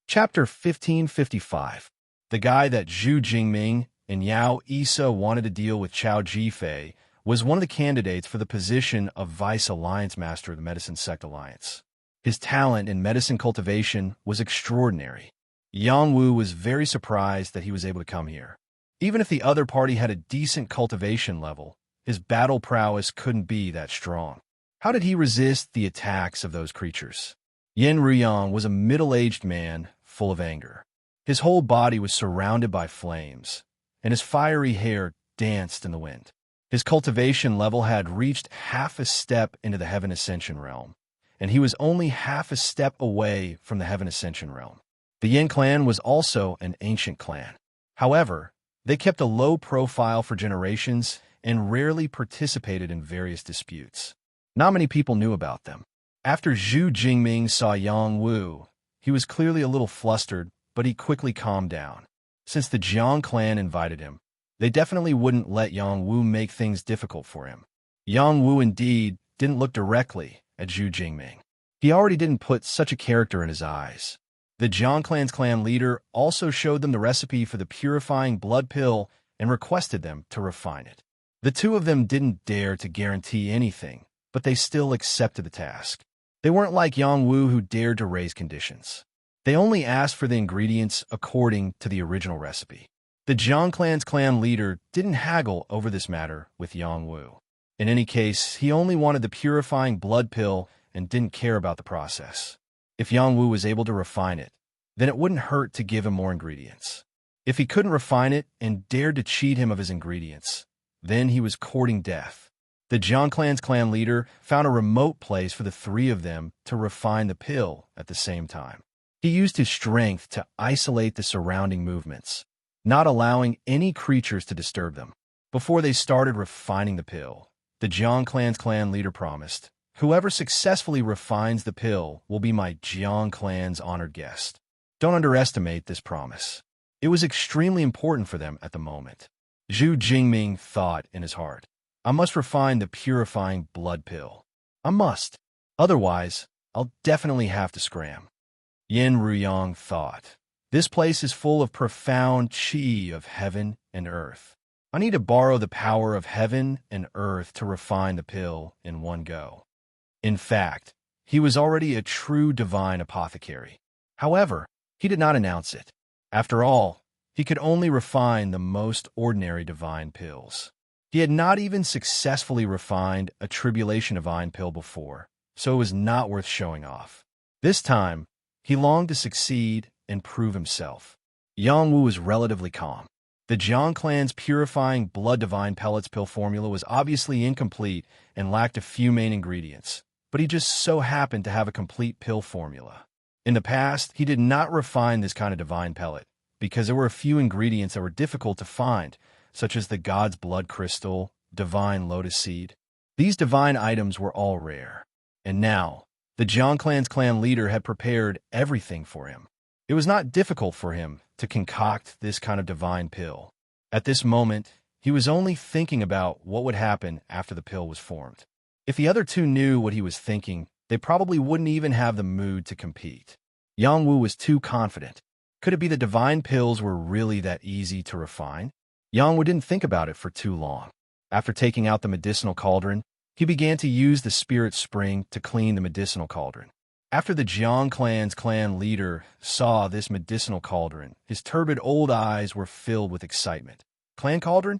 Chapter 1555. The guy that Zhu Jingming and Yao Isa wanted to deal with Chao Jifei was one of the candidates for the position of Vice Alliance Master of the Medicine Sect Alliance. His talent in medicine cultivation was extraordinary. Yang Wu was very surprised that he was able to come here. Even if the other party had a decent cultivation level, his battle prowess couldn't be that strong. How did he resist the attacks of those creatures? Yin Ruyang was a middle-aged man full of anger. His whole body was surrounded by flames, and his fiery hair danced in the wind. His cultivation level had reached half a step into the Heaven Ascension realm, and he was only half a step away from the Heaven Ascension realm. The Yin clan was also an ancient clan. However, they kept a low profile for generations and rarely participated in various disputes. Not many people knew about them. After Zhu Jingming saw Yang Wu, he was clearly a little flustered, but he quickly calmed down. Since the Jiang clan invited him, they definitely wouldn't let Yang Wu make things difficult for him. Yang Wu indeed didn't look directly at Zhu Jingming. He already didn't put such a character in his eyes. The Jiang clan's clan leader also showed them the recipe for the purifying blood pill and requested them to refine it. The 2 of them didn't dare to guarantee anything, but they still accepted the task. They weren't like Yang Wu who dared to raise conditions. They only asked for the ingredients according to the original recipe. The Jiang clan's clan leader didn't haggle over this matter with Yang Wu. In any case, he only wanted the purifying blood pill and didn't care about the process. If Yang Wu was able to refine it, then it wouldn't hurt to give him more ingredients. If he couldn't refine it and dared to cheat him of his ingredients, then he was courting death. The Jiang clan leader found a remote place for the three of them to refine the pill at the same time. He used his strength to isolate the surrounding movements, not allowing any creatures to disturb them. Before they started refining the pill, the Jiang clan leader promised, "Whoever successfully refines the pill will be my Jiang clan's honored guest." Don't underestimate this promise. It was extremely important for them at the moment. Zhu Jingming thought in his heart, "I must refine the purifying blood pill. I must. Otherwise, I'll definitely have to scram." Yin Ruyang thought, "This place is full of profound qi of heaven and earth. I need to borrow the power of heaven and earth to refine the pill in one go." In fact, he was already a true divine apothecary. However, he did not announce it. After all, he could only refine the most ordinary divine pills. He had not even successfully refined a tribulation divine pill before, so it was not worth showing off. This time, he longed to succeed and prove himself. Yang Wu was relatively calm. The Jiang clan's purifying blood divine pellets pill formula was obviously incomplete and lacked a few main ingredients, but he just so happened to have a complete pill formula. In the past, he did not refine this kind of divine pellet, because there were a few ingredients that were difficult to find, such as the God's blood crystal, divine lotus seed. These divine items were all rare. And now, the Jiang clan leader had prepared everything for him. It was not difficult for him to concoct this kind of divine pill. At this moment, he was only thinking about what would happen after the pill was formed. If the other two knew what he was thinking, they probably wouldn't even have the mood to compete. Yang Wu was too confident. Could it be the divine pills were really that easy to refine? Yang Wu didn't think about it for too long. After taking out the medicinal cauldron, he began to use the spirit spring to clean the medicinal cauldron. After the Jiang clan leader saw this medicinal cauldron, his turbid old eyes were filled with excitement. Clan cauldron?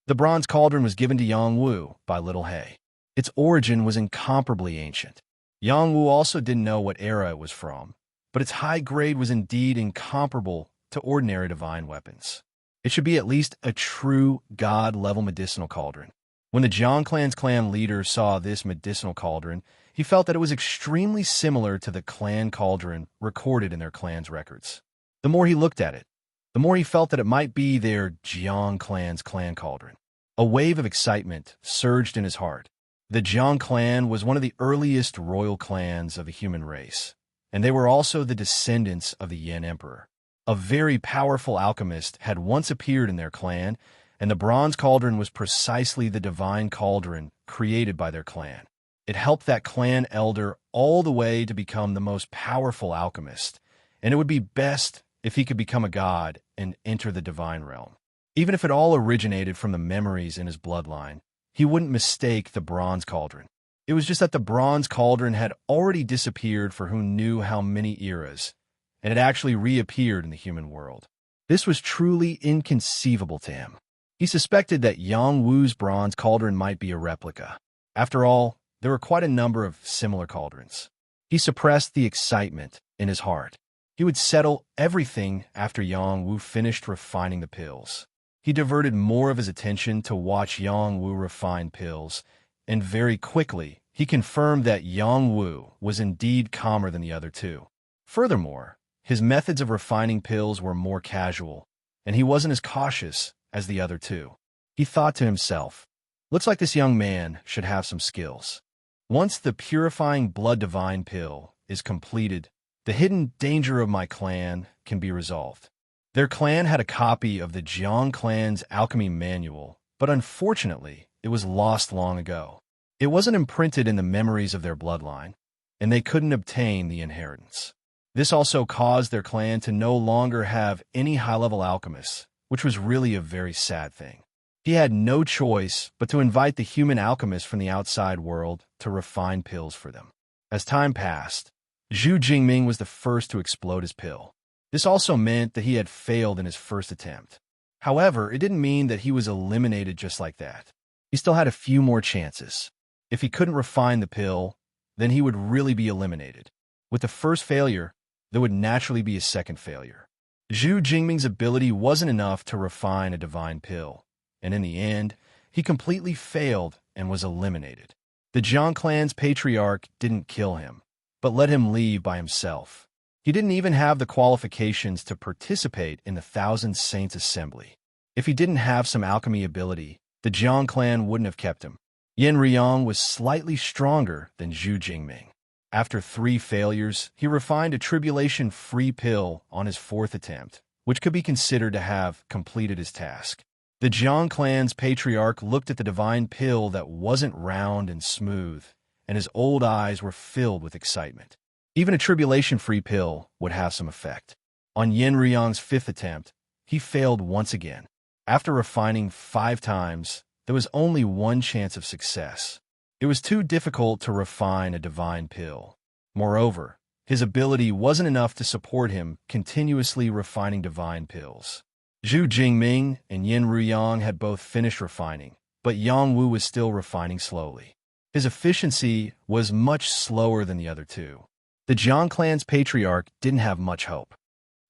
The bronze cauldron was given to Yang Wu by Little Hay. Its origin was incomparably ancient. Yang Wu also didn't know what era it was from, but its high grade was indeed incomparable to ordinary divine weapons. It should be at least a true god-level medicinal cauldron. When the Jiang clan leader saw this medicinal cauldron, he felt that it was extremely similar to the clan cauldron recorded in their clan's records. The more he looked at it, the more he felt that it might be their Jiang clan's clan cauldron. A wave of excitement surged in his heart. The Jiang clan was one of the earliest royal clans of the human race, and they were also the descendants of the Yin Emperor. A very powerful alchemist had once appeared in their clan, and the bronze cauldron was precisely the divine cauldron created by their clan. It helped that clan elder all the way to become the most powerful alchemist, and it would be best if he could become a god and enter the divine realm. Even if it all originated from the memories in his bloodline, he wouldn't mistake the bronze cauldron. It was just that the bronze cauldron had already disappeared for who knew how many eras, and it actually reappeared in the human world. This was truly inconceivable to him. He suspected that Yang Wu's bronze cauldron might be a replica. After all, there were quite a number of similar cauldrons. He suppressed the excitement in his heart. He would settle everything after Yang Wu finished refining the pills. He diverted more of his attention to watch Yang Wu refine pills, and very quickly, he confirmed that Yang Wu was indeed calmer than the other two. Furthermore, his methods of refining pills were more casual, and he wasn't as cautious as the other two. He thought to himself, "Looks like this young man should have some skills." Once the purifying blood divine pill is completed, the hidden danger of my clan can be resolved. Their clan had a copy of the Jiang clan's alchemy manual, but unfortunately, it was lost long ago. It wasn't imprinted in the memories of their bloodline, and they couldn't obtain the inheritance. This also caused their clan to no longer have any high-level alchemists, which was really a very sad thing. He had no choice but to invite the human alchemists from the outside world to refine pills for them. As time passed, Zhu Jingming was the first to explode his pill. This also meant that he had failed in his first attempt. However, it didn't mean that he was eliminated just like that. He still had a few more chances. If he couldn't refine the pill, then he would really be eliminated. With the first failure, there would naturally be a second failure. Zhu Jingming's ability wasn't enough to refine a divine pill, and in the end, he completely failed and was eliminated. The Jiang clan's patriarch didn't kill him, but let him leave by himself. He didn't even have the qualifications to participate in the Thousand Saints Assembly. If he didn't have some alchemy ability, the Jiang clan wouldn't have kept him. Yin Riyang was slightly stronger than Zhu Jingming. After 3 failures, he refined a tribulation-free pill on his 4th attempt, which could be considered to have completed his task. The Jiang clan's patriarch looked at the divine pill that wasn't round and smooth, and his old eyes were filled with excitement. Even a tribulation-free pill would have some effect. On Yin Riyang's 5th attempt, he failed once again. After refining 5 times, there was only 1 chance of success. It was too difficult to refine a divine pill. Moreover, his ability wasn't enough to support him continuously refining divine pills. Zhu Jingming and Yin Ruyang had both finished refining, but Yang Wu was still refining slowly. His efficiency was much slower than the other 2. The Jiang clan's patriarch didn't have much hope.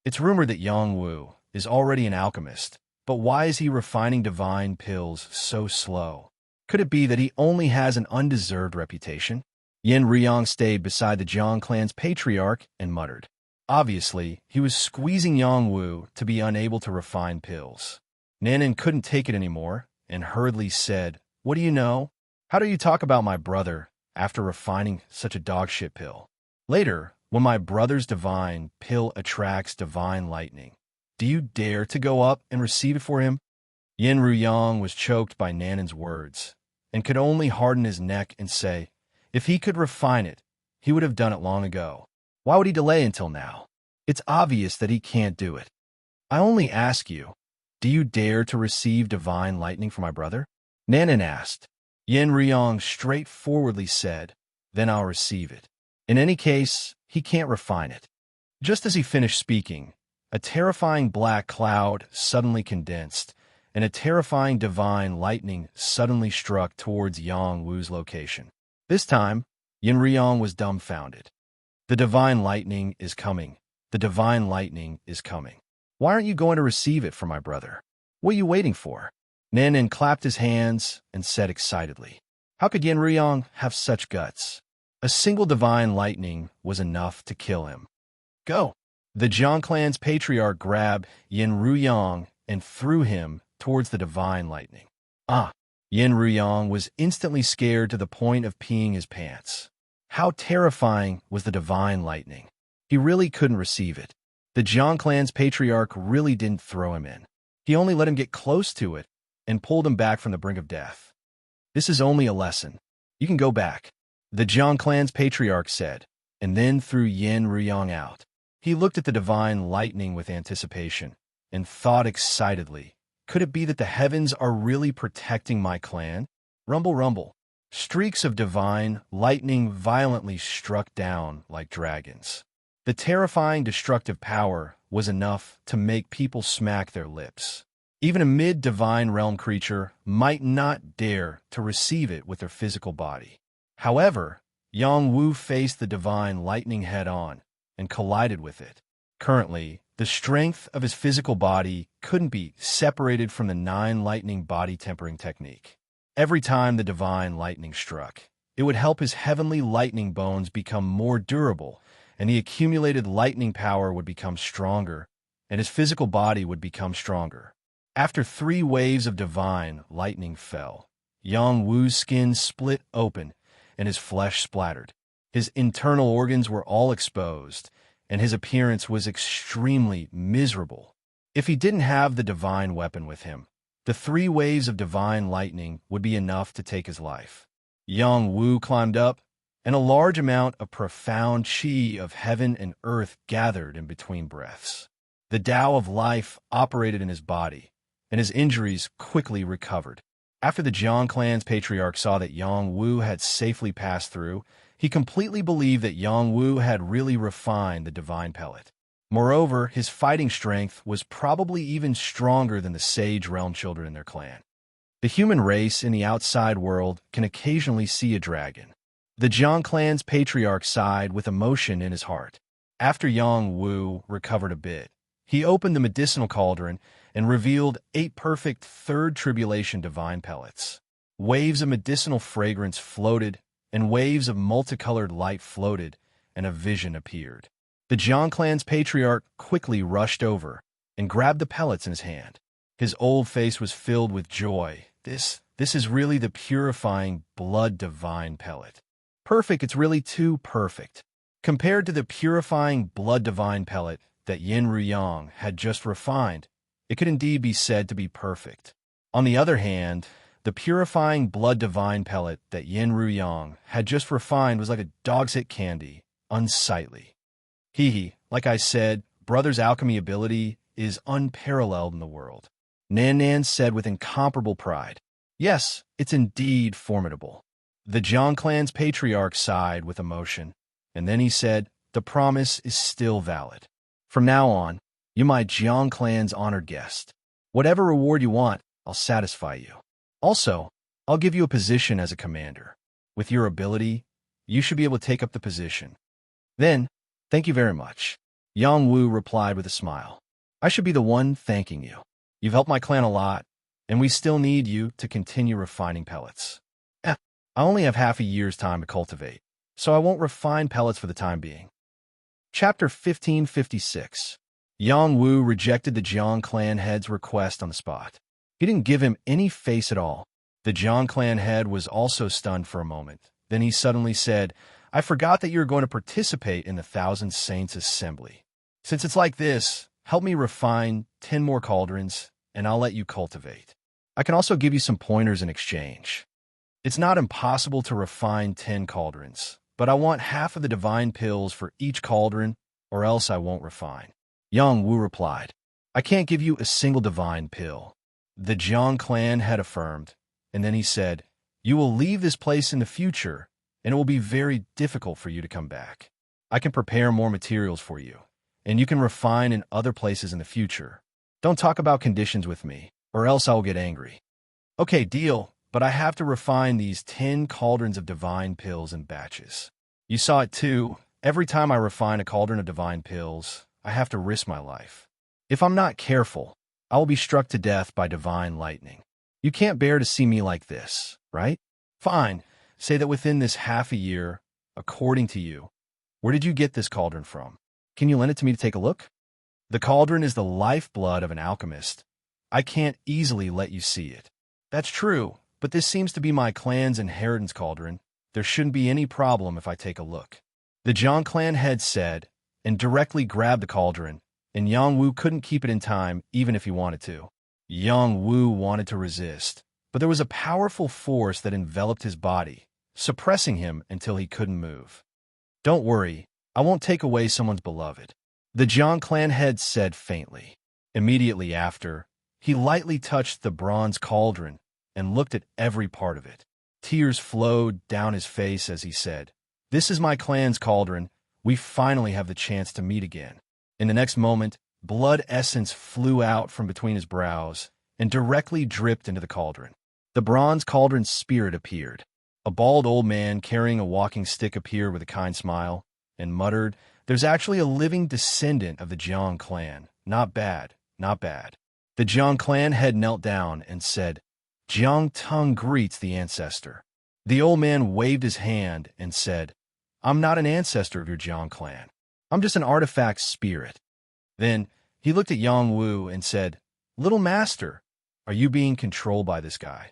It's rumored that Yang Wu is already an alchemist, but why is he refining divine pills so slow? Could it be that he only has an undeserved reputation? Yin Riyang stayed beside the Jiang clan's patriarch and muttered. Obviously, he was squeezing Yang Wu to be unable to refine pills. Nanan couldn't take it anymore and hurriedly said, "What do you know? How do you talk about my brother after refining such a dogshit pill? Later, when my brother's divine pill attracts divine lightning, do you dare to go up and receive it for him?" Yin Ruyang was choked by Nanan's words and could only harden his neck and say, if he could refine it, he would have done it long ago. Why would he delay until now? It's obvious that he can't do it. I only ask you, do you dare to receive divine lightning from my brother? Nanan asked. Yin Ruyang straightforwardly said, then I'll receive it. In any case, he can't refine it. Just as he finished speaking, a terrifying black cloud suddenly condensed, and a terrifying divine lightning suddenly struck towards Yang Wu's location. This time, Yin Ruyang was dumbfounded. The divine lightning is coming. The divine lightning is coming. Why aren't you going to receive it from my brother? What are you waiting for? Nanan clapped his hands and said excitedly, how could Yin Ruyang have such guts? A single divine lightning was enough to kill him. Go! The Jiang clan's patriarch grabbed Yin Ruyang and threw him towards the divine lightning. Yin Ruyang was instantly scared to the point of peeing his pants. How terrifying was the divine lightning? He really couldn't receive it. The Jiang clan's patriarch really didn't throw him in. He only let him get close to it and pulled him back from the brink of death. This is only a lesson. You can go back, the Jiang clan's patriarch said, and then threw Yin Ruyang out. He looked at the divine lightning with anticipation and thought excitedly, could it be that the heavens are really protecting my clan? Rumble, rumble. Streaks of divine lightning violently struck down like dragons. The terrifying destructive power was enough to make people smack their lips. Even a mid-divine realm creature might not dare to receive it with their physical body. However, Yang Wu faced the divine lightning head-on and collided with it. Currently, the strength of his physical body couldn't be separated from the 9 lightning body tempering technique. Every time the divine lightning struck, it would help his heavenly lightning bones become more durable, and the accumulated lightning power would become stronger, and his physical body would become stronger. After 3 waves of divine lightning fell, Yang Wu's skin split open and his flesh splattered. His internal organs were all exposed, and his appearance was extremely miserable. If he didn't have the divine weapon with him, the 3 waves of divine lightning would be enough to take his life. Yang Wu climbed up, and a large amount of profound qi of heaven and earth gathered in between breaths. The Tao of life operated in his body, and his injuries quickly recovered. After the Jiang clan's patriarch saw that Yang Wu had safely passed through, he completely believed that Yang Wu had really refined the divine pellet. Moreover, his fighting strength was probably even stronger than the sage realm children in their clan. The human race in the outside world can occasionally see a dragon. The Jiang clan's patriarch sighed with emotion in his heart. After Yang Wu recovered a bit, he opened the medicinal cauldron and revealed 8 perfect third tribulation divine pellets. Waves of medicinal fragrance floated, and waves of multicolored light floated, and a vision appeared. The Jiang clan's patriarch quickly rushed over and grabbed the pellets in his hand. His old face was filled with joy. This is really the purifying blood divine pellet. Perfect, it's really too perfect. Compared to the purifying blood divine pellet that Yin Ruyang had just refined, it could indeed be said to be perfect. On the other hand, the purifying blood divine pellet that Yin Ruyang had just refined was like a dog's hit candy, unsightly. Like I said, brother's alchemy ability is unparalleled in the world. Nan Nan said with incomparable pride. Yes, it's indeed formidable. The Jiang clan's patriarch sighed with emotion, and then he said, the promise is still valid. From now on, you're my Jiang clan's honored guest. Whatever reward you want, I'll satisfy you. Also, I'll give you a position as a commander. With your ability, you should be able to take up the position. Then, thank you very much. Yang Wu replied with a smile. I should be the one thanking you. You've helped my clan a lot, and we still need you to continue refining pellets. I only have half a year's time to cultivate, so I won't refine pellets for the time being. Chapter 1556. Yang Wu rejected the Jiang clan head's request on the spot. He didn't give him any face at all. The Jiang clan head was also stunned for a moment. Then he suddenly said, I forgot that you're going to participate in the Thousand Saints Assembly. Since it's like this, help me refine 10 more cauldrons, and I'll let you cultivate. I can also give you some pointers in exchange. It's not impossible to refine 10 cauldrons, but I want half of the divine pills for each cauldron, or else I won't refine. Yang Wu replied, I can't give you a single divine pill. The Jiang clan had affirmed, and then he said, you will leave this place in the future, and it will be very difficult for you to come back. I can prepare more materials for you, and you can refine in other places in the future. Don't talk about conditions with me, or else I will get angry. Okay, deal, but I have to refine these 10 cauldrons of divine pills in batches. You saw it too. Every time I refine a cauldron of divine pills, I have to risk my life. If I'm not careful, I will be struck to death by divine lightning. You can't bear to see me like this, right? Fine. Say that within this half a year, according to you, where did you get this cauldron from? Can you lend it to me to take a look? The cauldron is the lifeblood of an alchemist. I can't easily let you see it. That's true, but this seems to be my clan's inheritance cauldron. There shouldn't be any problem if I take a look. The Jiang clan head said, and directly grabbed the cauldron, and Yang Wu couldn't keep it in time even if he wanted to. Yang Wu wanted to resist, but there was a powerful force that enveloped his body, suppressing him until he couldn't move. Don't worry, I won't take away someone's beloved. The Jiang clan head said faintly. Immediately after, he lightly touched the bronze cauldron and looked at every part of it. Tears flowed down his face as he said, This is my clan's cauldron. We finally have the chance to meet again. In the next moment, blood essence flew out from between his brows and directly dripped into the cauldron. The bronze cauldron's spirit appeared. A bald old man carrying a walking stick appeared with a kind smile and muttered, There's actually a living descendant of the Jiang clan. Not bad, not bad. The Jiang clan head knelt down and said, Jiang Tung greets the ancestor. The old man waved his hand and said, I'm not an ancestor of your Jiang clan. I'm just an artifact spirit. Then he looked at Yang Wu and said, Little master, are you being controlled by this guy?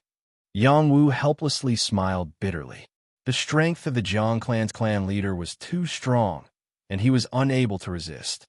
Yang Wu helplessly smiled bitterly. The strength of the Jiang clan's clan leader was too strong, and he was unable to resist.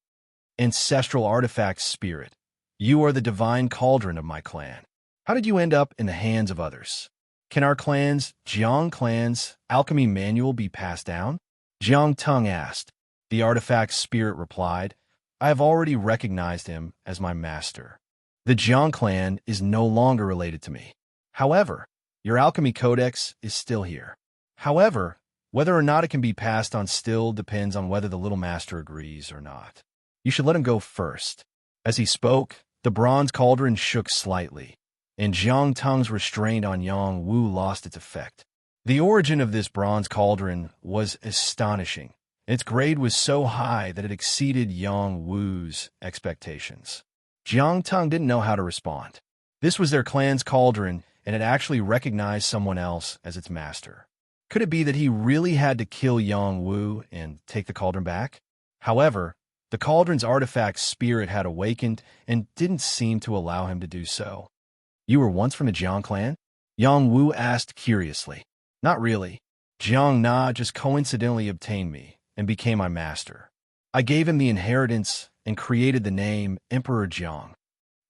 Ancestral artifact spirit, you are the divine cauldron of my clan. How did you end up in the hands of others? Can our clan's, Jiang clan's, alchemy manual be passed down? Jiang Tung asked. The artifact spirit replied, I have already recognized him as my master. The Jiang clan is no longer related to me. However, your alchemy codex is still here. However, whether or not it can be passed on still depends on whether the little master agrees or not. You should let him go first. As he spoke, the bronze cauldron shook slightly, and Jiang Tung's restraint on Yang Wu lost its effect. The origin of this bronze cauldron was astonishing. Its grade was so high that it exceeded Yang Wu's expectations. Jiang Teng didn't know how to respond. This was their clan's cauldron, and it actually recognized someone else as its master. Could it be that he really had to kill Yang Wu and take the cauldron back? However, the cauldron's artifact spirit had awakened and didn't seem to allow him to do so. You were once from the Jiang clan? Yang Wu asked curiously. Not really. Jiang Na just coincidentally obtained me and became my master. I gave him the inheritance and created the name Emperor Jiang.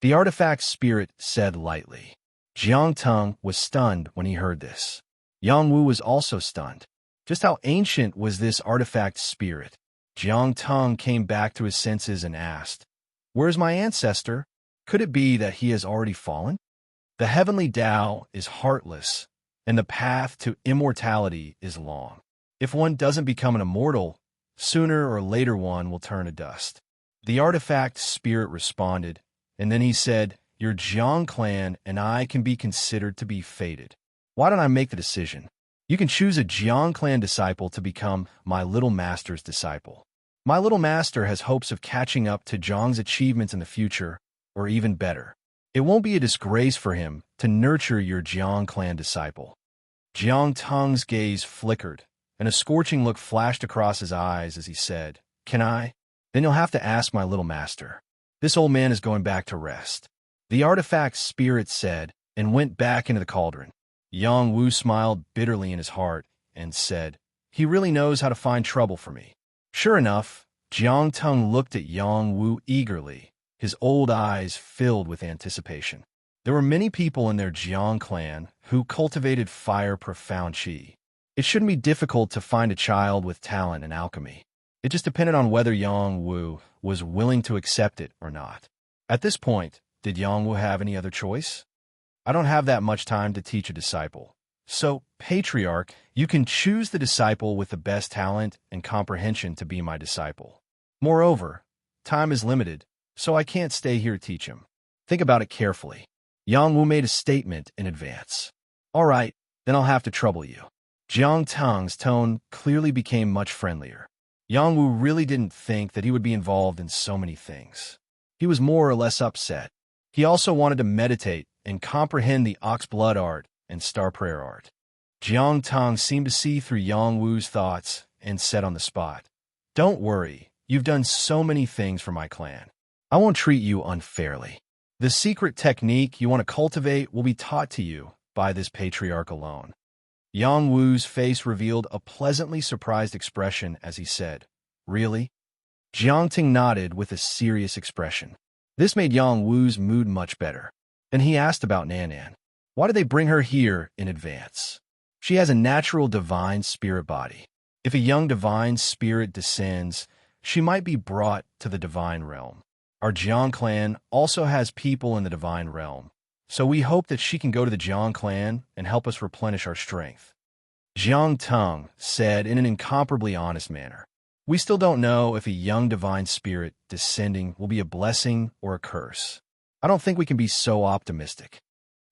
The artifact spirit said lightly. Jiang Teng was stunned when he heard this. Yang Wu was also stunned. Just how ancient was this artifact spirit? Jiang Teng came back to his senses and asked, "Where's my ancestor? Could it be that he has already fallen?" The heavenly Tao is heartless, and the path to immortality is long. If one doesn't become an immortal, sooner or later one will turn to dust. The artifact spirit responded, and then he said, "Your Jiang clan and I can be considered to be fated. Why don't I make the decision? You can choose a Jiang clan disciple to become my little master's disciple. My little master has hopes of catching up to Jiang's achievements in the future, or even better. It won't be a disgrace for him to nurture your Jiang clan disciple." Jiang Teng's gaze flickered, and a scorching look flashed across his eyes as he said, "Can I? Then you'll have to ask my little master. This old man is going back to rest." The artifact spirit said, and went back into the cauldron. Yang Wu smiled bitterly in his heart and said, "He really knows how to find trouble for me." Sure enough, Jiang Teng looked at Yang Wu eagerly, his old eyes filled with anticipation. There were many people in their Jiang clan who cultivated fire-profound qi. It shouldn't be difficult to find a child with talent in alchemy. It just depended on whether Yang Wu was willing to accept it or not. At this point, did Yang Wu have any other choice? "I don't have that much time to teach a disciple. So, Patriarch, you can choose the disciple with the best talent and comprehension to be my disciple. Moreover, time is limited, so I can't stay here to teach him. Think about it carefully." Yang Wu made a statement in advance. "All right, then I'll have to trouble you." Jiang Teng's tone clearly became much friendlier. Yang Wu really didn't think that he would be involved in so many things. He was more or less upset. He also wanted to meditate and comprehend the ox blood art and star prayer art. Jiang Teng seemed to see through Yang Wu's thoughts and said on the spot, "Don't worry, you've done so many things for my clan. I won't treat you unfairly. The secret technique you want to cultivate will be taught to you by this patriarch alone." Yang Wu's face revealed a pleasantly surprised expression as he said, "Really?" Jiang Teng nodded with a serious expression. This made Yang Wu's mood much better. And he asked about Nan Nan. Why did they bring her here in advance? She has a natural divine spirit body. If a young divine spirit descends, she might be brought to the divine realm. Our Jiang clan also has people in the divine realm, so we hope that she can go to the Jiang clan and help us replenish our strength. Jiang Teng said in an incomparably honest manner. We still don't know if a young divine spirit descending will be a blessing or a curse. I don't think we can be so optimistic.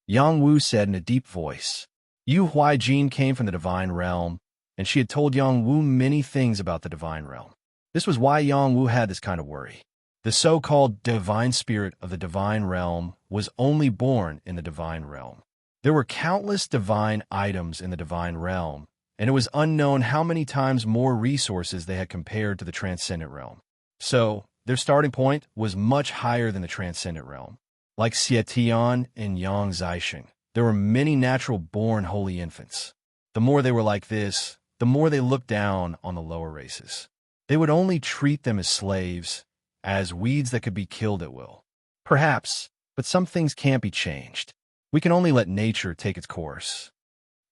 Yang Wu said in a deep voice. Yu Huijin came from the divine realm, and she had told Yang Wu many things about the divine realm. This was why Yang Wu had this kind of worry. The so-called divine spirit of the divine realm was only born in the divine realm. There were countless divine items in the divine realm, and it was unknown how many times more resources they had compared to the transcendent realm. So, their starting point was much higher than the transcendent realm. Like Xietian and Yang Zixing, there were many natural-born holy infants. The more they were like this, the more they looked down on the lower races. They would only treat them as slaves, as weeds that could be killed at will. Perhaps, but some things can't be changed. We can only let nature take its course.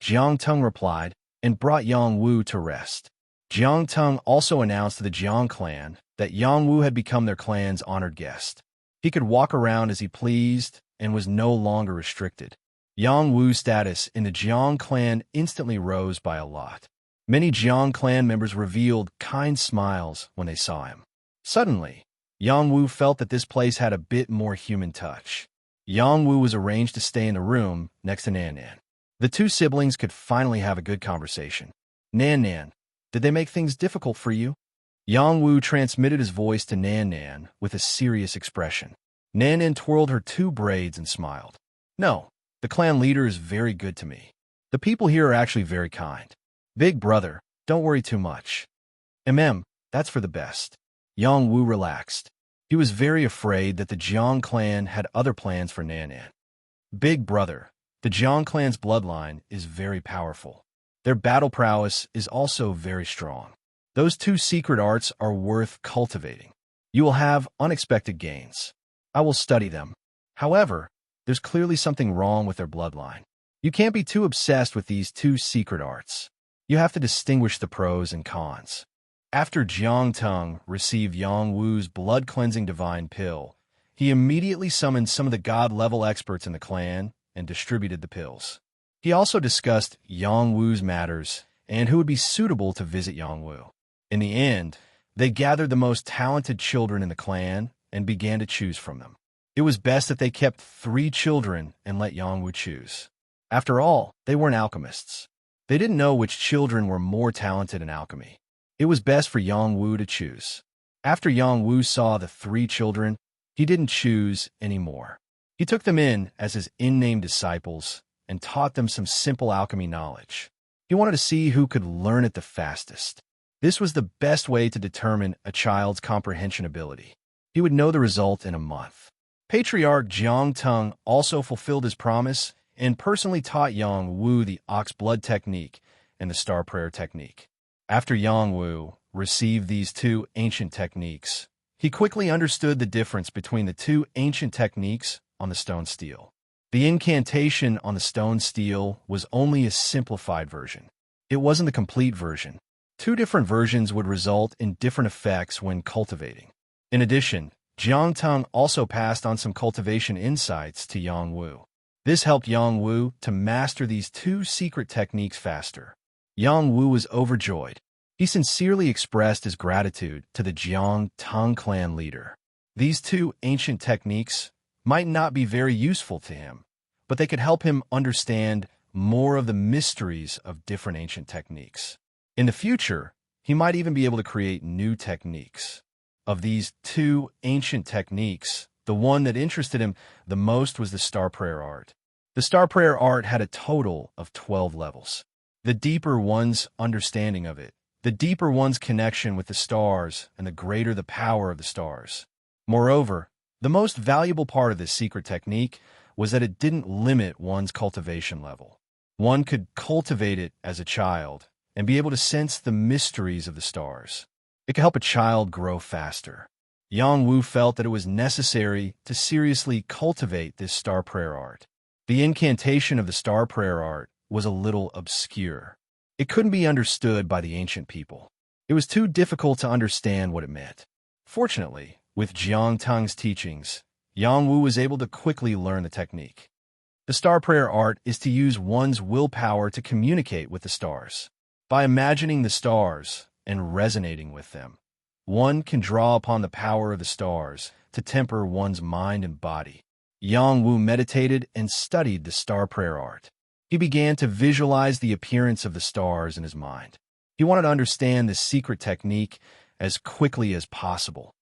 Jiang Teng replied, and brought Yang Wu to rest. Jiang Teng also announced to the Jiang clan that Yang Wu had become their clan's honored guest. He could walk around as he pleased and was no longer restricted. Yang Wu's status in the Jiang clan instantly rose by a lot. Many Jiang clan members revealed kind smiles when they saw him. Suddenly, Yang Wu felt that this place had a bit more human touch. Yang Wu was arranged to stay in the room next to Nan Nan. The two siblings could finally have a good conversation. Nan Nan, did they make things difficult for you? Yang Wu transmitted his voice to Nan Nan with a serious expression. Nan Nan twirled her two braids and smiled. No, the clan leader is very good to me. The people here are actually very kind. Big brother, don't worry too much. That's for the best. Yang Wu relaxed. He was very afraid that the Jiang clan had other plans for Nan Nan. Big brother, the Jiang clan's bloodline is very powerful. Their battle prowess is also very strong. Those two secret arts are worth cultivating. You will have unexpected gains. I will study them. However, there's clearly something wrong with their bloodline. You can't be too obsessed with these two secret arts. You have to distinguish the pros and cons. After Jiang Teng received Yang Wu's blood-cleansing divine pill, he immediately summoned some of the god-level experts in the clan and distributed the pills. He also discussed Yang Wu's matters and who would be suitable to visit Yang Wu. In the end, they gathered the most talented children in the clan and began to choose from them. It was best that they kept 3 children and let Yang Wu choose. After all, they weren't alchemists. They didn't know which children were more talented in alchemy. It was best for Yang Wu to choose. After Yang Wu saw the 3 children, he didn't choose anymore. He took them in as his in-name disciples and taught them some simple alchemy knowledge. He wanted to see who could learn it the fastest. This was the best way to determine a child's comprehension ability. He would know the result in a month. Patriarch Jiang Teng also fulfilled his promise and personally taught Yang Wu the ox blood technique and the star prayer technique. After Yang Wu received these 2 ancient techniques, he quickly understood the difference between the 2 ancient techniques on the stone steel. The incantation on the stone steel was only a simplified version. It wasn't the complete version. 2 different versions would result in different effects when cultivating. In addition, Jiang Teng also passed on some cultivation insights to Yang Wu. This helped Yang Wu to master these 2 secret techniques faster. Yang Wu was overjoyed. He sincerely expressed his gratitude to the Jiang Teng clan leader. These 2 ancient techniques might not be very useful to him, but they could help him understand more of the mysteries of different ancient techniques. In the future, he might even be able to create new techniques. Of these 2 ancient techniques, the one that interested him the most was the star prayer art. The star prayer art had a total of 12 levels. The deeper one's understanding of it, the deeper one's connection with the stars, and the greater the power of the stars. Moreover, the most valuable part of this secret technique was that it didn't limit one's cultivation level. One could cultivate it as a child and be able to sense the mysteries of the stars. It could help a child grow faster. Yang Wu felt that it was necessary to seriously cultivate this star prayer art. The incantation of the star prayer art was a little obscure. It couldn't be understood by the ancient people. It was too difficult to understand what it meant. Fortunately, with Jiang Teng's teachings, Yang Wu was able to quickly learn the technique. The star prayer art is to use one's willpower to communicate with the stars. By imagining the stars and resonating with them, one can draw upon the power of the stars to temper one's mind and body. Yang Wu meditated and studied the star prayer art. He began to visualize the appearance of the stars in his mind. He wanted to understand this secret technique as quickly as possible.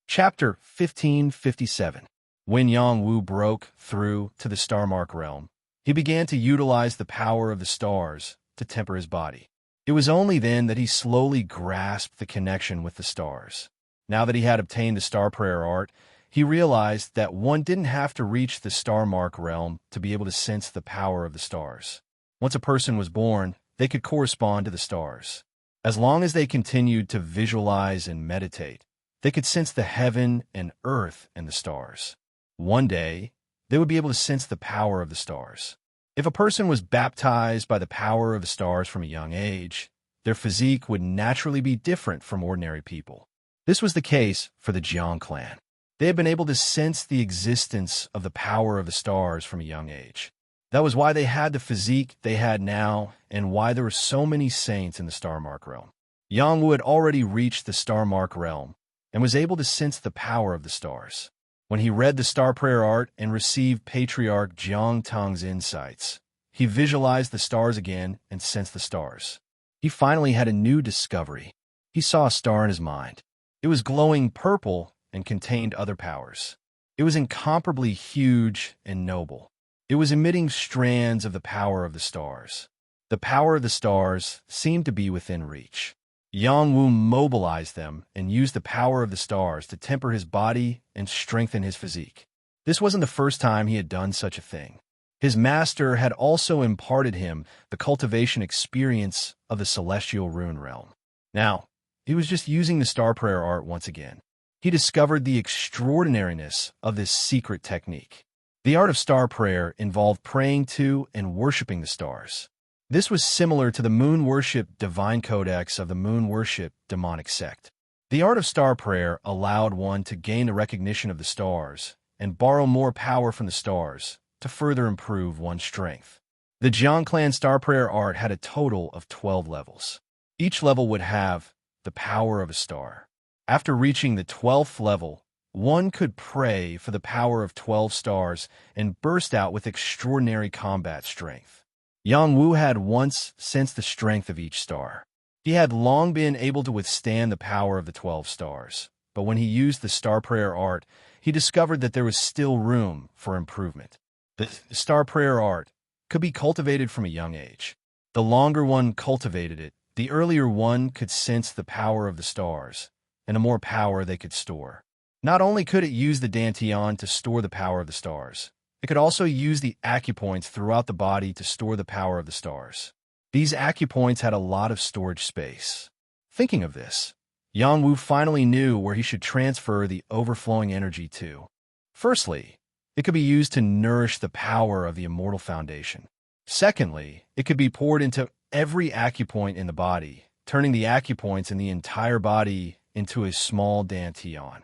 Chapter 1557. When Yang Wu broke through to the star mark realm, he began to utilize the power of the stars to temper his body. It was only then that he slowly grasped the connection with the stars. Now that he had obtained the star prayer art, he realized that one didn't have to reach the star mark realm to be able to sense the power of the stars. Once a person was born, they could correspond to the stars. As long as they continued to visualize and meditate, they could sense the heaven and earth and the stars. One day, they would be able to sense the power of the stars. If a person was baptized by the power of the stars from a young age, their physique would naturally be different from ordinary people. This was the case for the Jiang clan. They had been able to sense the existence of the power of the stars from a young age. That was why they had the physique they had now and why there were so many saints in the Star Mark realm. Yang Wu had already reached the Star Mark realm and was able to sense the power of the stars. When he read the star prayer art and received Patriarch Jiang Teng's insights, he visualized the stars again and sensed the stars. He finally had a new discovery. he saw a star in his mind. It was glowing purple and contained other powers. It was incomparably huge and noble. It was emitting strands of the power of the stars. The power of the stars seemed to be within reach. Yang Wu mobilized them and used the power of the stars to temper his body and strengthen his physique. This wasn't the first time he had done such a thing. His master had also imparted him the cultivation experience of the celestial rune realm. Now, he was just using the star prayer art once again. He discovered the extraordinariness of this secret technique. The art of star prayer involved praying to and worshiping the stars. This was similar to the moon worship divine codex of the moon worship demonic sect. The art of star prayer allowed one to gain the recognition of the stars and borrow more power from the stars to further improve one's strength. The Jiang clan star prayer art had a total of 12 levels. Each level would have the power of a star. After reaching the 12th level, one could pray for the power of 12 stars and burst out with extraordinary combat strength. Yang Wu had once sensed the strength of each star. He had long been able to withstand the power of the 12 stars, but when he used the star prayer art, he discovered that there was still room for improvement. The star prayer art could be cultivated from a young age. The longer one cultivated it, the earlier one could sense the power of the stars, and the more power they could store. Not only could it use the dantian to store the power of the stars, it could also use the acupoints throughout the body to store the power of the stars. These acupoints had a lot of storage space. Thinking of this, Yang Wu finally knew where he should transfer the overflowing energy to. Firstly, it could be used to nourish the power of the immortal foundation. Secondly, it could be poured into every acupoint in the body, turning the acupoints in the entire body into a small dantian.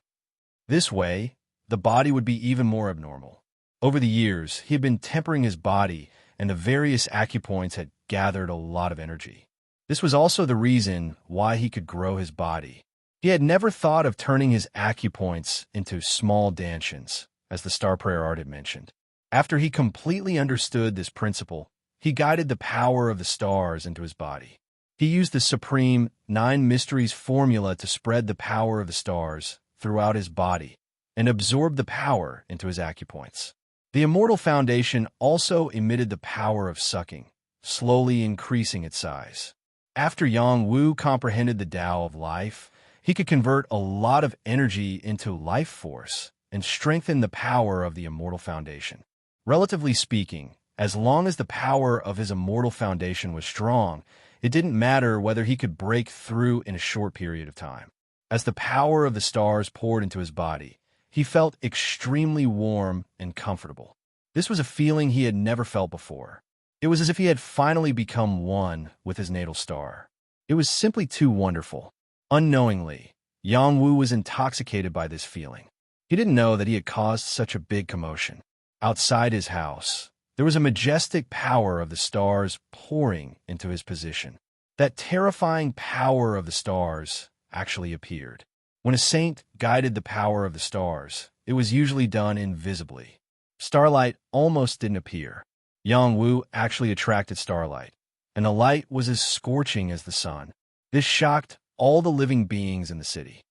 This way, the body would be even more abnormal. Over the years, he had been tempering his body, and the various acupoints had gathered a lot of energy. This was also the reason why he could grow his body. He had never thought of turning his acupoints into small dantians, as the star prayer art had mentioned. After he completely understood this principle, he guided the power of the stars into his body. He used the supreme 9 mysteries formula to spread the power of the stars throughout his body and absorb the power into his acupoints. The immortal foundation also emitted the power of sucking, slowly increasing its size. After Yang Wu comprehended the Tao of life, he could convert a lot of energy into life force and strengthen the power of the immortal foundation. Relatively speaking, as long as the power of his immortal foundation was strong, it didn't matter whether he could break through in a short period of time. As the power of the stars poured into his body, he felt extremely warm and comfortable. This was a feeling he had never felt before. It was as if he had finally become one with his natal star. It was simply too wonderful. Unknowingly, Yang Wu was intoxicated by this feeling. He didn't know that he had caused such a big commotion. Outside his house, there was a majestic power of the stars pouring into his position. That terrifying power of the stars actually appeared. When a saint guided the power of the stars, it was usually done invisibly. Starlight almost didn't appear. Yang Wu actually attracted starlight, and the light was as scorching as the sun. This shocked all the living beings in the city.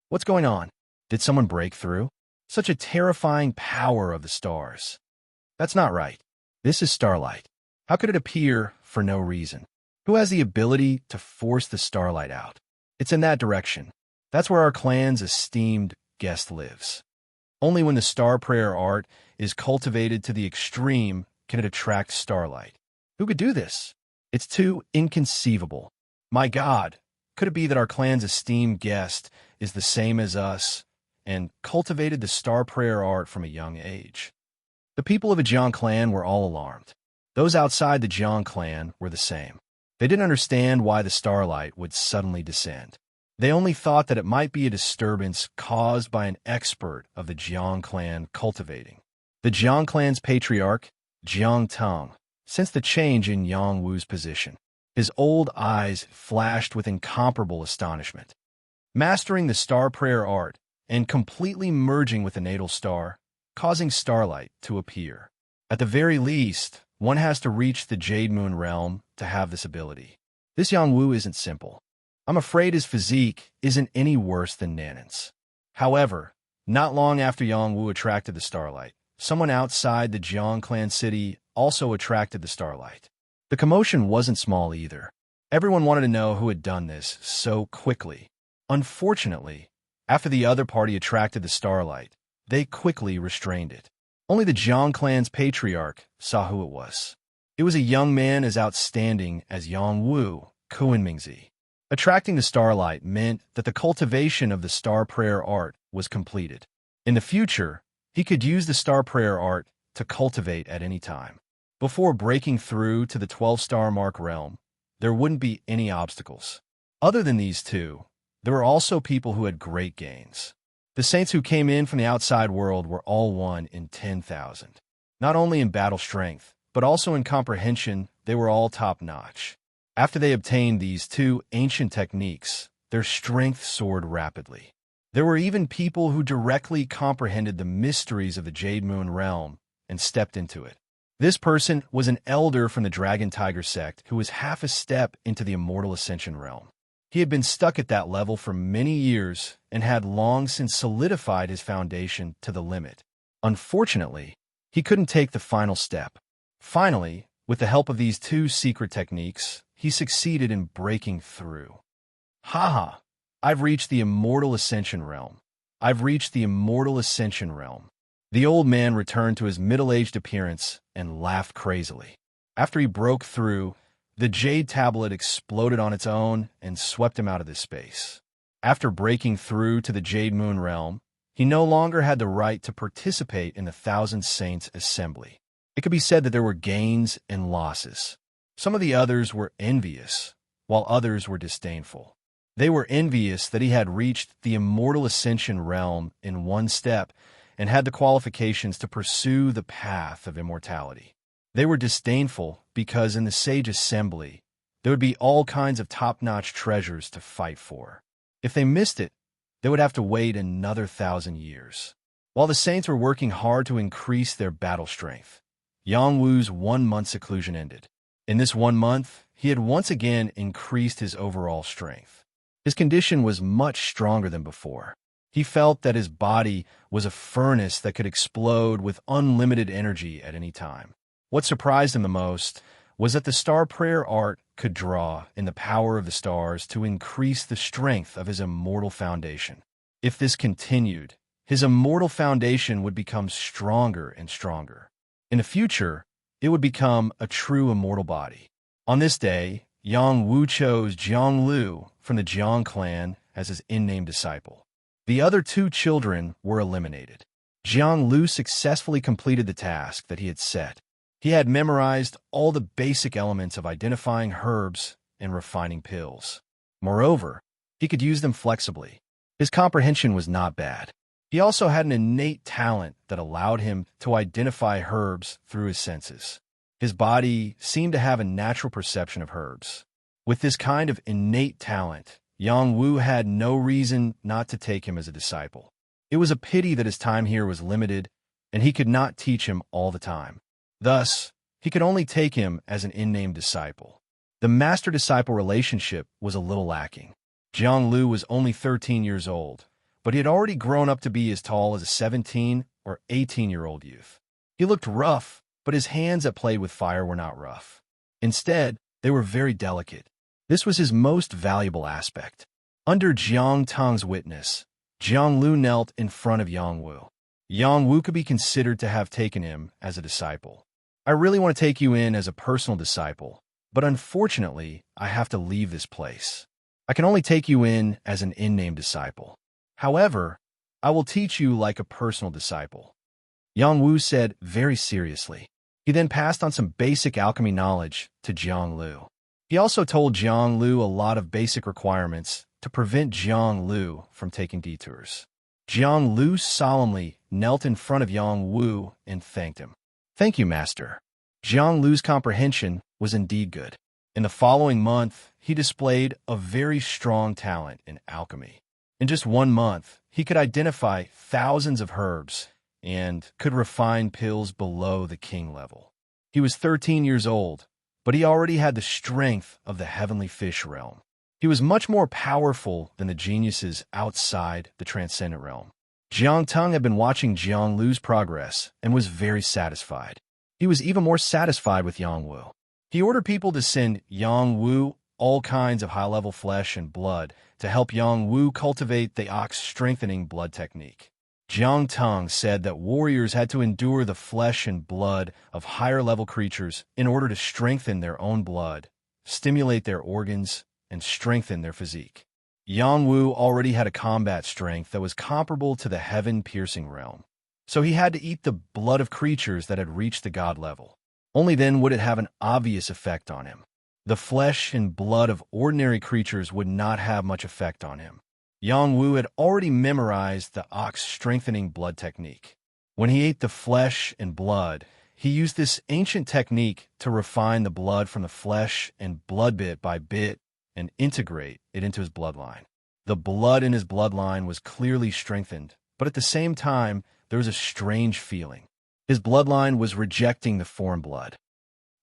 What's going on? Did someone break through? Such a terrifying power of the stars. That's not right. This is starlight. How could it appear for no reason? Who has the ability to force the starlight out? It's in that direction. That's where our clan's esteemed guest lives. Only when the star prayer art is cultivated to the extreme can it attract starlight. Who could do this? It's too inconceivable. My God, could it be that our clan's esteemed guest is the same as us and cultivated the star prayer art from a young age? The people of a Jiang clan were all alarmed. Those outside the Jiang clan were the same. They didn't understand why the starlight would suddenly descend. They only thought that it might be a disturbance caused by an expert of the Jiang clan cultivating. The Jiang clan's patriarch, Jiang Tong, sensed the change in Yang Wu's position. His old eyes flashed with incomparable astonishment. Mastering the star prayer art and completely merging with the natal star, causing starlight to appear. At the very least, one has to reach the Jade Moon realm to have this ability. This Yang Wu isn't simple. I'm afraid his physique isn't any worse than Nanan's. However, not long after Yongwu attracted the starlight, someone outside the Jiang clan city also attracted the starlight. The commotion wasn't small either. Everyone wanted to know who had done this so quickly. Unfortunately, after the other party attracted the starlight, they quickly restrained it. Only the Jiang clan's patriarch saw who it was. It was a young man as outstanding as Yongwu, Kuinmingzi. Attracting the starlight meant that the cultivation of the star prayer art was completed. In the future, he could use the star prayer art to cultivate at any time. Before breaking through to the 12-star mark realm, there wouldn't be any obstacles. Other than these two, there were also people who had great gains. The saints who came in from the outside world were all 1 in 10,000. Not only in battle strength, but also in comprehension, they were all top-notch. After they obtained these two ancient techniques, their strength soared rapidly. There were even people who directly comprehended the mysteries of the Jade Moon realm and stepped into it. This person was an elder from the Dragon Tiger sect who was half a step into the Immortal Ascension realm. He had been stuck at that level for many years and had long since solidified his foundation to the limit. Unfortunately, he couldn't take the final step. Finally, with the help of these two secret techniques, he succeeded in breaking through. Haha, I've reached the Immortal Ascension realm. I've reached the Immortal Ascension realm. The old man returned to his middle-aged appearance and laughed crazily. After he broke through, the jade tablet exploded on its own and swept him out of this space. After breaking through to the Jade Moon realm, he no longer had the right to participate in the Thousand Saints assembly. It could be said that there were gains and losses. Some of the others were envious, while others were disdainful. They were envious that he had reached the Immortal Ascension realm in one step and had the qualifications to pursue the path of immortality. They were disdainful because in the Sage Assembly, there would be all kinds of top-notch treasures to fight for. If they missed it, they would have to wait another 1,000 years. While the Saints were working hard to increase their battle strength, Yongwu's 1-month seclusion ended. In this 1 month, he had once again increased his overall strength. His condition was much stronger than before. He felt that his body was a furnace that could explode with unlimited energy at any time. What surprised him the most was that the star prayer art could draw in the power of the stars to increase the strength of his immortal foundation. If this continued, his immortal foundation would become stronger and stronger. In the future, it would become a true immortal body. On this day, Yang Wu chose Jiang Lu from the Jiang clan as his in-name disciple. The other two children were eliminated. Jiang Lu successfully completed the task that he had set. He had memorized all the basic elements of identifying herbs and refining pills. Moreover, he could use them flexibly. His comprehension was not bad. He also had an innate talent that allowed him to identify herbs through his senses. His body seemed to have a natural perception of herbs. With this kind of innate talent, Yang Wu had no reason not to take him as a disciple. It was a pity that his time here was limited, and he could not teach him all the time. Thus, he could only take him as an in-name disciple. The master-disciple relationship was a little lacking. Jiang Lu was only 13 years old, but he had already grown up to be as tall as a 17 or 18-year-old youth. He looked rough, but his hands that played with fire were not rough. Instead, they were very delicate. This was his most valuable aspect. Under Jiang Tang's witness, Jiang Lu knelt in front of Yang Wu. Yang Wu could be considered to have taken him as a disciple. I really want to take you in as a personal disciple, but unfortunately, I have to leave this place. I can only take you in as an in-name disciple. However, I will teach you like a personal disciple. Yang Wu said very seriously. He then passed on some basic alchemy knowledge to Jiang Lu. He also told Jiang Lu a lot of basic requirements to prevent Jiang Lu from taking detours. Jiang Lu solemnly knelt in front of Yang Wu and thanked him. Thank you, Master. Jiang Lu's comprehension was indeed good. In the following month, he displayed a very strong talent in alchemy. In just 1 month, he could identify thousands of herbs and could refine pills below the king level. He was 13 years old, but he already had the strength of the heavenly fish realm. He was much more powerful than the geniuses outside the transcendent realm. Jiang Teng had been watching Jiang Lu's progress and was very satisfied. He was even more satisfied with Yang Wu. He ordered people to send Yang Wu all kinds of high-level flesh and blood to help Yang Wu cultivate the ox-strengthening blood technique. Jiang Teng said that warriors had to endure the flesh and blood of higher-level creatures in order to strengthen their own blood, stimulate their organs, and strengthen their physique. Yang Wu already had a combat strength that was comparable to the heaven-piercing realm, so he had to eat the blood of creatures that had reached the god level. Only then would it have an obvious effect on him. The flesh and blood of ordinary creatures would not have much effect on him. Yang Wu had already memorized the ox-strengthening blood technique. When he ate the flesh and blood, he used this ancient technique to refine the blood from the flesh and blood bit by bit and integrate it into his bloodline. The blood in his bloodline was clearly strengthened, but at the same time, there was a strange feeling. His bloodline was rejecting the foreign blood.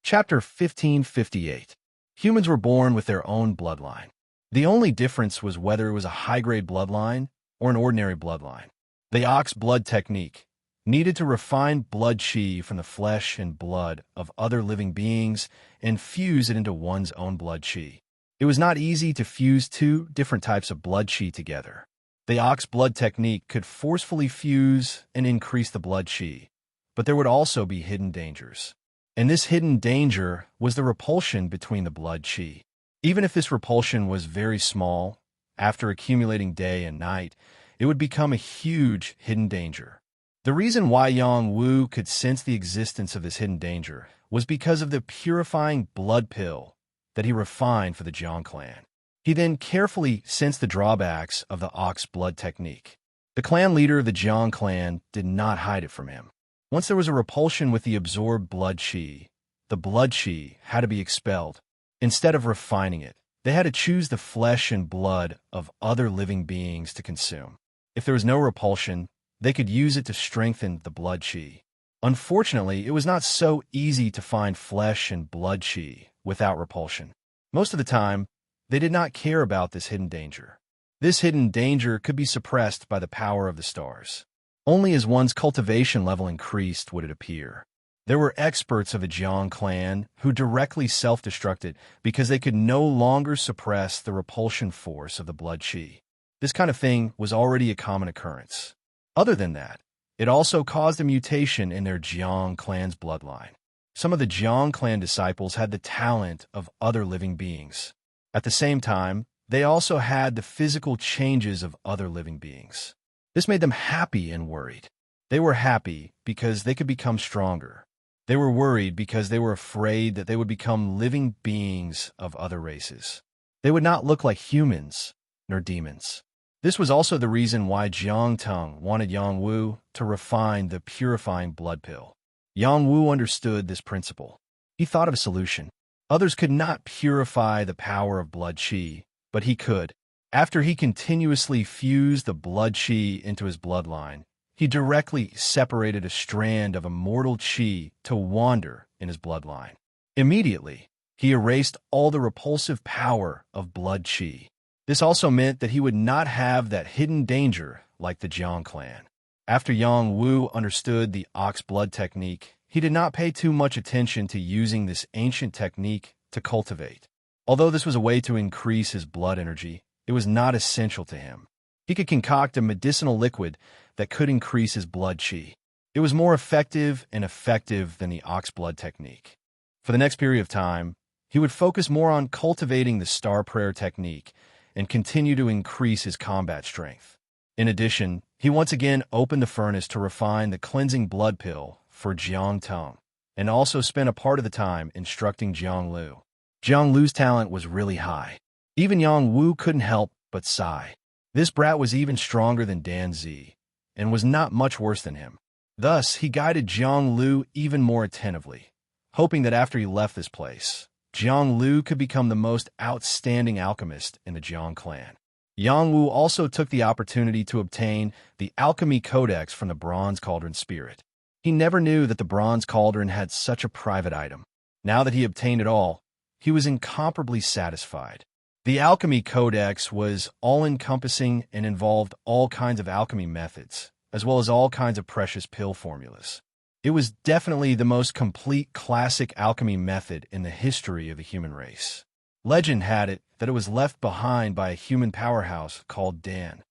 Chapter 1558. Humans were born with their own bloodline. The only difference was whether it was a high-grade bloodline or an ordinary bloodline. The ox blood technique needed to refine blood qi from the flesh and blood of other living beings and fuse it into one's own blood qi. It was not easy to fuse two different types of blood qi together. The ox blood technique could forcefully fuse and increase the blood qi, but there would also be hidden dangers. And this hidden danger was the repulsion between the blood qi. Even if this repulsion was very small, after accumulating day and night, it would become a huge hidden danger. The reason why Yang Wu could sense the existence of this hidden danger was because of the purifying blood pill that he refined for the Jiang clan. He then carefully sensed the drawbacks of the ox blood technique. The clan leader of the Jiang clan did not hide it from him. Once there was a repulsion with the absorbed blood qi, the blood qi had to be expelled. Instead of refining it, they had to choose the flesh and blood of other living beings to consume. If there was no repulsion, they could use it to strengthen the blood qi. Unfortunately, it was not so easy to find flesh and blood qi without repulsion. Most of the time, they did not care about this hidden danger. This hidden danger could be suppressed by the power of the stars. Only as one's cultivation level increased would it appear. There were experts of the Jiang clan who directly self-destructed because they could no longer suppress the repulsion force of the blood qi. This kind of thing was already a common occurrence. Other than that, it also caused a mutation in their Jiang clan's bloodline. Some of the Jiang clan disciples had the talent of other living beings. At the same time, they also had the physical changes of other living beings. This made them happy and worried. They were happy because they could become stronger. They were worried because they were afraid that they would become living beings of other races. They would not look like humans nor demons. This was also the reason why Jiang Teng wanted Yang Wu to refine the purifying blood pill. Yang Wu understood this principle. He thought of a solution. Others could not purify the power of blood qi, but he could. After he continuously fused the blood qi into his bloodline, he directly separated a strand of immortal qi to wander in his bloodline. Immediately, he erased all the repulsive power of blood qi. This also meant that he would not have that hidden danger like the Jiang clan. After Yang Wu understood the ox blood technique, he did not pay too much attention to using this ancient technique to cultivate. Although this was a way to increase his blood energy, it was not essential to him. He could concoct a medicinal liquid that could increase his blood qi. It was more effective than the ox blood technique. For the next period of time, he would focus more on cultivating the star prayer technique and continue to increase his combat strength. In addition, he once again opened the furnace to refine the cleansing blood pill for Jiang Teng, and also spent a part of the time instructing Jiang Lu. Jiang Lu's talent was really high. Even Yang Wu couldn't help but sigh. This brat was even stronger than Dan Zi, and was not much worse than him. Thus, he guided Jiang Lu even more attentively, hoping that after he left this place, Jiang Lu could become the most outstanding alchemist in the Jiang clan. Yang Wu also took the opportunity to obtain the Alchemy Codex from the Bronze Cauldron Spirit. He never knew that the Bronze Cauldron had such a private item. Now that he obtained it all, he was incomparably satisfied. The Alchemy Codex was all-encompassing and involved all kinds of alchemy methods, as well as all kinds of precious pill formulas. It was definitely the most complete classic alchemy method in the history of the human race. Legend had it that it was left behind by a human powerhouse called Dan.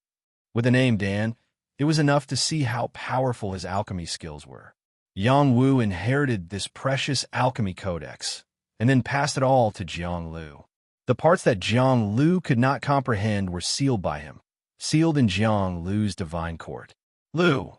With the name Dan, it was enough to see how powerful his alchemy skills were. Yang Wu inherited this precious alchemy codex, and then passed it all to Jiang Lu. The parts that Jiang Lu could not comprehend were sealed by him, sealed in Jiang Lu's divine court. Lu,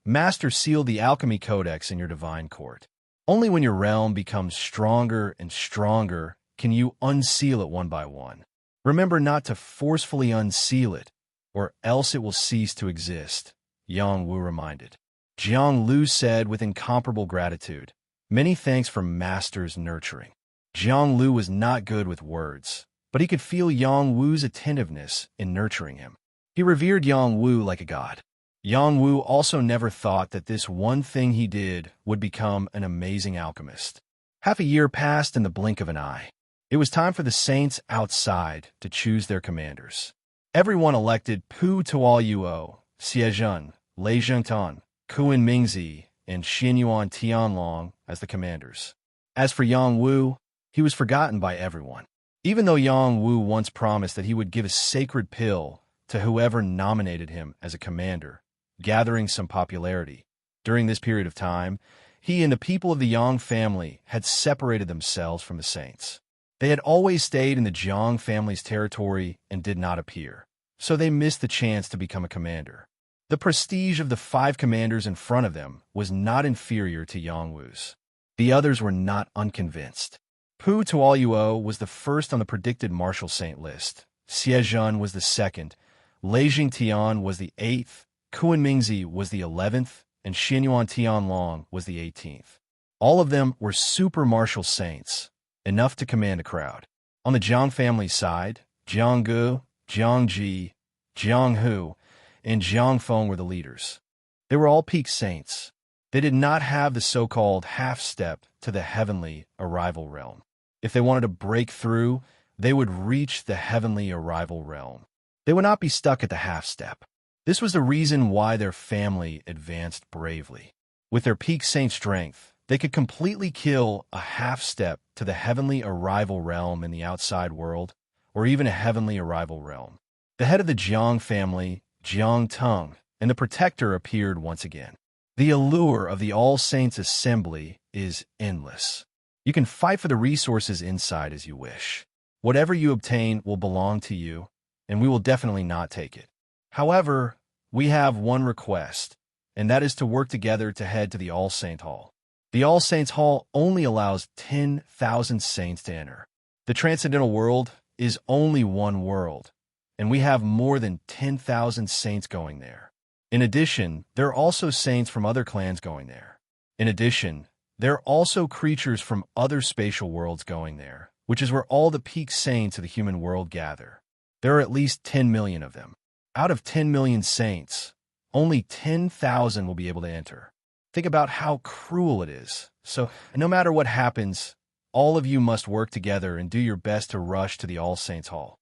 Master sealed the alchemy codex in your divine court. Only when your realm becomes stronger and stronger can you unseal it one by one. Remember not to forcefully unseal it, or else it will cease to exist, Yang Wu reminded. Jiang Lu said with incomparable gratitude, "Many thanks for Master's nurturing." Jiang Lu was not good with words, but he could feel Yang Wu's attentiveness in nurturing him. He revered Yang Wu like a god. Yang Wu also never thought that this one thing he did would become an amazing alchemist. Half a year passed in the blink of an eye. It was time for the saints outside to choose their commanders. Everyone elected Pu Tuoyuo, Xiezhen, Lei Zhengtan, Kuan Mingzi, and Xinyuan Tianlong as the commanders. As for Yang Wu, he was forgotten by everyone. Even though Yang Wu once promised that he would give a sacred pill to whoever nominated him as a commander, gathering some popularity. During this period of time, he and the people of the Yang family had separated themselves from the saints. They had always stayed in the Jiang family's territory and did not appear, so they missed the chance to become a commander. The prestige of the 5 commanders in front of them was not inferior to Yang Wu's. The others were not unconvinced. Pu Tuoyuo was the first on the predicted martial saint list. Xiezhen was the second. Lei Jingtian was the 8th. Kuan Mingzi was the 11th, and Xinyuan Tianlong was the 18th. All of them were super martial saints, enough to command a crowd. On the Jiang family side, Jiang Gu, Jiang Ji, Jiang Hu, and Jiang Feng were the leaders. They were all peak saints. They did not have the so-called half-step to the heavenly arrival realm. If they wanted to break through, they would reach the heavenly arrival realm. They would not be stuck at the half-step. This was the reason why their family advanced bravely. With their peak saint strength, they could completely kill a half-step to the heavenly arrival realm in the outside world, or even a heavenly arrival realm. The head of the Jiang family, Jiang Teng, and the protector appeared once again. The allure of the All Saints Assembly is endless. You can fight for the resources inside as you wish. Whatever you obtain will belong to you, and we will definitely not take it. However, we have one request, and that is to work together to head to the All Saint Hall. The All Saints Hall only allows 10,000 saints to enter. The Transcendental World is only one world, and we have more than 10,000 saints going there. In addition, there are also saints from other clans going there. In addition, there are also creatures from other spatial worlds going there, which is where all the peak saints of the human world gather. There are at least 10 million of them. Out of 10 million saints, only 10,000 will be able to enter. Think about how cruel it is. So, no matter what happens, all of you must work together and do your best to rush to the All Saints Hall.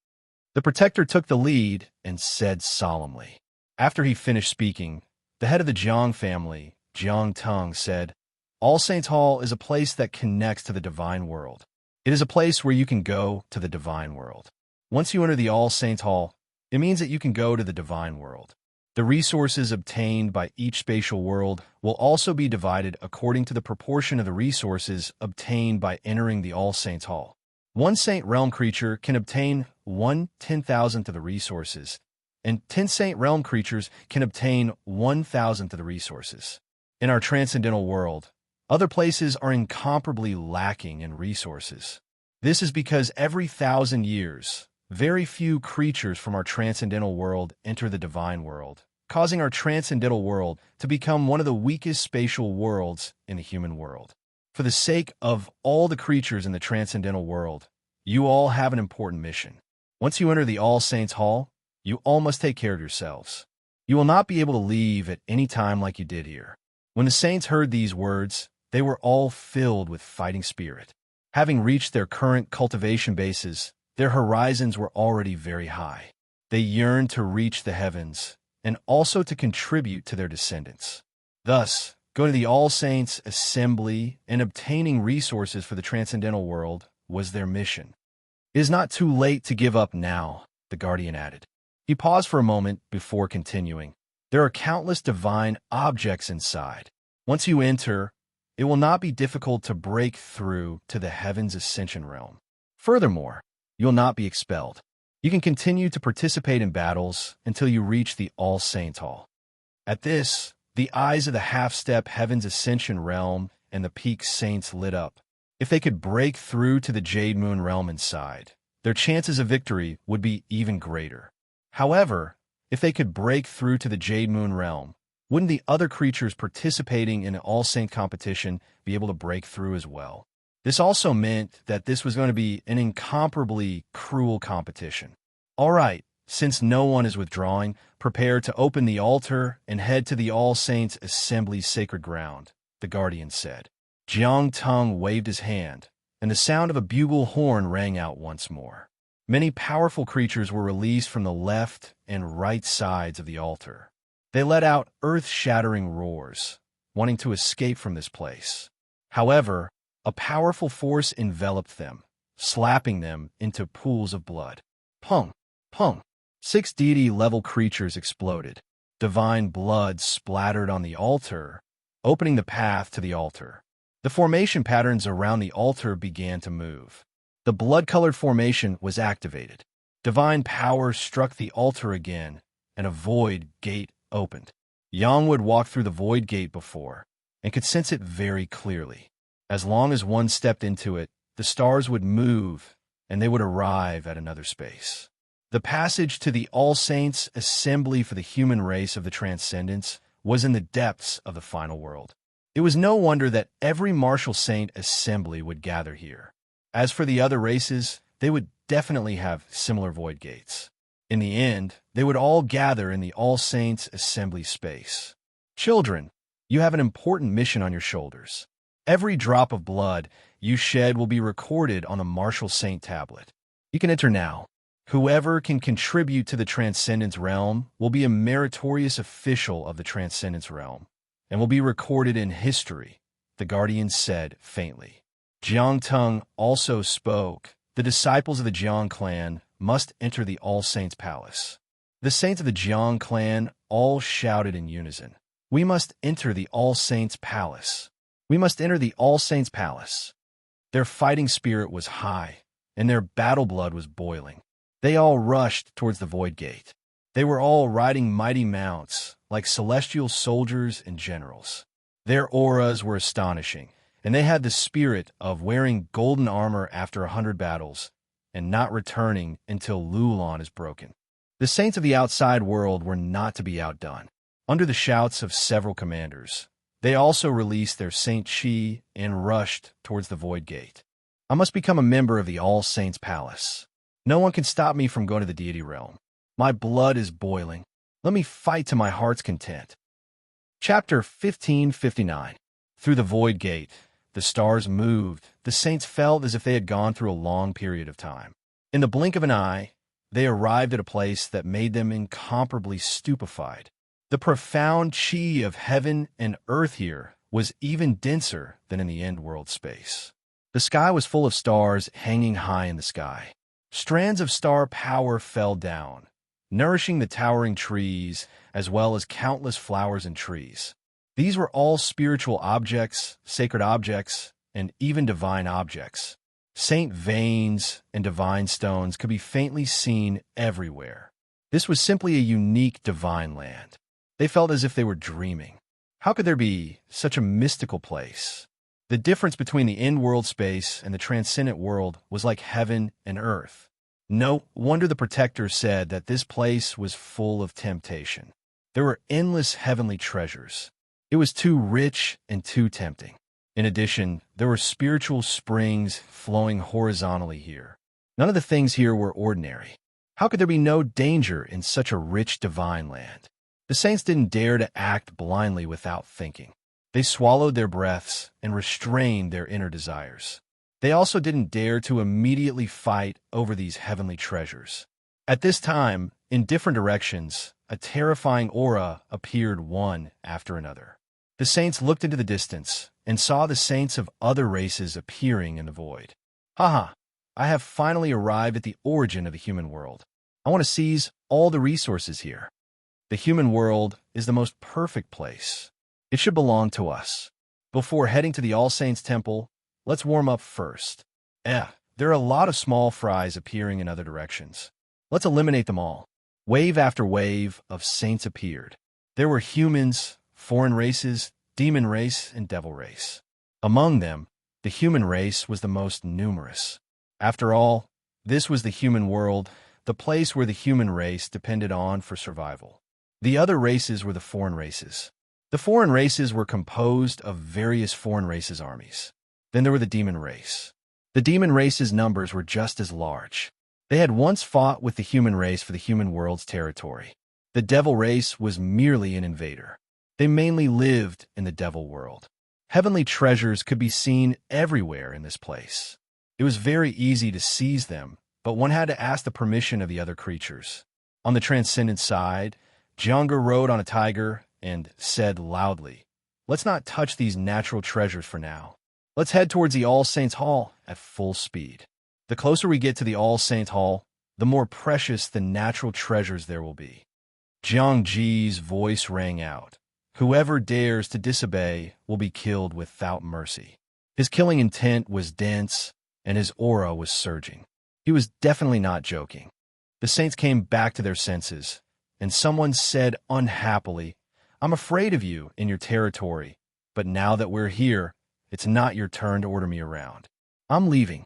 The protector took the lead and said solemnly. After he finished speaking, the head of the Jiang family, Jiang Teng, said, "All Saints Hall is a place that connects to the divine world. It is a place where you can go to the divine world. Once you enter the All Saints Hall, it means that you can go to the divine world. The resources obtained by each spatial world will also be divided according to the proportion of the resources obtained by entering the All Saints Hall. One Saint Realm creature can obtain 1/10,000th of the resources, and 10 Saint Realm creatures can obtain 1,000th of the resources. In our Transcendental World, other places are incomparably lacking in resources. This is because every 1,000 years, very few creatures from our Transcendental World enter the Divine World, causing our Transcendental World to become one of the weakest spatial worlds in the human world. For the sake of all the creatures in the Transcendental World, you all have an important mission. Once you enter the All Saints Hall, you all must take care of yourselves. You will not be able to leave at any time like you did here." When the saints heard these words, they were all filled with fighting spirit. Having reached their current cultivation bases, Their horizons were already very high. They yearned to reach the heavens and also to contribute to their descendants. Thus, going to the All Saints' assembly and obtaining resources for the transcendental world was their mission. It is not too late to give up now, the guardian added. He paused for a moment before continuing. There are countless divine objects inside. Once you enter, it will not be difficult to break through to the heavens' ascension realm. Furthermore, you'll not be expelled. You can continue to participate in battles until you reach the All Saints Hall. At this, the eyes of the half-step heaven's ascension realm and the peak saints lit up. If they could break through to the Jade Moon realm inside, their chances of victory would be even greater. However, if they could break through to the Jade Moon realm, wouldn't the other creatures participating in an All-Saint competition be able to break through as well? This also meant that this was going to be an incomparably cruel competition. All right, since no one is withdrawing, prepare to open the altar and head to the All Saints' Assembly's sacred ground, the guardian said. Jiang Tung waved his hand, and the sound of a bugle horn rang out once more. Many powerful creatures were released from the left and right sides of the altar. They let out earth-shattering roars, wanting to escape from this place. However, a powerful force enveloped them, slapping them into pools of blood. Pung! Pung! 6 deity-level creatures exploded. Divine blood splattered on the altar, opening the path to the altar. The formation patterns around the altar began to move. The blood-colored formation was activated. Divine power struck the altar again, and a void gate opened. Yang would walk through the void gate before, and could sense it very clearly. As long as one stepped into it, the stars would move, and they would arrive at another space. The passage to the All Saints' assembly for the human race of the Transcendents was in the depths of the final world. It was no wonder that every martial saint assembly would gather here. As for the other races, they would definitely have similar void gates. In the end, they would all gather in the All Saints' assembly space. Children, you have an important mission on your shoulders. Every drop of blood you shed will be recorded on a martial saint tablet. You can enter now. Whoever can contribute to the Transcendence realm will be a meritorious official of the Transcendence realm, and will be recorded in history, the guardian said faintly. Jiang Tung also spoke. The disciples of the Jiang clan must enter the All Saints Palace. The saints of the Jiang clan all shouted in unison. We must enter the All Saints Palace. We must enter the All Saints Palace. Their fighting spirit was high, and their battle blood was boiling. They all rushed towards the void gate. They were all riding mighty mounts, like celestial soldiers and generals. Their auras were astonishing, and they had the spirit of wearing golden armor after 100 battles, and not returning until Lulon is broken. The saints of the outside world were not to be outdone. Under the shouts of several commanders, they also released their Saint Chi and rushed towards the void gate. I must become a member of the All Saints Palace. No one can stop me from going to the deity realm. My blood is boiling. Let me fight to my heart's content. Chapter 1559. Through the void gate, the stars moved. The saints felt as if they had gone through a long period of time. In the blink of an eye, they arrived at a place that made them incomparably stupefied. The profound chi of heaven and earth here was even denser than in the end-world space. The sky was full of stars hanging high in the sky. Strands of star power fell down, nourishing the towering trees as well as countless flowers and trees. These were all spiritual objects, sacred objects, and even divine objects. Saint veins and divine stones could be faintly seen everywhere. This was simply a unique divine land. They felt as if they were dreaming. How could there be such a mystical place? The difference between the in-world space and the transcendent world was like heaven and earth. No wonder the Protector said that this place was full of temptation. There were endless heavenly treasures. It was too rich and too tempting. In addition, there were spiritual springs flowing horizontally here. None of the things here were ordinary. How could there be no danger in such a rich divine land? The saints didn't dare to act blindly without thinking. They swallowed their breaths and restrained their inner desires. They also didn't dare to immediately fight over these heavenly treasures. At this time, in different directions, a terrifying aura appeared one after another. The saints looked into the distance and saw the saints of other races appearing in the void. Haha, I have finally arrived at the origin of the human world. I want to seize all the resources here. The human world is the most perfect place. It should belong to us. Before heading to the All Saints Temple, let's warm up first. There are a lot of small fries appearing in other directions. Let's eliminate them all. Wave after wave of saints appeared. There were humans, foreign races, demon race, and devil race. Among them, the human race was the most numerous. After all, this was the human world, the place where the human race depended on for survival. The other races were the foreign races. The foreign races were composed of various foreign races' armies. Then there were the demon race. The demon race's numbers were just as large. They had once fought with the human race for the human world's territory. The devil race was merely an invader. They mainly lived in the devil world. Heavenly treasures could be seen everywhere in this place. It was very easy to seize them, but one had to ask the permission of the other creatures. On the transcendent side, Jianga rode on a tiger and said loudly, "Let's not touch these natural treasures for now. Let's head towards the All Saints Hall at full speed. The closer we get to the All Saints Hall, the more precious the natural treasures there will be." Jiang Ji's voice rang out. Whoever dares to disobey will be killed without mercy. His killing intent was dense, and his aura was surging. He was definitely not joking. The saints came back to their senses, and someone said unhappily, "I'm afraid of you in your territory, but now that we're here, it's not your turn to order me around. I'm leaving."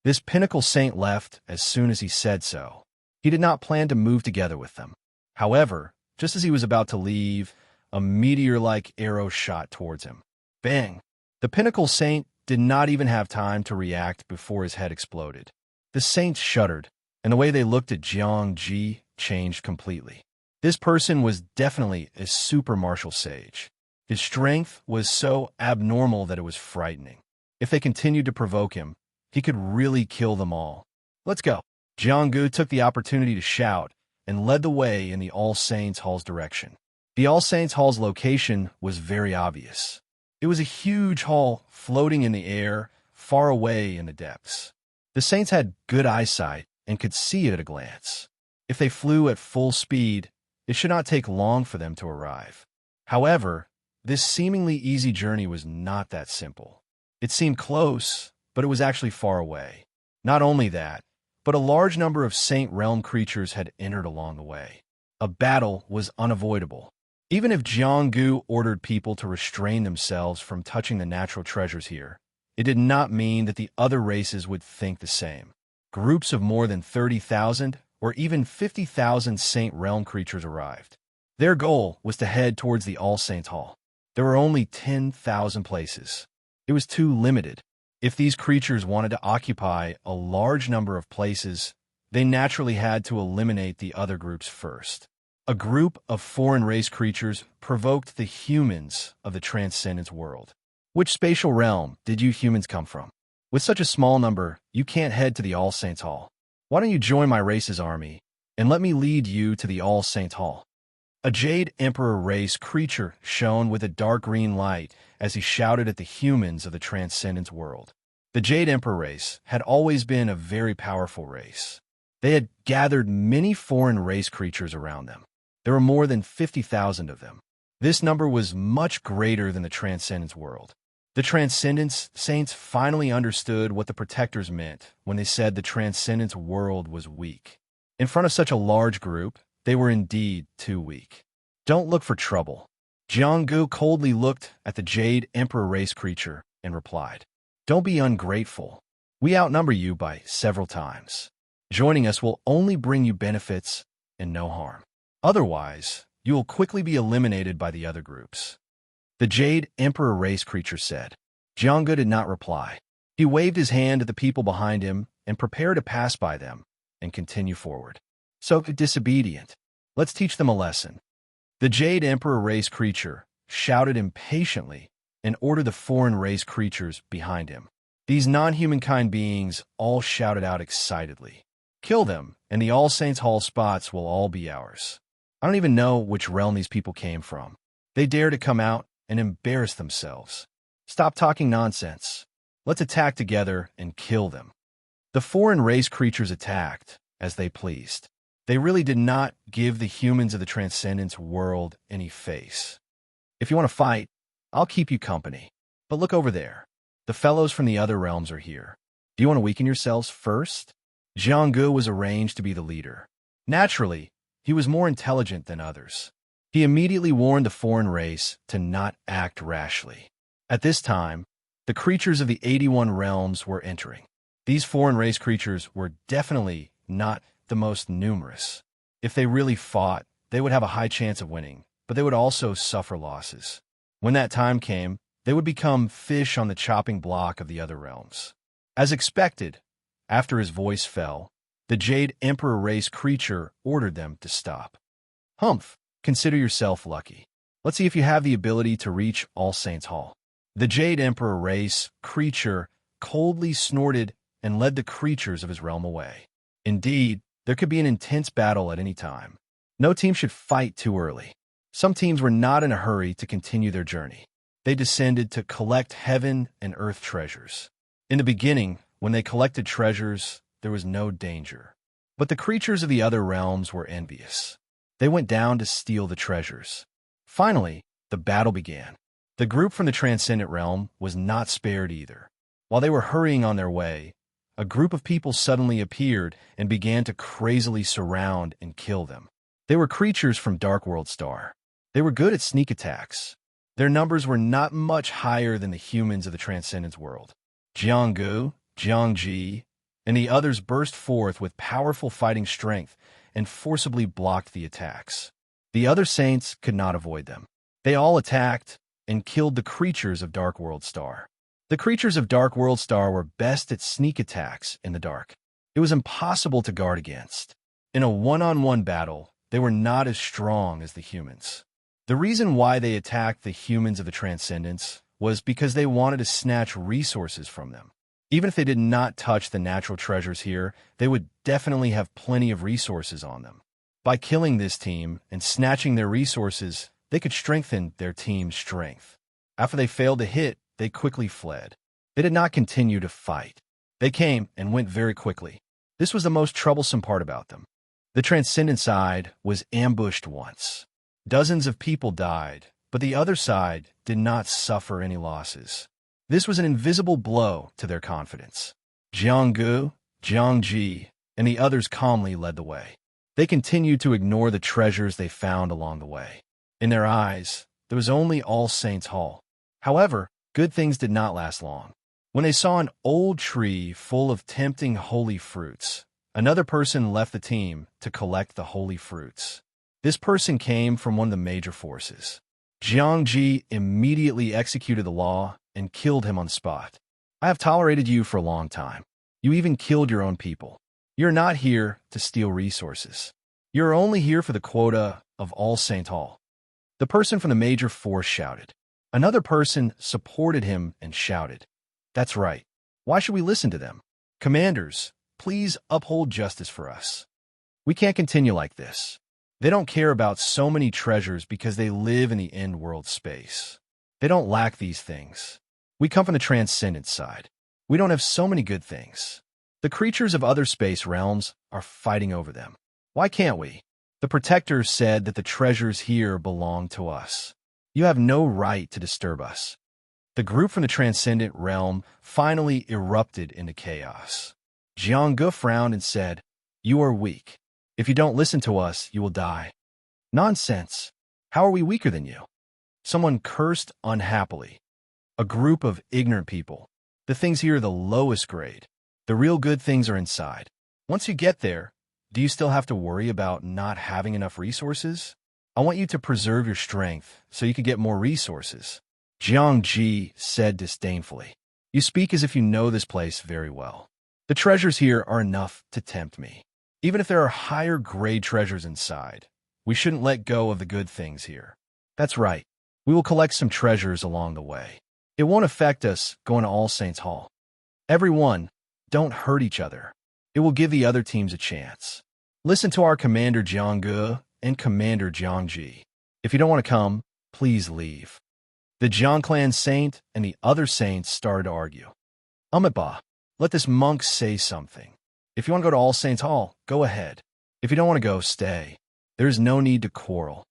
This pinnacle saint left as soon as he said so. He did not plan to move together with them. However, just as he was about to leave, a meteor-like arrow shot towards him. Bang! The pinnacle saint did not even have time to react before his head exploded. The saints shuddered, and the way they looked at Jiang Ji changed completely. This person was definitely a super martial sage. His strength was so abnormal that it was frightening. If they continued to provoke him, he could really kill them all. "Let's go." Jianggu took the opportunity to shout and led the way in the All Saints Hall's direction. The All Saints Hall's location was very obvious. It was a huge hall floating in the air, far away in the depths. The saints had good eyesight and could see it at a glance. If they flew at full speed, it should not take long for them to arrive. However, this seemingly easy journey was not that simple. It seemed close, but it was actually far away. Not only that, but a large number of Saint Realm creatures had entered along the way. A battle was unavoidable. Even if Jianggu ordered people to restrain themselves from touching the natural treasures here, it did not mean that the other races would think the same. Groups of more than 30,000 or even 50,000 Saint Realm creatures arrived. Their goal was to head towards the All Saints Hall. There were only 10,000 places. It was too limited. If these creatures wanted to occupy a large number of places, they naturally had to eliminate the other groups first. A group of foreign race creatures provoked the humans of the Transcendence world. Which spatial realm did you humans come from? With such a small number, you can't head to the All Saints Hall. Why don't you join my race's army, and let me lead you to the All Saints Hall? A Jade Emperor race creature shone with a dark green light as he shouted at the humans of the Transcendence world. The Jade Emperor race had always been a very powerful race. They had gathered many foreign race creatures around them. There were more than 50,000 of them. This number was much greater than the Transcendence world. The Transcendence Saints finally understood what the Protectors meant when they said the Transcendence world was weak. In front of such a large group, they were indeed too weak. Don't look for trouble. Jianggu coldly looked at the Jade Emperor race creature and replied, "Don't be ungrateful. We outnumber you by several times. Joining us will only bring you benefits and no harm. Otherwise, you will quickly be eliminated by the other groups." The Jade Emperor race creature said. Jianggu did not reply. He waved his hand at the people behind him and prepared to pass by them and continue forward. So disobedient. Let's teach them a lesson. The Jade Emperor race creature shouted impatiently and ordered the foreign race creatures behind him. These non-humankind beings all shouted out excitedly, "Kill them, and the All Saints Hall spots will all be ours." I don't even know which realm these people came from. They dare to come out and embarrass themselves. Stop talking nonsense. Let's attack together and kill them. The foreign race creatures attacked as they pleased. They really did not give the humans of the Transcendence world any face. If you want to fight, I'll keep you company. But look over there. The fellows from the other realms are here. Do you want to weaken yourselves first? Jianggu was arranged to be the leader. Naturally, he was more intelligent than others. He immediately warned the foreign race to not act rashly. At this time, the creatures of the 81 realms were entering. These foreign race creatures were definitely not the most numerous. If they really fought, they would have a high chance of winning, but they would also suffer losses. When that time came, they would become fish on the chopping block of the other realms. As expected, after his voice fell, the Jade Emperor race creature ordered them to stop. Humph, consider yourself lucky. Let's see if you have the ability to reach All Saints Hall. The Jade Emperor race creature coldly snorted and led the creatures of his realm away. Indeed, there could be an intense battle at any time. No team should fight too early. Some teams were not in a hurry to continue their journey. They descended to collect heaven and earth treasures. In the beginning, when they collected treasures, there was no danger. But the creatures of the other realms were envious. They went down to steal the treasures. Finally, the battle began. The group from the Transcendent Realm was not spared either. While they were hurrying on their way, a group of people suddenly appeared and began to crazily surround and kill them. They were creatures from Dark World Star. They were good at sneak attacks. Their numbers were not much higher than the humans of the Transcendence world. Jianggu, Jiangji, and the others burst forth with powerful fighting strength and forcibly blocked the attacks. The other saints could not avoid them. They all attacked and killed the creatures of Dark World Star. The creatures of Dark World Star were best at sneak attacks in the dark. It was impossible to guard against. In a one-on-one battle, they were not as strong as the humans. The reason why they attacked the humans of the Transcendence was because they wanted to snatch resources from them. Even if they did not touch the natural treasures here, they would definitely have plenty of resources on them. By killing this team and snatching their resources, they could strengthen their team's strength. After they failed to hit, they quickly fled. They did not continue to fight. They came and went very quickly. This was the most troublesome part about them. The Transcendent side was ambushed once. Dozens of people died, but the other side did not suffer any losses. This was an invisible blow to their confidence. Jianggu, Jiangji, and the others calmly led the way. They continued to ignore the treasures they found along the way. In their eyes, there was only All Saints Hall. However, good things did not last long. When they saw an old tree full of tempting holy fruits, another person left the team to collect the holy fruits. This person came from one of the major forces. Jiangji immediately executed the law and killed him on the spot. I have tolerated you for a long time. You even killed your own people. You're not here to steal resources. You're only here for the quota of All Saint Hall. The person from the major force shouted. Another person supported him and shouted, "That's right. Why should we listen to them? Commanders, please uphold justice for us. We can't continue like this. They don't care about so many treasures because they live in the end-world space. They don't lack these things. We come from the Transcendent side. We don't have so many good things. The creatures of other space realms are fighting over them. Why can't we? The Protector said that the treasures here belong to us. You have no right to disturb us." The group from the Transcendent realm finally erupted into chaos. Jianggu frowned and said, "You are weak. If you don't listen to us, you will die." "Nonsense. How are we weaker than you?" Someone cursed unhappily. A group of ignorant people. The things here are the lowest grade. The real good things are inside. Once you get there, do you still have to worry about not having enough resources? I want you to preserve your strength so you can get more resources." Jiangji said disdainfully. "You speak as if you know this place very well. The treasures here are enough to tempt me. Even if there are higher grade treasures inside, we shouldn't let go of the good things here. That's right. We will collect some treasures along the way. It won't affect us going to All Saints Hall." Everyone, don't hurt each other. It will give the other teams a chance. Listen to our Commander Jiangge and Commander Jiangji. If you don't want to come, please leave. The Jiang clan saint and the other saints started to argue. Amiba, let this monk say something. If you want to go to All Saints Hall, go ahead. If you don't want to go, stay. There is no need to quarrel.